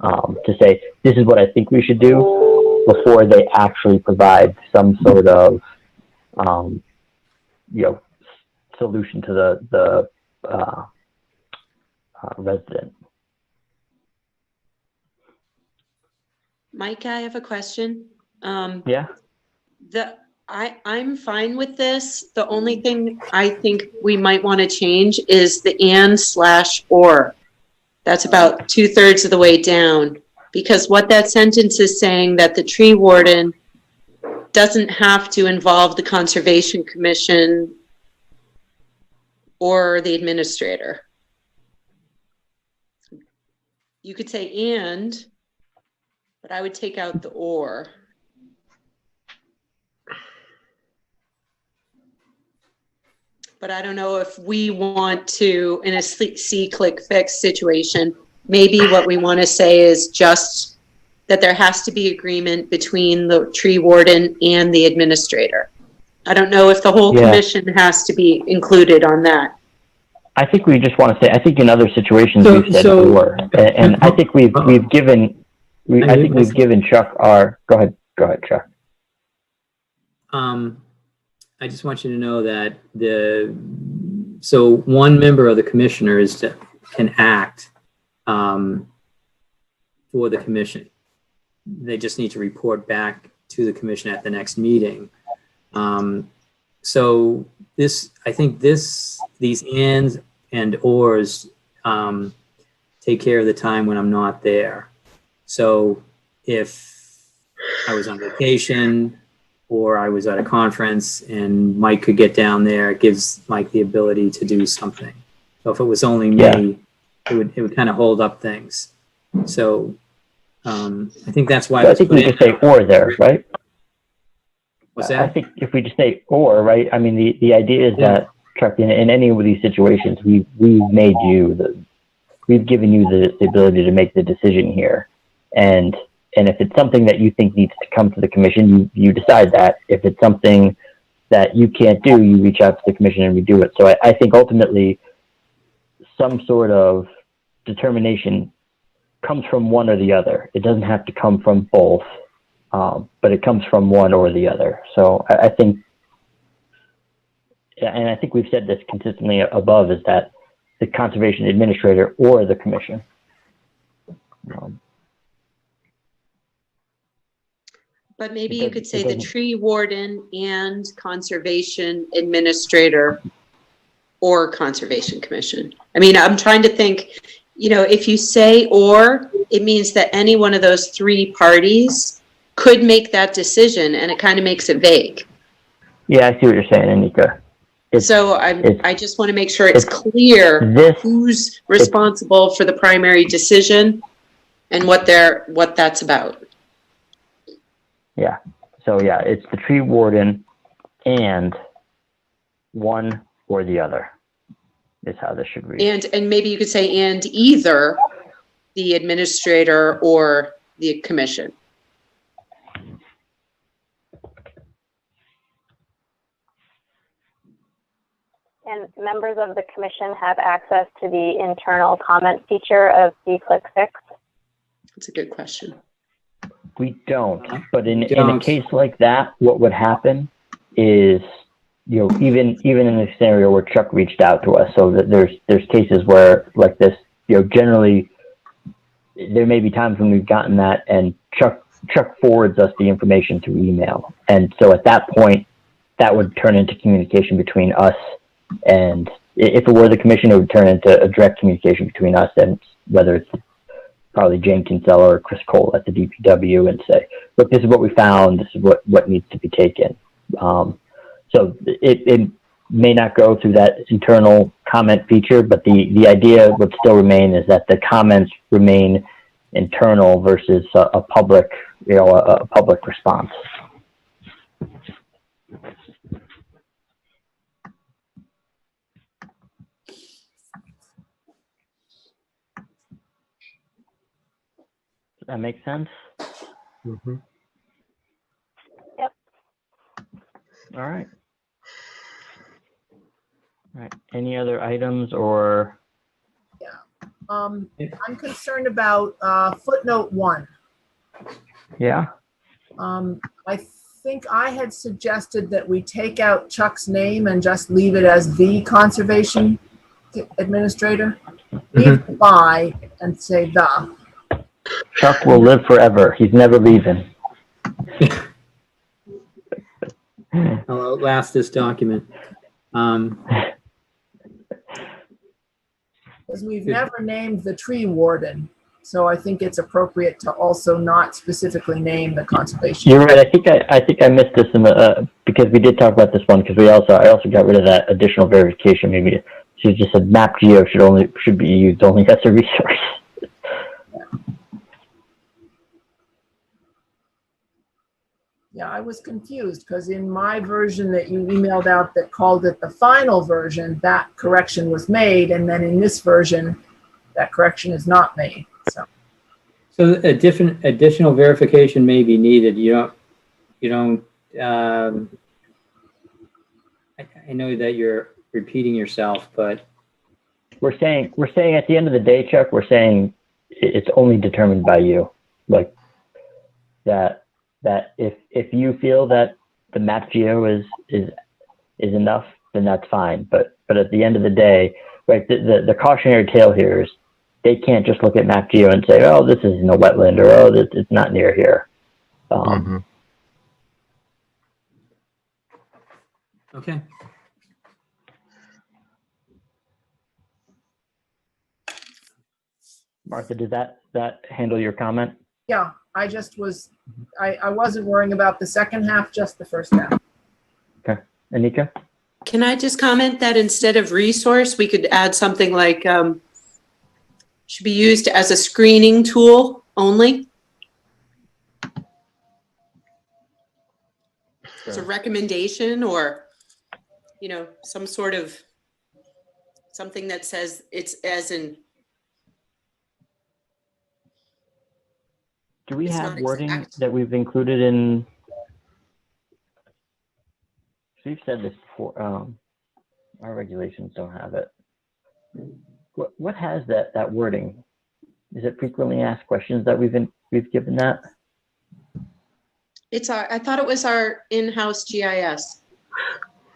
to say, this is what I think we should do, before they actually provide some sort of solution to the resident. Mike, I have a question. Yeah. I'm fine with this. The only thing I think we might want to change is the and/or. That's about 2/3 of the way down, because what that sentence is saying that the tree warden doesn't have to involve the Conservation Commission or the administrator. You could say and, but I would take out the or. But I don't know if we want to, in a See Click Fix situation, maybe what we want to say is just that there has to be agreement between the tree warden and the administrator. I don't know if the whole commission has to be included on that. I think we just want to say, I think in other situations we've said or, and I think we've given Chuck our, go ahead, Chuck. I just want you to know that so one member of the commissioners can act for the commission. They just need to report back to the commission at the next meeting. So I think these ands and ors take care of the time when I'm not there. So if I was on vacation or I was at a conference and Mike could get down there, it gives Mike the ability to do something. So if it was only me, it would kind of hold up things. So I think that's why. I think we just say or there, right? What's that? I think if we just say or, right? I mean, the idea is that, Chuck, in any of these situations, we've given you the ability to make the decision here, and if it's something that you think needs to come to the commission, you decide that. If it's something that you can't do, you reach out to the commission and we do it. So I think ultimately some sort of determination comes from one or the other. It doesn't have to come from both, but it comes from one or the other. So I think, and I think we've said this consistently above, is that the conservation administrator or the commission. But maybe you could say the tree warden and conservation administrator or conservation commission. I mean, I'm trying to think, if you say or, it means that any one of those three parties could make that decision, and it kind of makes it vague. Yeah, I see what you're saying, Anika. So I just want to make sure it's clear who's responsible for the primary decision and what that's about. Yeah. So yeah, it's the tree warden and one or the other is how this should read. And maybe you could say and either the administrator or the commission. And members of the commission have access to the internal comment feature of See Click Fix? That's a good question. We don't, but in a case like that, what would happen is, even in the scenario where Chuck reached out to us, so that there's cases where like this, generally there may be times when we've gotten that and Chuck forwards us the information through email. And so at that point, that would turn into communication between us, and if it were the commission, it would turn into a direct communication between us and whether it's probably Jane Kinsella or Chris Cole at the DPW, and say, look, this is what we found, this is what needs to be taken. So it may not go through that internal comment feature, but the idea would still remain is that the comments remain internal versus a public, a public response. Does that make sense? Mm-hmm. Yep. All right. All right. Any other items or? I'm concerned about footnote 1. Yeah. I think I had suggested that we take out Chuck's name and just leave it as the conservation administrator. Leave by and say the. Chuck will live forever. He's never leaving. I'll outlast this document. Because we've never named the tree warden, so I think it's appropriate to also not specifically name the conservation. You're right. I think I missed this in the because we did talk about this one because I also got rid of that additional verification. Maybe she just said map geo should be used only as a resource. Yeah, I was confused because in my version that you emailed out that called it the final version, that correction was made, and then in this version, that correction is not made. So a different additional verification may be needed. You don't. I know that you're repeating yourself, but we're saying at the end of the day, Chuck, we're saying it's only determined by you, like that if you feel that the map geo is enough, then that's fine. But at the end of the day, right, the cautionary tale here is they can't just look at map geo and say, oh, this is in a wetland, or oh, it's not near here. Okay. Martha, did that handle your comment? Yeah, I just was, I wasn't worrying about the second half, just the first half. Okay. Anika? Can I just comment that instead of resource, we could add something like should be used as a screening tool only? It's a recommendation, or, some sort of something that says it's as in. Do we It's have not wording exact. that we've included in? We've said this before. Our regulations don't have it. What has that wording? Is it frequently asked questions that we've given that? I thought it was our in-house GIS.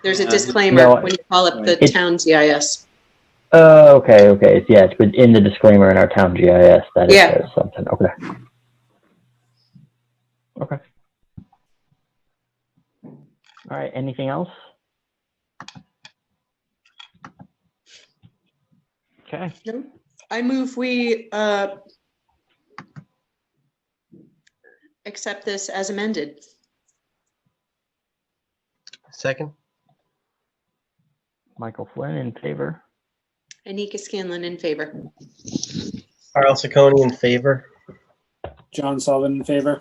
There's a disclaimer when you call it the town GIS. Oh, okay. Yeah, it's in the disclaimer in our town GIS that it says something. Okay. Okay. All right. Anything else? Okay. No. I move we accept this as amended. Second. Michael Flynn in favor. Anika Scanlon in favor. Carl Ciccone in favor. John Sullivan in favor.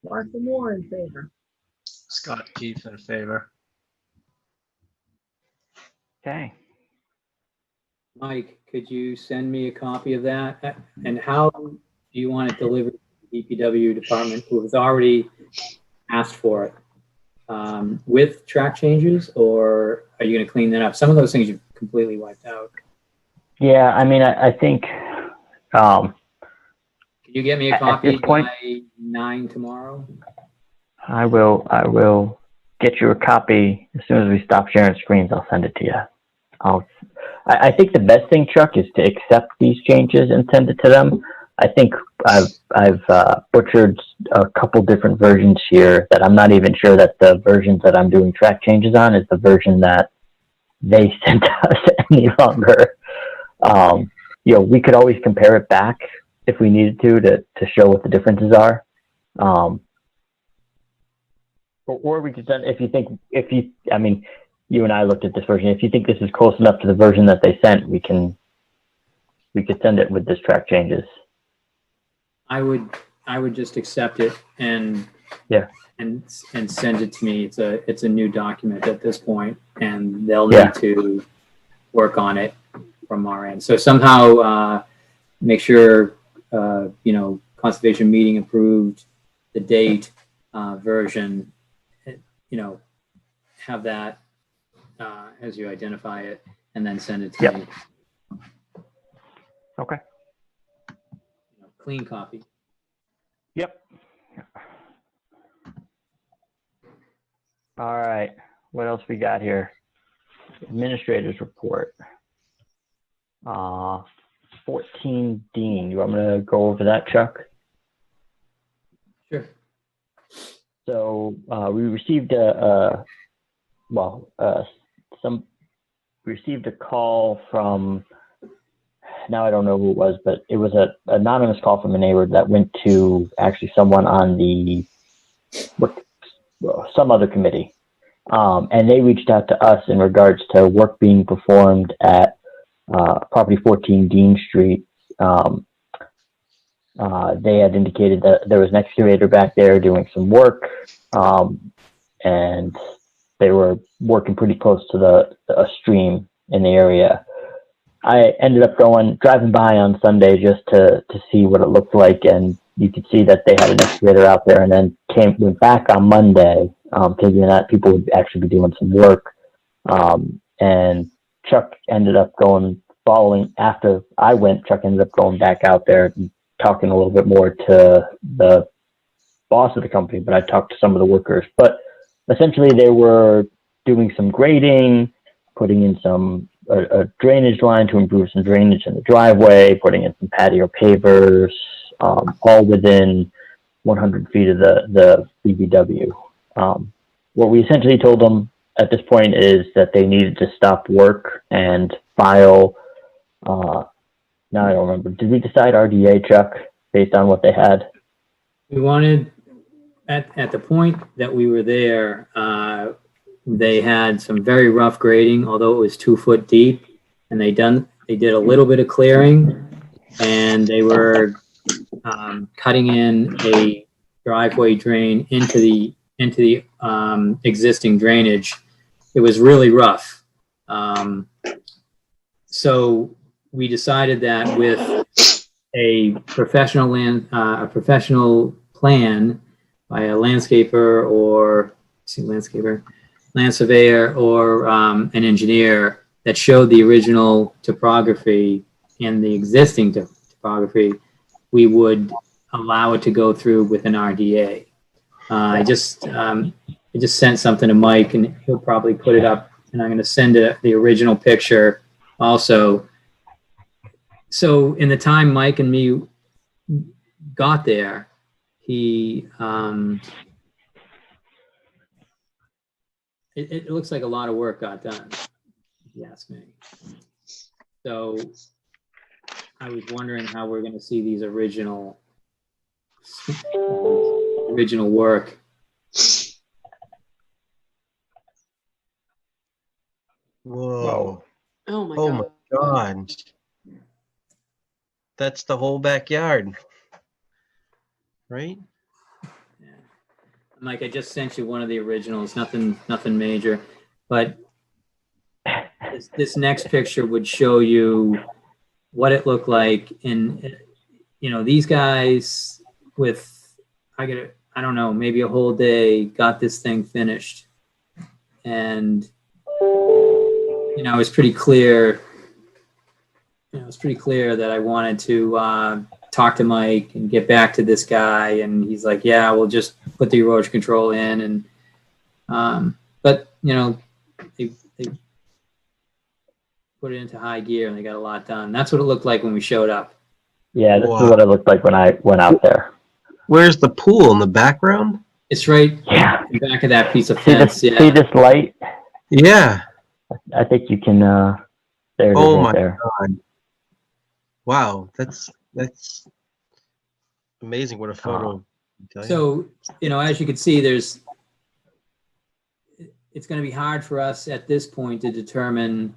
Martha Moore in favor. Scott Keith in favor. Okay. Mike, could you send me a copy of that? And how do you want it delivered to the DPW department who has already asked for it? With track changes, or are you going to clean that up? Some of those things you've completely wiped out. Yeah, I mean, I think. Can you get me a At copy this point- by 9 tomorrow? I will get you a copy as soon as we stop sharing screens. I'll send it to you. I think the best thing, Chuck, is to accept these changes and send it to them. I think I've butchered a couple different versions here that I'm not even sure that the versions that I'm doing track changes on is the version that they sent us any longer. We could always compare it back if we needed to show what the differences are. Or we could send, you and I looked at this version. If you think this is close enough to the version that they sent, we could send it with this track changes. I would just accept it and send it to me. It's a new document at this point, and they'll need to work on it from our end. So somehow make sure conservation meeting approved the date version. Have that as you identify it, and then send it to me. Okay. Clean copy. Yep. All right. What else we got here? Administrator's report. 14 Dean. You want me to go over that, Chuck? Sure. So we received received a call from, now I don't know who it was, but it was an anonymous call from a neighbor that went to actually someone on some other committee. And they reached out to us in regards to work being performed at property 14 Dean Street. They had indicated that there was an excavator back there doing some work, and they were working pretty close to a stream in the area. I ended up driving by on Sunday just to see what it looked like, and you could see that they had an excavator out there, and then went back on Monday, thinking that people would actually be doing some work. And Chuck ended up after I went, Chuck ended up going back out there and talking a little bit more to the boss of the company, but I talked to some of the workers. But essentially they were doing some grading, putting in a drainage line to improve some drainage in the driveway, putting in some patio pavers, all within 100 feet of the BBW. What we essentially told them at this point is that they needed to stop work and file, now I don't remember, did we decide RDA, Chuck, based on what they had? We wanted, at the point that we were there, they had some very rough grading, although it was 2 foot deep, and they did a little bit of clearing, and they were cutting in a driveway drain into the existing drainage. It was really rough. So we decided that with a professional plan by a landscaper or land surveyor or an engineer that showed the original topography and the existing topography, we would allow it to go through with an RDA. I just sent something to Mike, and he'll probably put it up, and I'm going to send the original picture also. So in the time Mike and me got there, it looks like a lot of work got done, if you ask me. So I was wondering how we're going to see these original work. Whoa. Oh my Oh God. my God. That's the whole backyard. Right? Yeah. Mike, I just sent you one of the originals, nothing major, but this next picture would show you what it looked like in, these guys with, I don't know, maybe a whole day, got this thing finished. And, it was pretty clear, that I wanted to talk to Mike and get back to this guy. And he's like, yeah, we'll just put the erosion control in. And, but, they put it into high gear and they got a lot done. That's what it looked like when we showed up. Yeah, this Wow. is what it looked like when I went out there. Where's the pool in the background? It's right Yeah. in the back of that piece of See fence. this, Yeah. see this light? Yeah. I think you can, there it is Oh right my there. God. Wow. That's amazing. What a photo. can tell you. So, as you can see, it's going to be hard for us at this point to determine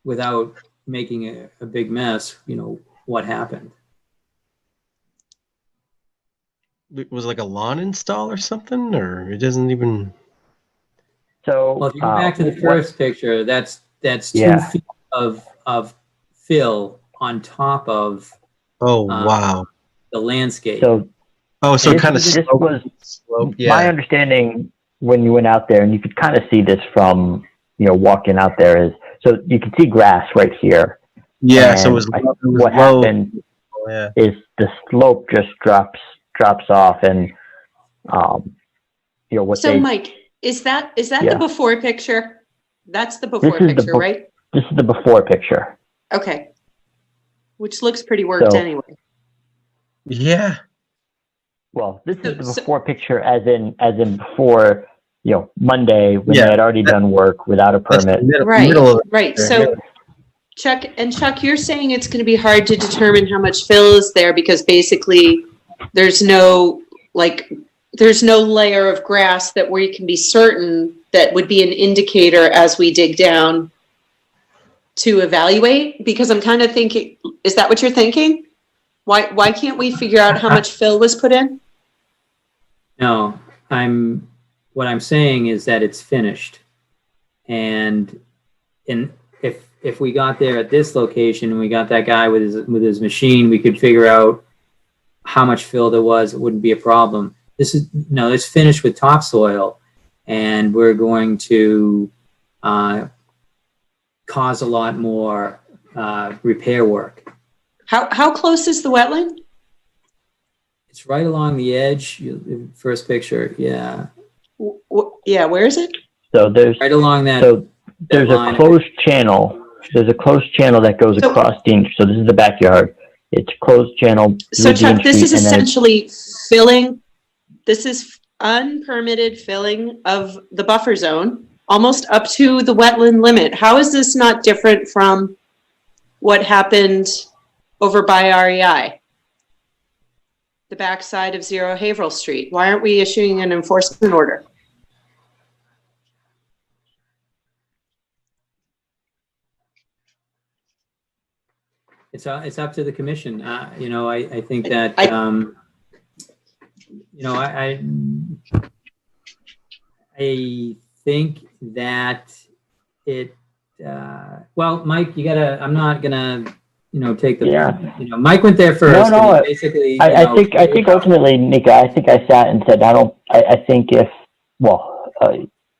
without making a big mess, what happened. Was it like a lawn install or something, or it doesn't even. So, Well, if you go back to the first picture, that's 2 Yeah. feet of fill on top of Oh, wow. the landscape. So, So this, kind of this was slope. my Yeah. understanding when you went out there, and you could kind of see this from, walking out there is, so you can see grass right here. Yeah. So it And was, I- it was what low. happened Yeah. is the slope just drops off, and what So they Mike, is that Yeah. the before picture? That's the This before is the picture, right? this is the before picture. Okay. Which looks pretty worked So- anyway. Yeah. Well, this is the So- before picture, as in before, Monday when Yeah. they had already done work without a That's the permit. Right, middle of right. Yeah. So Chuck, you're saying it's going to be hard to determine how much fill is there because basically there's no layer of grass that we can be certain that would be an indicator as we dig down to evaluate. Because I'm kind of thinking, is that what you're thinking? Why can't we figure out how much fill was put in? No, what I'm saying is that it's finished. And if we got there at this location and we got that guy with his machine, we could figure out how much fill there was. It wouldn't be a problem. It's finished with topsoil, and we're going to cause a lot more repair work. How close is the wetland? It's right along the edge. First picture, yeah, Yeah, where is it? So there's right along that. so there's line. a closed channel. There's a closed channel that goes So- across Dean. So this is the backyard. It's closed channel. So through Chuck, Dean this is Street, and then it's- essentially filling, this is unpermitted filling of the buffer zone, almost up to the wetland limit. How is this not different from what happened over by REI? The backside of Zero Haverhill Street. Why aren't we issuing an enforcement order? It's up to the commission. I think that I- I think that it. Well, Mike, I'm not gonna, take the. Yeah. Mike went there first. No, and basically, I think ultimately, Nika, I think I sat and said, I think if, well,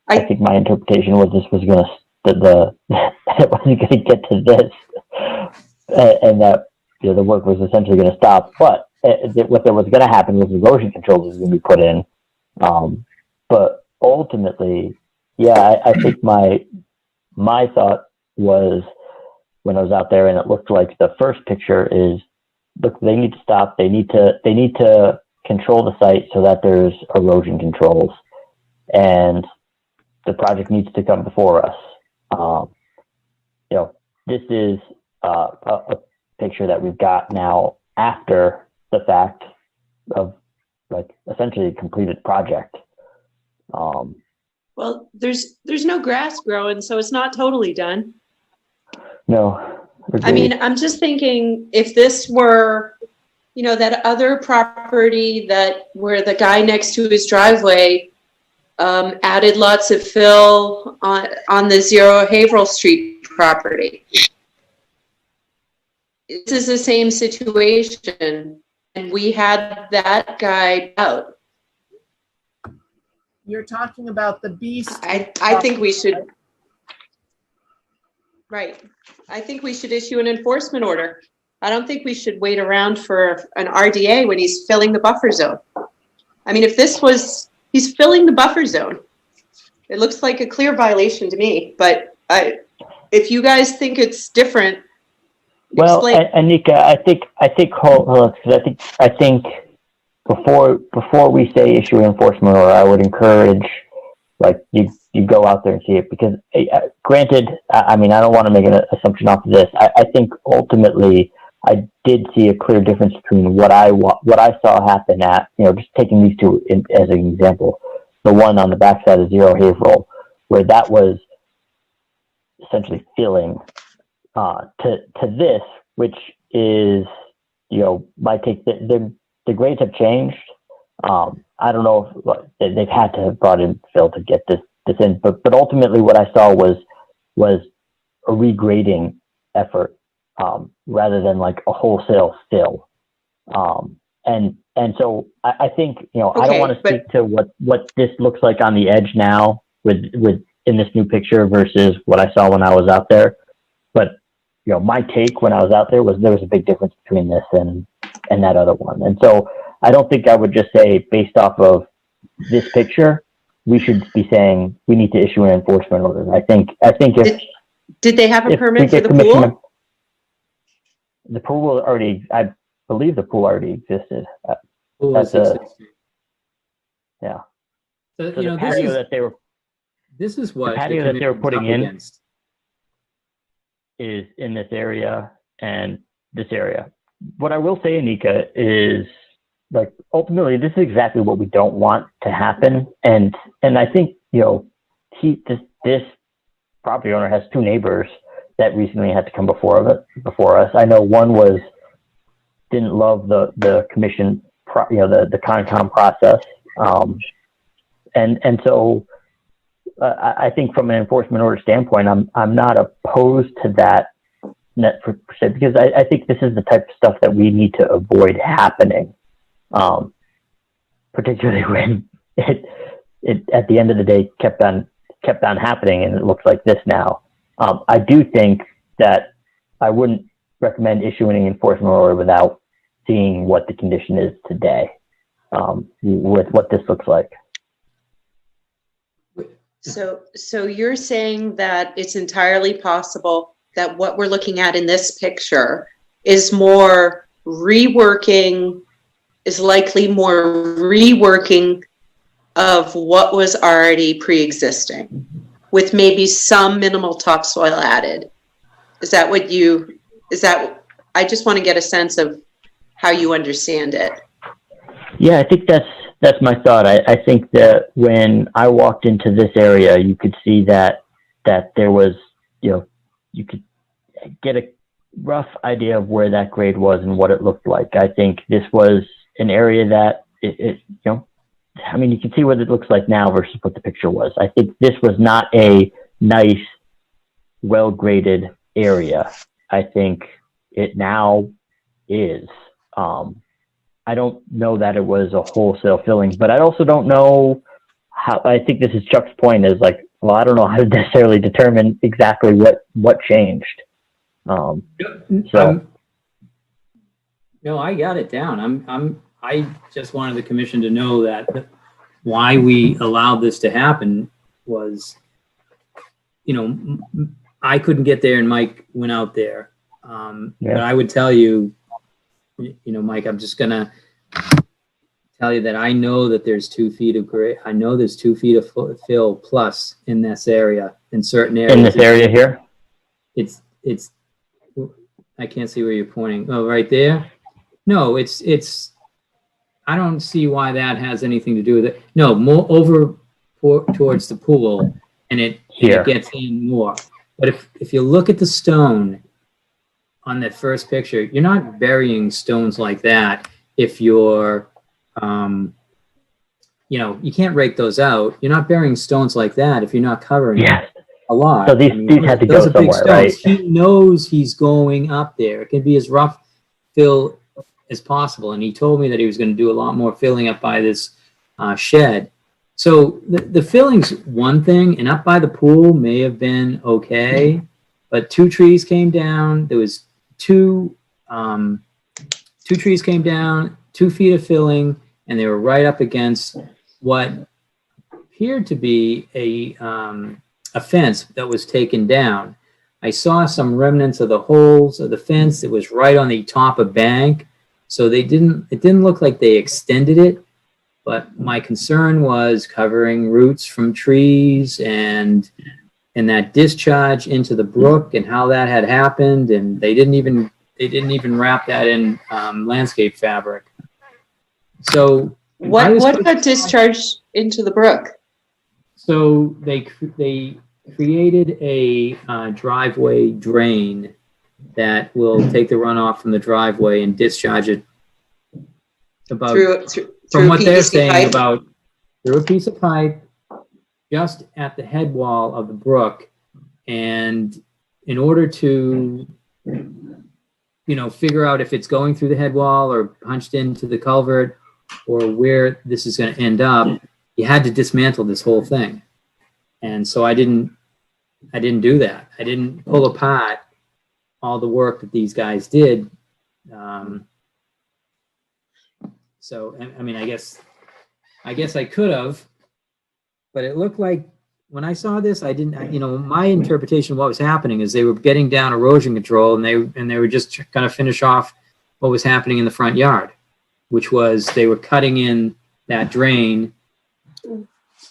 I think my interpretation was this was going to, it wasn't going to get to this, and that, the work was essentially going to stop. But what was going to happen was erosion controls was going to be put in. But ultimately, yeah, I think my thought was, when I was out there, and it looked like the first picture is, look, they need to stop. They need to control the site so that there's erosion controls, and the project needs to come before us. This is a picture that we've got now after the fact of, like, essentially a completed project. Well, there's no grass growing, so it's not totally done. No. I mean, I'm just thinking if this were, that other property where the guy next to his driveway added lots of fill on the Zero Haverhill Street property. This is the same situation, and we had that guy out. You're talking about the beast. I think we should. Right. I think we should issue an enforcement order. I don't think we should wait around for an RDA when he's filling the buffer zone. I mean, he's filling the buffer zone. It looks like a clear violation to me, but if you guys think it's different, Well, Explain. Anika, hold on, 'cause I think before we say issue enforcement order, I would encourage, like, you go out there and see it, because granted, I mean, I don't want to make an assumption off of this. I think ultimately I did see a clear difference between what I saw happen at, just taking these two as an example, the one on the backside of Zero Haverhill, where that was essentially filling, to this, which is, my take, the grades have changed. I don't know if they've had to have brought in fill to get this in, but ultimately what I saw was a regrading effort, rather than like a wholesale fill. And so I think, I don't want to speak to what this looks like on the edge now with in this new picture versus what I saw when I was out there. But, my take when I was out there was a big difference between this and that other one. And so I don't think I would just say, based off of this picture, we should be saying we need to issue an enforcement order. I think if Did they have a if we permit for get the pool? the pool already, I believe the pool already existed. Pool That's is a, existing. yeah. So, So the patio that they were this is what the patio that they were commission's putting up in against. is in this area and this area. What I will say, Anika, is, like, ultimately this is exactly what we don't want to happen. And I think, this property owner has two neighbors that recently had to come before us. I know one didn't love the commission, the Concom process. And so I think from an enforcement order standpoint, I'm not opposed to that net per se, because I think this is the type of stuff that we need to avoid happening, particularly when it at the end of the day kept on happening, and it looks like this now. I do think that I wouldn't recommend issuing an enforcement order without seeing what the condition is today, with what this looks like. So you're saying that it's entirely possible that what we're looking at in this picture is likely more reworking of what was already pre-existing, with maybe some minimal topsoil added. I just want to get a sense of how you understand it. Yeah, I think that's my thought. I think that when I walked into this area, you could see that there was, you could get a rough idea of where that grade was and what it looked like. I think this was an area that I mean, you can see what it looks like now versus what the picture was. I think this was not a nice, well-graded area. I think it now is. I don't know that it was a wholesale filling, but I also don't know how. I think this is Chuck's point, is like, well, I don't know how to necessarily determine exactly what changed. No, I got it down. I just wanted the commission to know that why we allowed this to happen was, I couldn't get there and Mike went out there. But I would tell you, Mike, I'm just gonna tell you that I know that there's 2 feet of grade. I know there's 2 feet of fill plus in this area, in certain areas. In this area here? It's, I can't see where you're pointing. Oh, right there? No, it's, I don't see why that has anything to do with it. No, more over towards the pool, and it gets in more. But if you look at the stone on that first picture, you're not burying stones like that if you're, you can't rake those out. You're not burying stones like that if you're not covering it a lot. So these had to go somewhere, right? He knows he's going up there. It can be as rough fill as possible. And he told me that he was going to do a lot more filling up by this shed. So the filling's one thing, and up by the pool may have been okay, but 2 trees came down. There was 2 trees came down, 2 feet of filling, and they were right up against what appeared to be a fence that was taken down. I saw some remnants of the holes of the fence. It was right on the top of bank. So it didn't look like they extended it, but my concern was covering roots from trees and that discharge into the brook and how that had happened. And they didn't even wrap that in landscape fabric. So What got discharged into the brook? So they created a driveway drain that will take the runoff from the driveway and discharge it about from what they're saying about through a piece of pipe just at the head wall of the brook. And in order to figure out if it's going through the head wall or punched into the culvert or where this is going to end up, you had to dismantle this whole thing. And so I didn't do that. I didn't pull apart all the work that these guys did. So, I mean, I guess I could have, but it looked like when I saw this, I didn't, my interpretation of what was happening is they were getting down erosion control and they were just going to finish off what was happening in the front yard, which was they were cutting in that drain.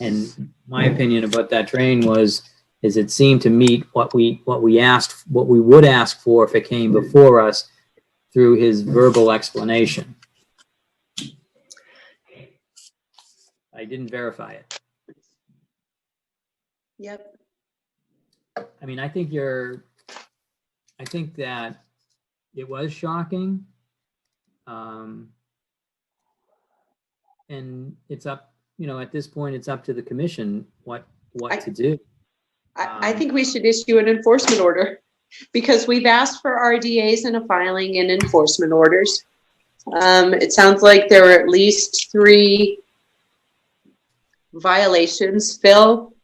And my opinion about that drain is it seemed to meet what we would ask for if it came before us through his verbal explanation. I didn't verify it. Yep. I mean, I think that it was shocking. And it's up, at this point, it's up to the commission what to do. I think we should issue an enforcement order because we've asked for RDAs and a filing and enforcement orders. It sounds like there were at least 3 violations: fill,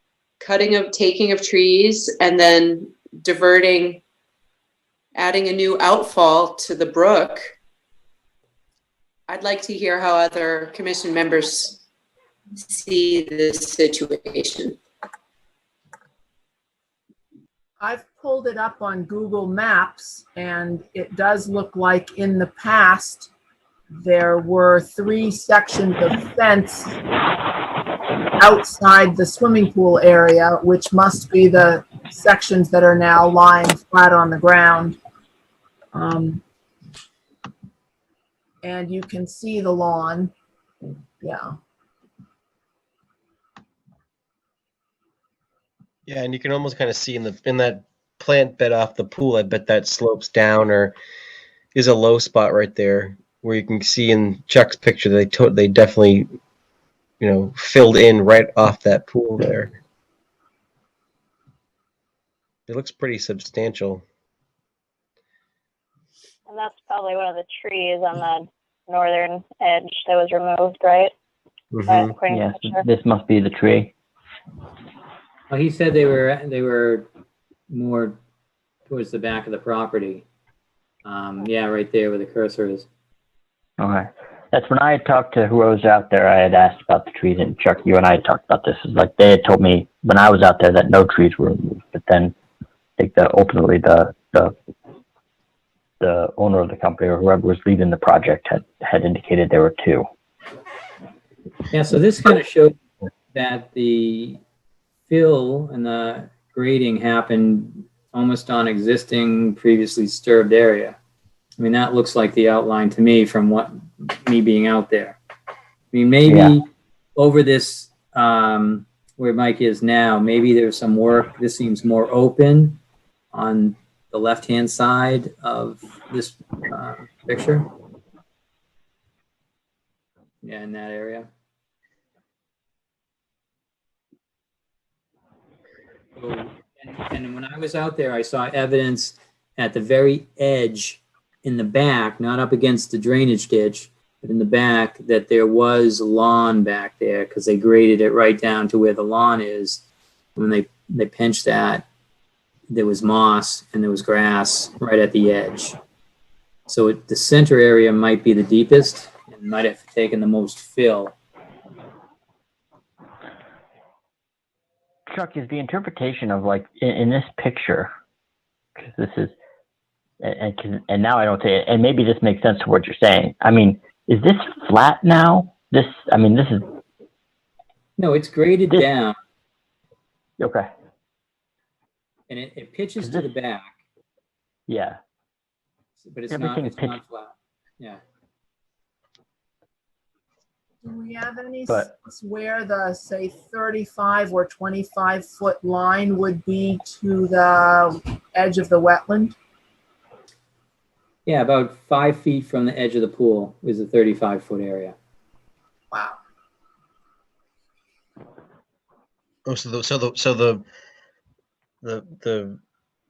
taking of trees, and then diverting, adding a new outfall to the brook. I'd like to hear how other commission members see this situation. I've pulled it up on Google Maps, and it does look like in the past there were 3 sections of fence outside the swimming pool area, which must be the sections that are now lying flat on the ground. And you can see the lawn. Yeah. Yeah, and you can almost kind of see in that plant bed off the pool, I bet that slopes down or is a low spot right there where you can see in Chuck's picture they definitely filled in right off that pool there. It looks pretty substantial. And that's probably one of the trees on the northern edge that was removed, right? Mm-hmm. Yes, this must be the tree. Well, he said they were more towards the back of the property. Yeah, right there where the cursor is. Okay. That's when I had talked to who was out there, I had asked about the trees, and Chuck, you and I had talked about this. It's like they had told me when I was out there that no trees were removed, but then I think that ultimately the owner of the company or whoever was leading the project had indicated there were 2. Yeah, so this kind of showed that the fill and the grading happened almost on existing previously disturbed area. I mean, that looks like the outline to me from me being out there. I mean, maybe over this, where Mike is now, maybe there's some work. This seems more open on the left-hand side of this picture. Yeah, in that area. So, and when I was out there, I saw evidence at the very edge in the back, not up against the drainage ditch, but in the back, that there was lawn back there because they graded it right down to where the lawn is. When they pinched that, there was moss and there was grass right at the edge. So the center area might be the deepest and might have taken the most fill. Chuck, is the interpretation of like in this picture, because this is, and now I don't say it, and maybe this makes sense to what you're saying. I mean, is this flat now? This is. No, it's graded down Okay. and it pitches to the back, Yeah. but it's Everything's not flat. Yeah. Do we have any But- sense where the, say, 35 or 25-foot line would be to the edge of the wetland? Yeah, about 5 feet from the edge of the pool is a 35-foot area. Wow. Oh, so the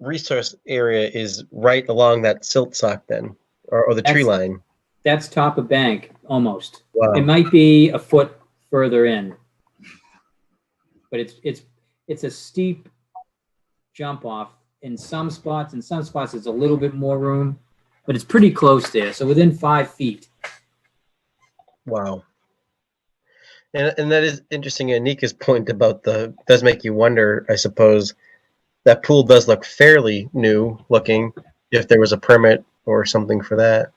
resource area is right along that silt sock then, or the tree line. That's top of bank, almost. Wow. It might be a foot further in, but it's a steep jump off in some spots. In some spots, there's a little bit more room, but it's pretty close there. So within 5 feet. Wow. And that is interesting. Anika's point about does make you wonder, I suppose. That pool does look fairly new looking, if there was a permit or something for that.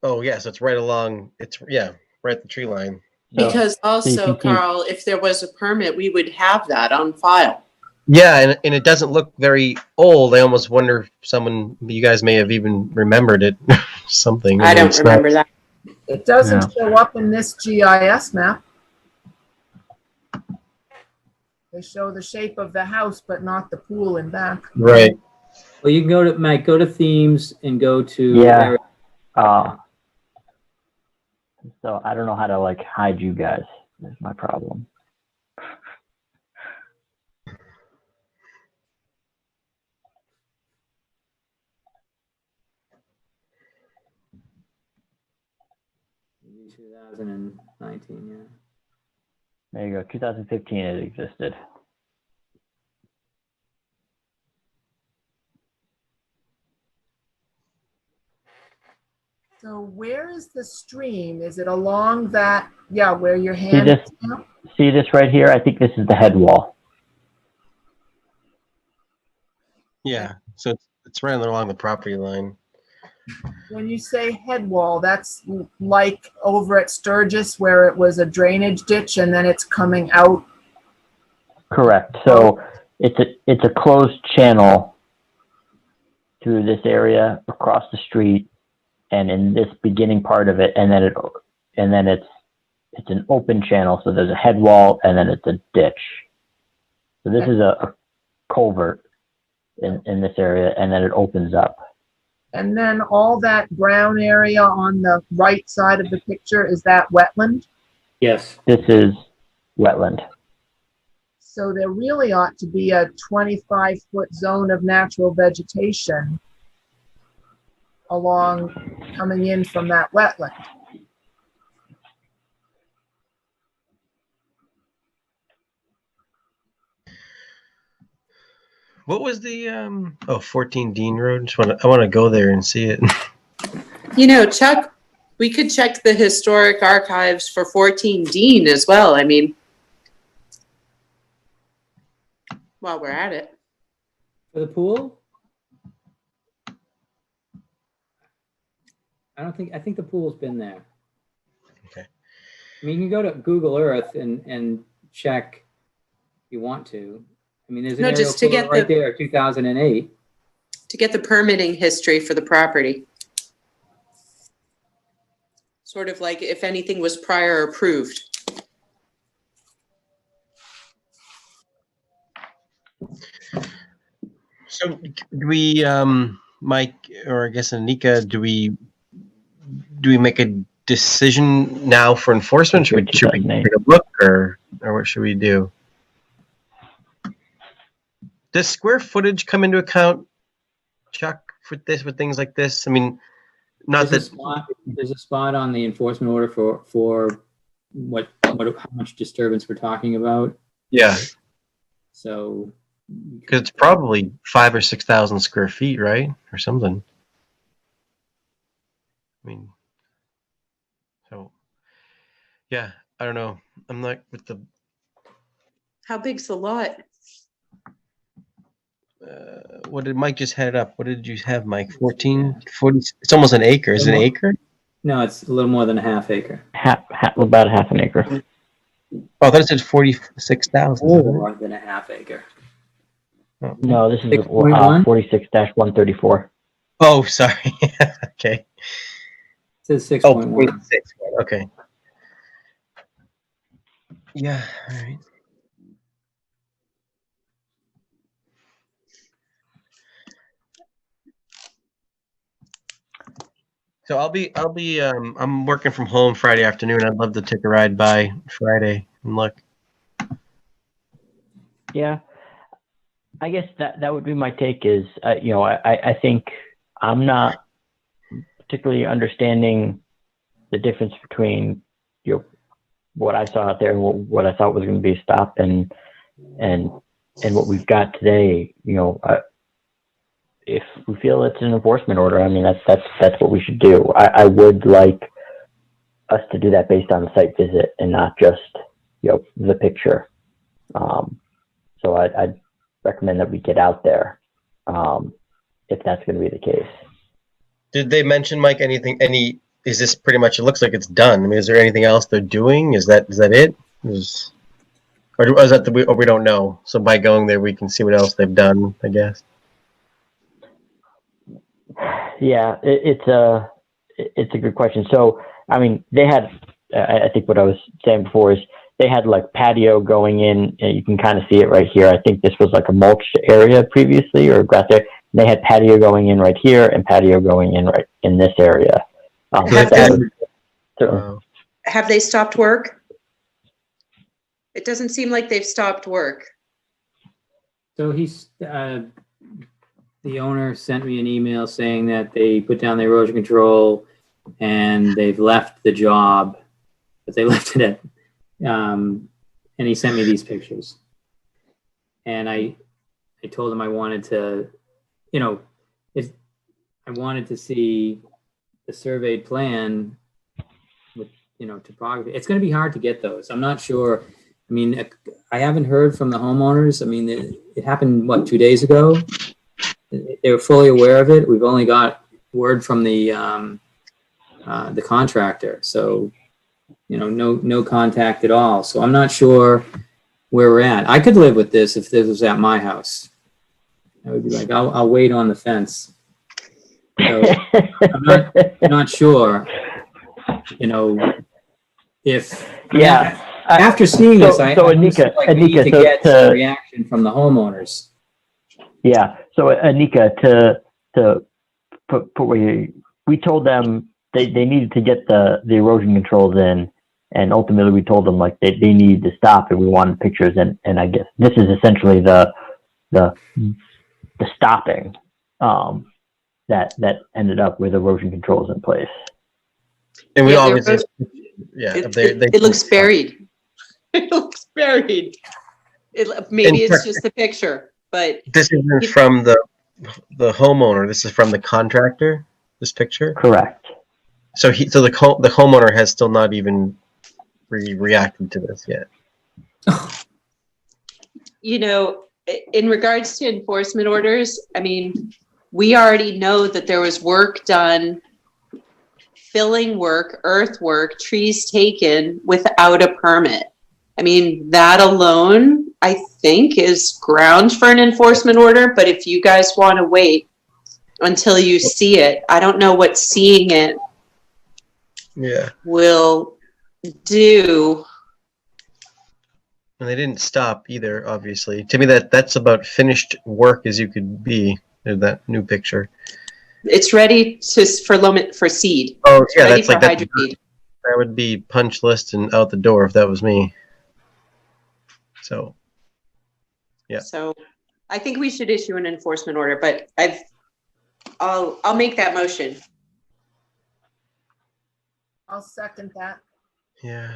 Oh, yes, it's right along, right at the tree line. Because So you also, can see- Carl, if there was a permit, we would have that on file. Yeah, and it doesn't look very old. I almost wonder if you guys may have even remembered it, something. I don't it's not- remember that. It doesn't show up in this GIS map. They show the shape of the house, but not the pool in back. Right. Well, you can go to themes and go to Yeah. So I don't know how to hide you guys. Is my problem. Maybe 2019, yeah. There you go. 2015 it existed. So where is the stream? Is it along that, where your See hand this? is now? See this right here? I think this is the head wall. Yeah, so it's right along the property line. When you say head wall, that's like over at Sturgis where it was a drainage ditch and then it's coming out. Correct. So it's a closed channel through this area across the street, and in this beginning part of it, and then it's an open channel. So there's a head wall, and then it's a ditch. So this is a culvert in this area, and then it opens up. And then all that brown area on the right side of the picture, is that wetland? Yes. This is wetland. So there really ought to be a 25-foot zone of natural vegetation coming in from that wetland. What was the 14 Dean Road? I want to go there and see it. You know, Chuck, we could check the historic archives for 14 Dean as well. I mean, while we're at it. For the pool? I think the pool's been there. Okay. I mean, you can go to Google Earth and check if you want to. I mean, there's an No, aerial just to photo get right there, 2008. To get the permitting history for the property. Sort of like if anything was prior approved. So do we, Mike, or I guess Anika, do we make a decision now for enforcement? Should we take a look, or what should we do? Does square footage come into account, Chuck, with things like this? I mean, There's a spot on the enforcement order for how much disturbance we're talking about. Yeah. So. Because it's probably 5,000 or 6,000 square feet, right, or something. I mean, so yeah, I don't know. I'm not with the How big's the lot? What did Mike just had it up? What did you have, Mike? 14, 40? It's almost an acre. Is it an acre? No, it's a little more than a half acre. About half an acre. Oh, I thought it said 46,000. More than a half acre. No, this is 6.1? 46-134. Oh, sorry. Okay. It says Oh, 6.1. 46. Okay. Yeah. All right. So I'm working from home Friday afternoon. I'd love to take a ride by Friday and look. Yeah, I guess that would be my take. Is I think I'm not particularly understanding the difference between what I saw out there and what I thought was going to be a stop and what we've got today. If we feel it's an enforcement order, I mean that's what we should do. I would like us to do that based on the site visit and not just the picture. So I'd recommend that we get out there if that's going to be the case. Did they mention, Mike, anything? Is this pretty much? It looks like it's done. I mean, is there anything else they're doing? Is that it? Or is that we don't know? So by going there, we can see what else they've done, I guess. Yeah, it's a good question. So, I mean, they had, I think what I was saying before is they had like patio going in, and you can kind of see it right here. I think this was like a mulch area previously or grass area. They had patio going in right here and patio going in right in this area. Have they stopped work? It doesn't seem like they've stopped work. So the owner sent me an email saying that they put down the erosion control and they've left the job, but they left it at, and he sent me these pictures. And I told him I wanted to, if I wanted to see the surveyed plan with, topography. It's going to be hard to get those. I'm not sure. I mean, I haven't heard from the homeowners. I mean, it happened, 2 days ago? They were fully aware of it. We've only got word from the contractor. So, no contact at all. So I'm not sure where we're at. I could live with this if this was at my house. I would be like, I'll wait on the fence. So I'm not sure, if after seeing this, I Anika, we need to get some reaction from the homeowners. Yeah. So Anika, to put where we told them they needed to get the erosion controls in, and ultimately we told them like they needed to stop and we wanted pictures, and I guess this is essentially the stopping that ended up with erosion controls in place. And we Yeah, always, it looks buried. It looks buried. Maybe it's just a picture, but this isn't from the homeowner. This is from the contractor. This picture. Correct. So the homeowner has still not even reacted to this yet. In regards to enforcement orders, I mean, we already know that there was work done, filling work, earthwork, trees taken without a permit. I mean, that alone, I think, is grounds for an enforcement order. But if you guys want to wait until you see it, I don't know what seeing it will do. And they didn't stop either, obviously. To me, that's about finished work as you could be. That new picture. It's ready for seed. Oh yeah, ready that's like hydro seed. That would be punch list and out the door if that was me. So, yeah. So, I think we should issue an enforcement order, but I'll make that motion. I'll second that. Yeah.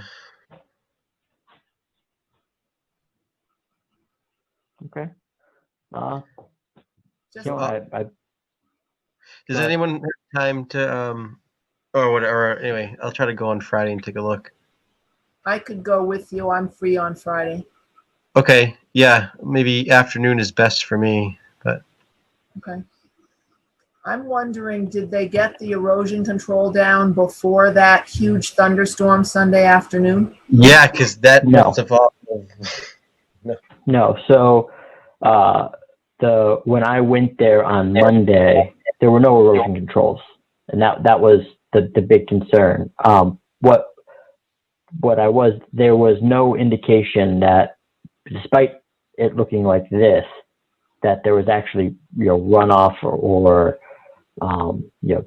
Okay. Does anyone have time to or whatever? Anyway, I'll try to go on Friday and take a look. I could go with you. I'm free on Friday. Okay, yeah, maybe afternoon is best for me, but Okay. I'm wondering, did they get the erosion control down before that huge thunderstorm Sunday afternoon? yeah, because that No. must have all. No. So when I went there on Monday, there were no erosion controls, and that was the big concern. There was no indication that, despite it looking like this, that there was actually runoff or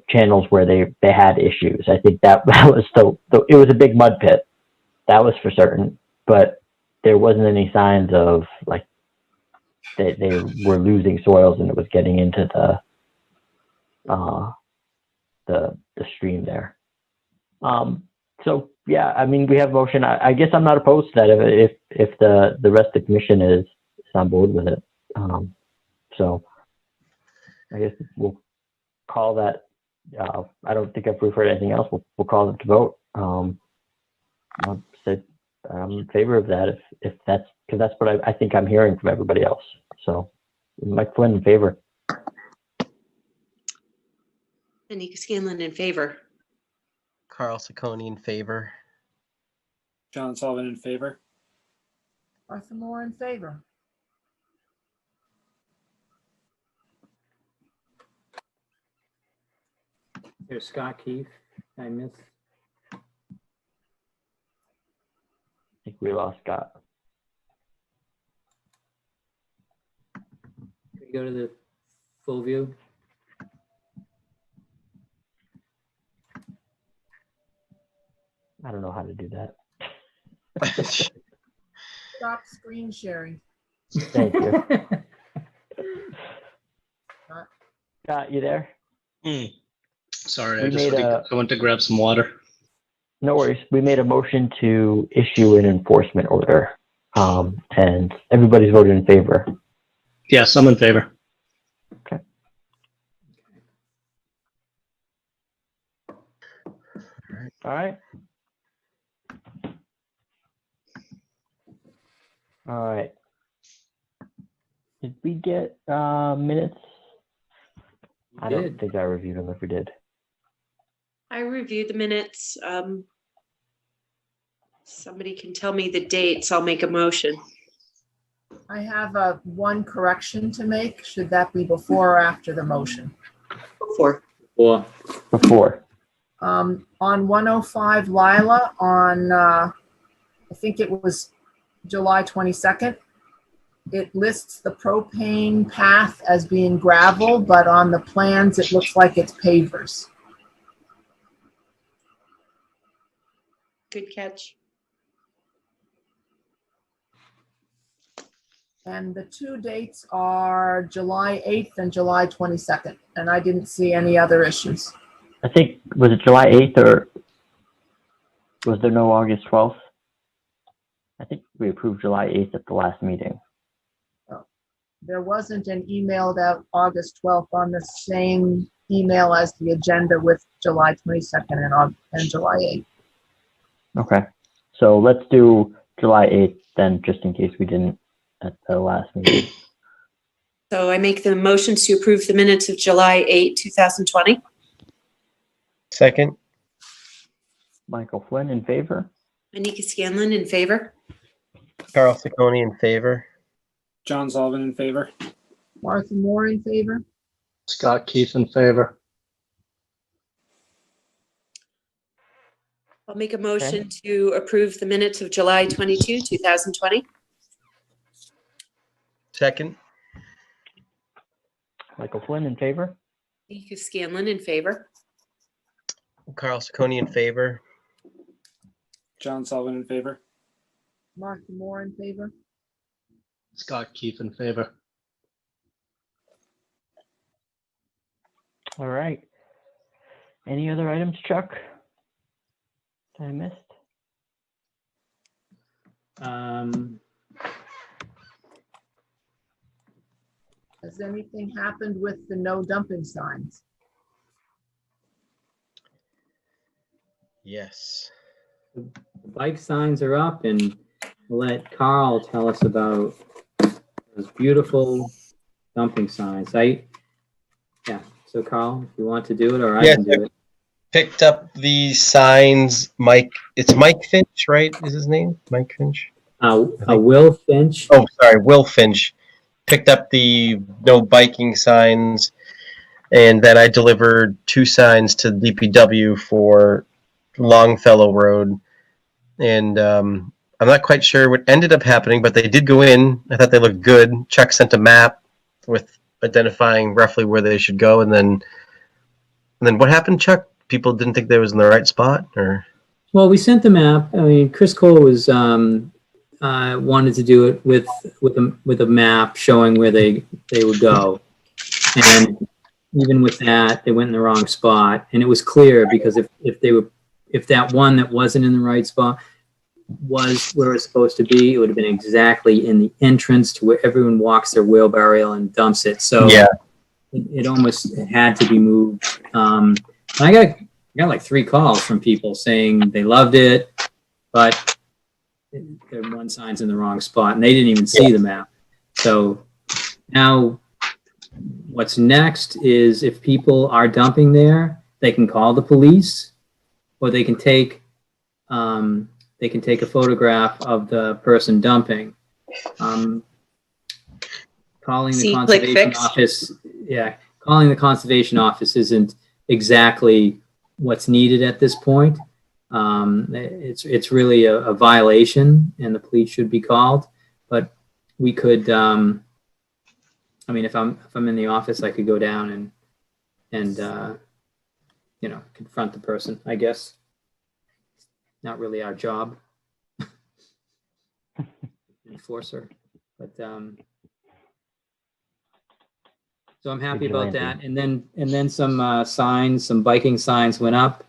channels where they had issues. I think that was it was a big mud pit, that was for certain, but there wasn't any signs of like they were losing soils and it was getting into the stream there. So yeah, I mean, we have motion. I guess I'm not opposed to that if the rest of the commission is on board with it. So I guess we'll call that. I don't think I've heard anything else. We'll call it to vote. I'll say I'm in favor of that if that's because that's what I think I'm hearing from everybody else. So Mike Flynn in favor. Anika Scanlon in favor. Carl Sacconi in favor. John Sullivan in favor. Martha Moore in favor. There's Scott Keith. I missed. I think we lost Scott. Can we go to the full view? I don't know how to do that. Stop screen sharing. Thank you. Scott, you there? Sorry, We I just made I went to grab some water. No worries. We made a motion to issue an enforcement order, and everybody's voted in favor. Yes, I'm in favor. Okay. All right. All right. Did we get minutes? I don't think I reviewed them if we did. I reviewed the minutes. Somebody can tell me the dates. I'll make a motion. I have one correction to make. Should that be before or after the motion? Before. Before. On 105 Lila on, I think it was July 22nd, it lists the propane path as being gravel, but on the plans, it looks like it's pavers. Good catch. And the two dates are July 8th and July 22nd, and I didn't see any other issues. I think, was it July 8th or was there no August 12th? I think we approved July 8th at the last meeting. There wasn't an emailed out August 12th on the same email as the agenda with July 22nd and July 8th. Okay. So let's do July 8th then, just in case we didn't at the last meeting. So I make the motion to approve the minutes of July 8, 2020. Second. Michael Flynn in favor. Anika Scanlon in favor. Carl Sacconi in favor. John Sullivan in favor. Martha Moore in favor. Scott Keith in favor. I'll make a motion to approve the minutes of July 22, 2020. Second. Michael Flynn in favor. Anika Scanlon in favor. Carl Sacconi in favor. John Sullivan in favor. Martha Moore in favor. Scott Keith in favor. All right. Any other items, Chuck, that I missed? Has anything happened with the no dumping signs? Yes. The bike signs are up and we'll let Carl tell us about those beautiful dumping signs. So Carl, if you want to do it, or I Yeah, can do it. Picked up the signs. It's Mike Finch, right? Is his name Mike Finch? Will Finch. Oh, sorry, Will Finch. Picked up the no biking signs, and then I delivered 2 signs to DPW for Longfellow Road. And I'm not quite sure what ended up happening, but they did go in. I thought they looked good. Chuck sent a map with identifying roughly where they should go, and then what happened, Chuck? People didn't think they was in the right spot, or? Well, we sent the map. I mean, Chris Cole was wanted to do it with a map showing where they would go, and even with that, they went in the wrong spot. And it was clear because if that one that wasn't in the right spot was where it's supposed to be, it would have been exactly in the entrance to where everyone walks their wheelbarrow and dumps it. So yeah, it almost had to be moved. I got like 3 calls from people saying they loved it, but their one sign's in the wrong spot, and they didn't even see the map. So now what's next is if people are dumping there, they can call the police, or they can take a photograph of the person dumping. Calling the conservation office, calling the conservation office isn't exactly what's needed at this point. It's really a violation, and the police should be called. But we could, I mean, if I'm in the office, I could go down and confront the person, I guess. Not really our job. Enforcer, but so I'm happy about that. And then some signs, some biking signs went up,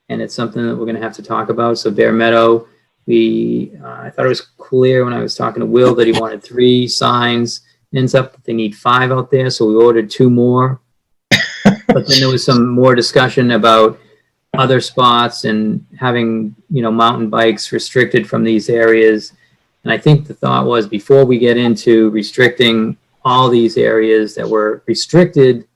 and it's something that we're going to have to talk about. So Bear Meadow, I thought it was clear when I was talking to Will that he wanted 3 signs. It ends up that they need 5 out there, so we ordered 2 more. But then there was some more discussion about other spots and having, mountain bikes restricted from these areas. And I think the thought was, before we get into restricting all these areas that were restricted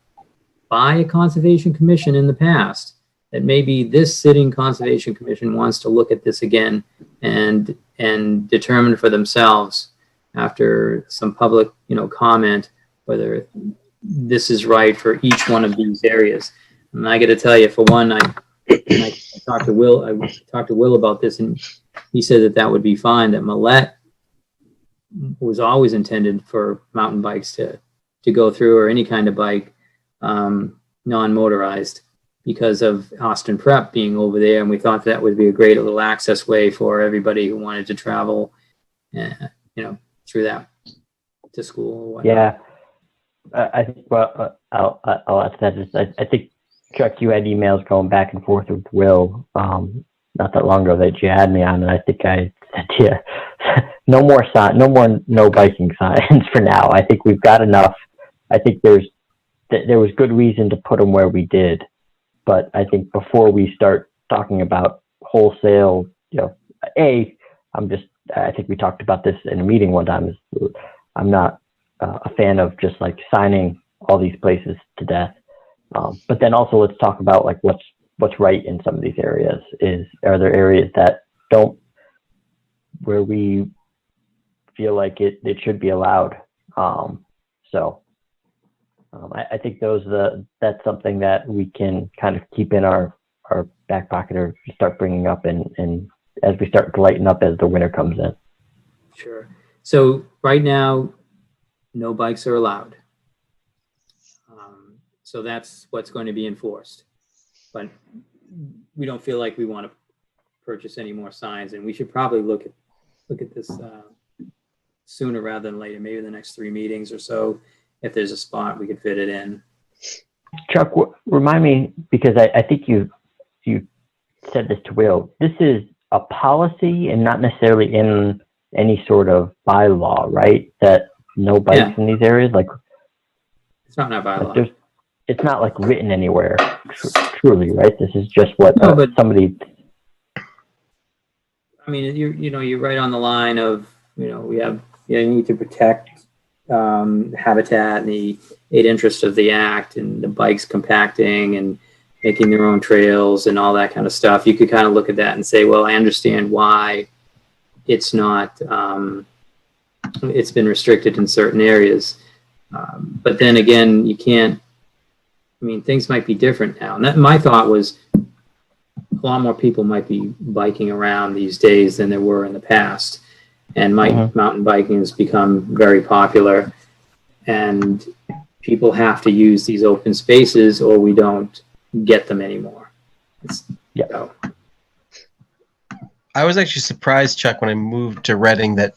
by a conservation commission in the past, that maybe this sitting conservation commission wants to look at this again and determine for themselves, after some public, comment, whether this is right for each one of these areas. And I got to tell you, for one, I talked to Will about this, and he said that would be fine, that Millette was always intended for mountain bikes to go through, or any kind of bike, non-motorized, because of Austin Prep being over there. And we thought that would be a great little access way for everybody who wanted to travel, through that to school or whatnot. Yeah. I think, I'll ask that. I think, Chuck, you had emails going back and forth with Will not that long ago that you had me on, and I think I said to you, no biking signs for now. I think we've got enough. I think there was good reason to put them where we did, but I think before we start talking about wholesale, I think we talked about this in a meeting one time. I'm not a fan of just like signing all these places to death. But then also let's talk about like what's right in some of these areas. Are there areas that where we feel like it should be allowed? I think that's something that we can kind of keep in our back pocket, or start bringing up and as we start to lighten up as the winter comes in. Sure. So right now, no bikes are allowed. So that's what's going to be enforced. But we don't feel like we want to purchase any more signs, and we should probably look at this sooner rather than later, maybe the next 3 meetings or so. If there's a spot we could fit it in. Chuck, remind me, because I think you said this to Will. This is a policy and not necessarily in any sort of bylaw, right? That no bikes in these areas, like it's not in our bylaw. Like it's not like written anywhere, truly, right? This is just what somebody. I mean, you're right on the line of, you need to protect habitat and the 8 interests of the act and the bikes compacting and making their own trails and all that kind of stuff. You could kind of look at that and say, well, I understand why it's not, it's been restricted in certain areas. But then again, you can't, I mean, things might be different now. And that, my thought was a lot more people might be biking around these days than there were in the past. And mountain biking has become very popular. And people have to use these open spaces or we don't get them anymore. So. I was actually surprised, Chuck, when I moved to Reading that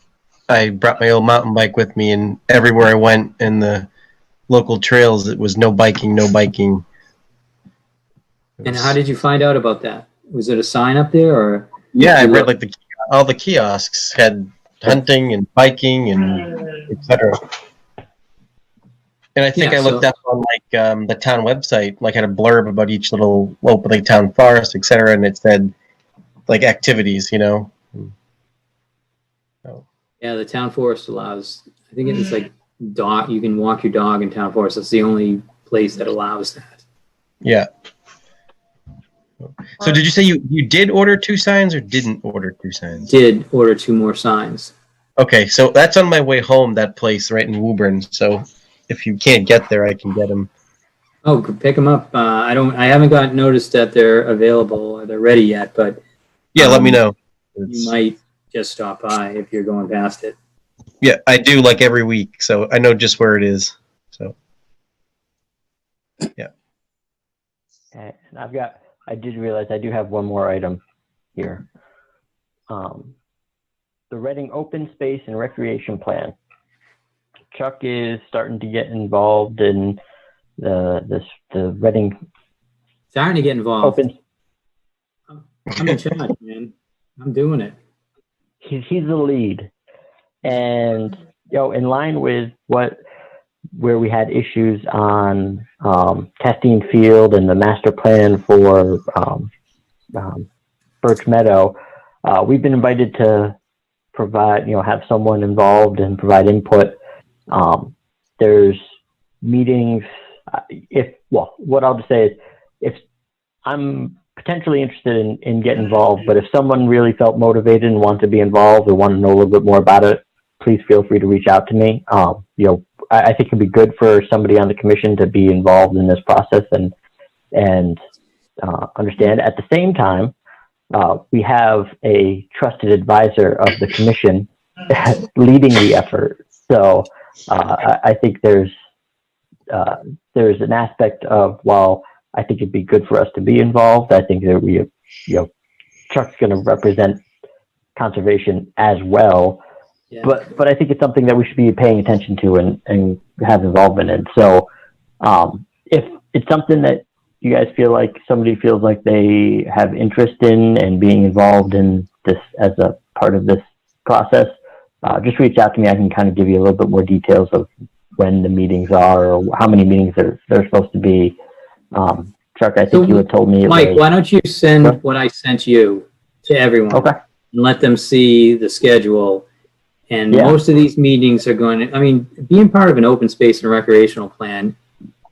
I brought my old mountain bike with me, and everywhere I went in the local trails, it was no biking, no biking. And how did you find out about that? Was it a sign up there, or? Yeah, I read like all the kiosks had hunting and biking and etc. And I think I looked up on like the town website, like had a blurb about each little local town forest, etc. And it said like activities, So. Yeah, the town forest allows, I think it's like dog, you can walk your dog in town forest. That's the only place that allows that. Yeah. So did you say you did order 2 signs or didn't order 2 signs? Did order 2 more signs. Okay, so that's on my way home, that place right in Woburn. So if you can't get there, I can get them. Oh, pick them up. I haven't got notice that they're available or they're ready yet, but yeah, let me know. You might just stop by if you're going past it. Yeah, I do like every week, so I know just where it is. So yeah. Okay, and I did realize I do have one more item here. The Reading Open Space and Recreation Plan. Chuck is starting to get involved in the Reading. Starting to get involved. Open. I'm in charge, man. I'm doing it. He's the lead, and in line with where we had issues on Castine Field and the master plan for Birch Meadow, we've been invited to provide, have someone involved and provide input. There's meetings. What I'll just say is, if I'm potentially interested in getting involved, but if someone really felt motivated and wanted to be involved or want to know a little bit more about it, please feel free to reach out to me. I think it'd be good for somebody on the commission to be involved in this process and understand. At the same time, we have a trusted advisor of the commission leading the effort. So I think there's an aspect of, while I think it'd be good for us to be involved, I think that Chuck's going to represent conservation as well. Yeah. But I think it's something that we should be paying attention to and have involvement in. So if it's something that you guys feel like somebody feels like they have interest in and being involved in this as a part of this process, just reach out to me. I can kind of give you a little bit more details of when the meetings are or how many meetings they're supposed to be. Chuck, I think you had told me. Mike, why don't you send what I sent you to everyone? Okay. And let them see the schedule. And most of these meetings are going to, I mean, being part of an open space and recreational plan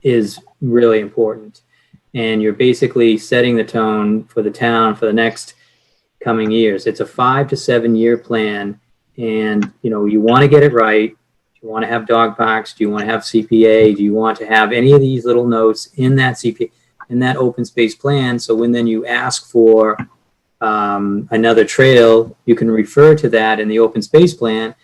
is really important. And you're basically setting the tone for the town for the next coming years. It's a 5 to 7 year plan. And, you want to get it right. Do you want to have dog parks? Do you want to have CPA? Do you want to have any of these little notes in that CPA, in that open space plan? So when then you ask for another trail, you can refer to that in the open space plan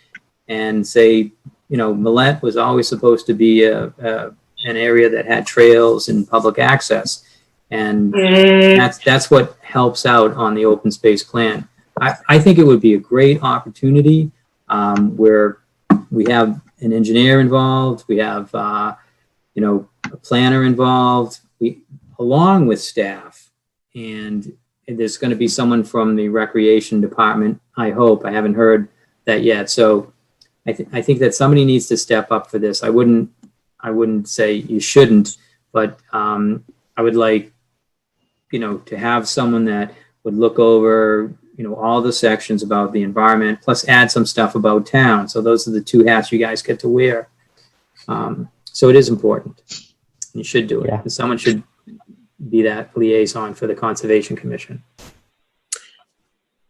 and say, Millet was always supposed to be an area that had trails and public access. And that's what helps out on the open space plan. I think it would be a great opportunity where we have an engineer involved, we have, a planner involved, along with staff. And there's going to be someone from the recreation department, I hope. I haven't heard that yet. So I think that somebody needs to step up for this. I wouldn't say you shouldn't, but I would like, to have someone that would look over all the sections about the environment, plus add some stuff about town. So those are the two hats you guys get to wear. So it is important. You should do it. Yeah. And someone should be that liaison for the Conservation Commission.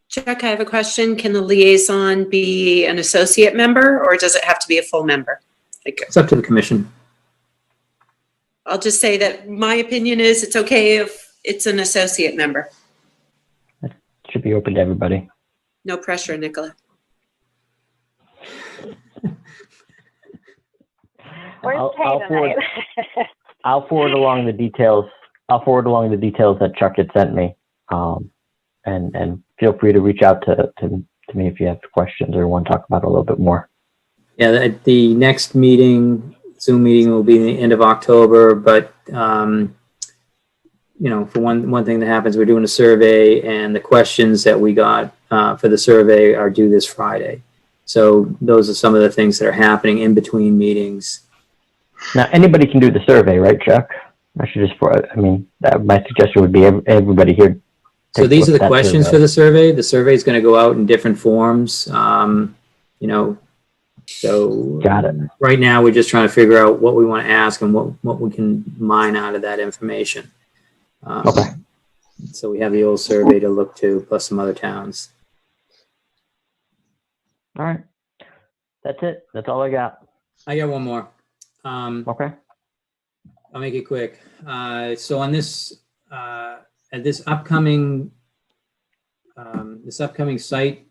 Chuck, I have a question. Can the liaison be an associate member or does it have to be a full member? It's up to the commission. I'll just say that my opinion is it's okay if it's an associate member. Should be open to everybody. No pressure, Nicola. Where's I'll- Kay I'll tonight? I'll forward along the details. I'll forward along the details that Chuck had sent me. And feel free to reach out to me if you have questions or want to talk about it a little bit more. Yeah, the next meeting, Zoom meeting, will be the end of October, but for one thing that happens, we're doing a survey, and the questions that we got for the survey are due this Friday. So those are some of the things that are happening in between meetings. Now, anybody can do the survey, right, Chuck? My suggestion would be everybody here. So these are the questions for the survey. The survey is going to go out in different forms. So got it. Right now, we're just trying to figure out what we want to ask and what we can mine out of that information. Okay. So we have the old survey to look to, plus some other towns. All right. That's it. That's all I got. I got one more. Okay. I'll make it quick. So on this, at this upcoming site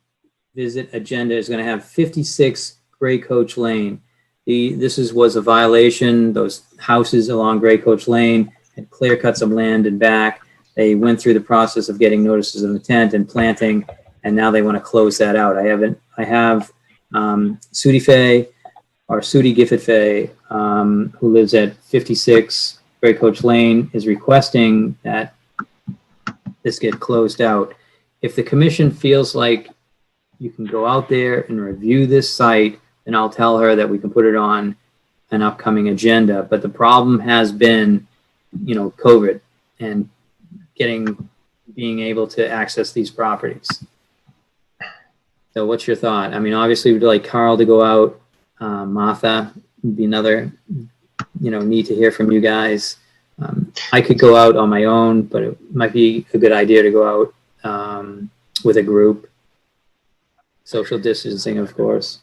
visit agenda is going to have 56 Gray Coach Lane. This was a violation. Those houses along Gray Coach Lane had clear cut some land and back. They went through the process of getting notices of intent and planting, and now they want to close that out. I have Sudi Fay, or Sudi Gifford Fay, who lives at 56 Gray Coach Lane, is requesting that this get closed out. If the commission feels like you can go out there and review this site, then I'll tell her that we can put it on an upcoming agenda. But the problem has been, COVID and being able to access these properties. So what's your thought? I mean, obviously we'd like Carl to go out. Martha would be another, need to hear from you guys. I could go out on my own, but it might be a good idea to go out with a group. Social distancing, of course.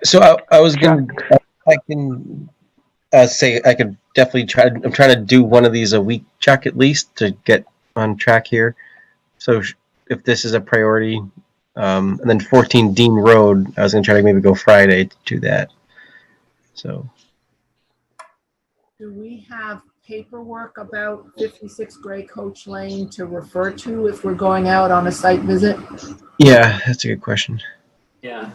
So I was going to, I can say I could definitely try. I'm trying to do one of these a week, Chuck, at least to get on track here. So if this is a priority, and then 14 Dean Road, I was going to try to maybe go Friday to do that. So. Do we have paperwork about 56 Gray Coach Lane to refer to if we're going out on a site visit? Yeah, that's a good question. Yeah,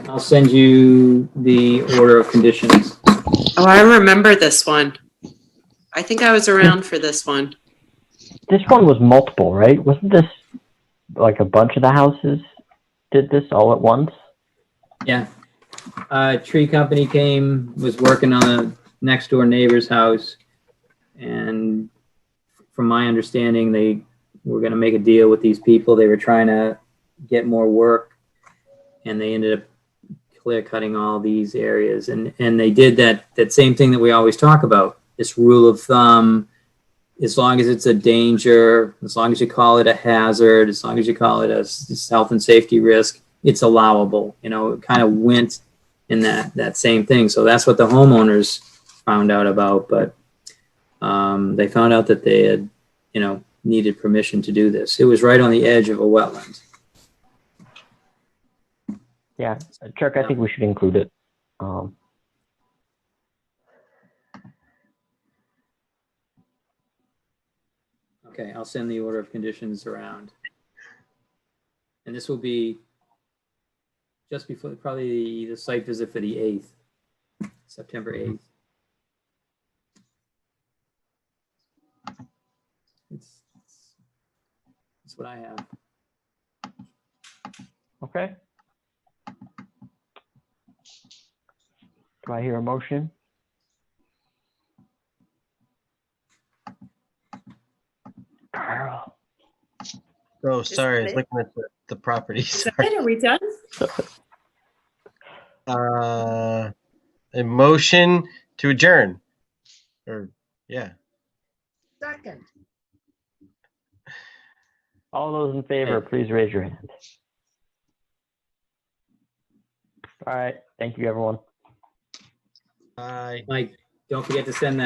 I'll send you the order of conditions. Oh, I remember this one. I think I was around for this one. This one was multiple, right? Wasn't this like a bunch of the houses did this all at once? Yeah. Tree company was working on a next door neighbor's house. And from my understanding, they were going to make a deal with these people. They were trying to get more work, and they ended up clear cutting all these areas. And they did that same thing that we always talk about, this rule of thumb. As long as it's a danger, as long as you call it a hazard, as long as you call it a health and safety risk, it's allowable. It kind of went in that same thing. So that's what the homeowners found out about. But they found out that they had, needed permission to do this. It was right on the edge of a wetland. Yeah, Chuck, I think we should include it. Okay, I'll send the order of conditions around. And this will be just before probably the site visit for the 8th, September 8th. That's what I have. Okay. Do I hear a motion? Carl. Oh, sorry. I was looking at the property. Is that Sorry. it? Are we done? A motion to adjourn. Or, yeah. Second. All those in favor, please raise your hand. All right. Thank you, everyone. Bye. Mike, don't forget to send that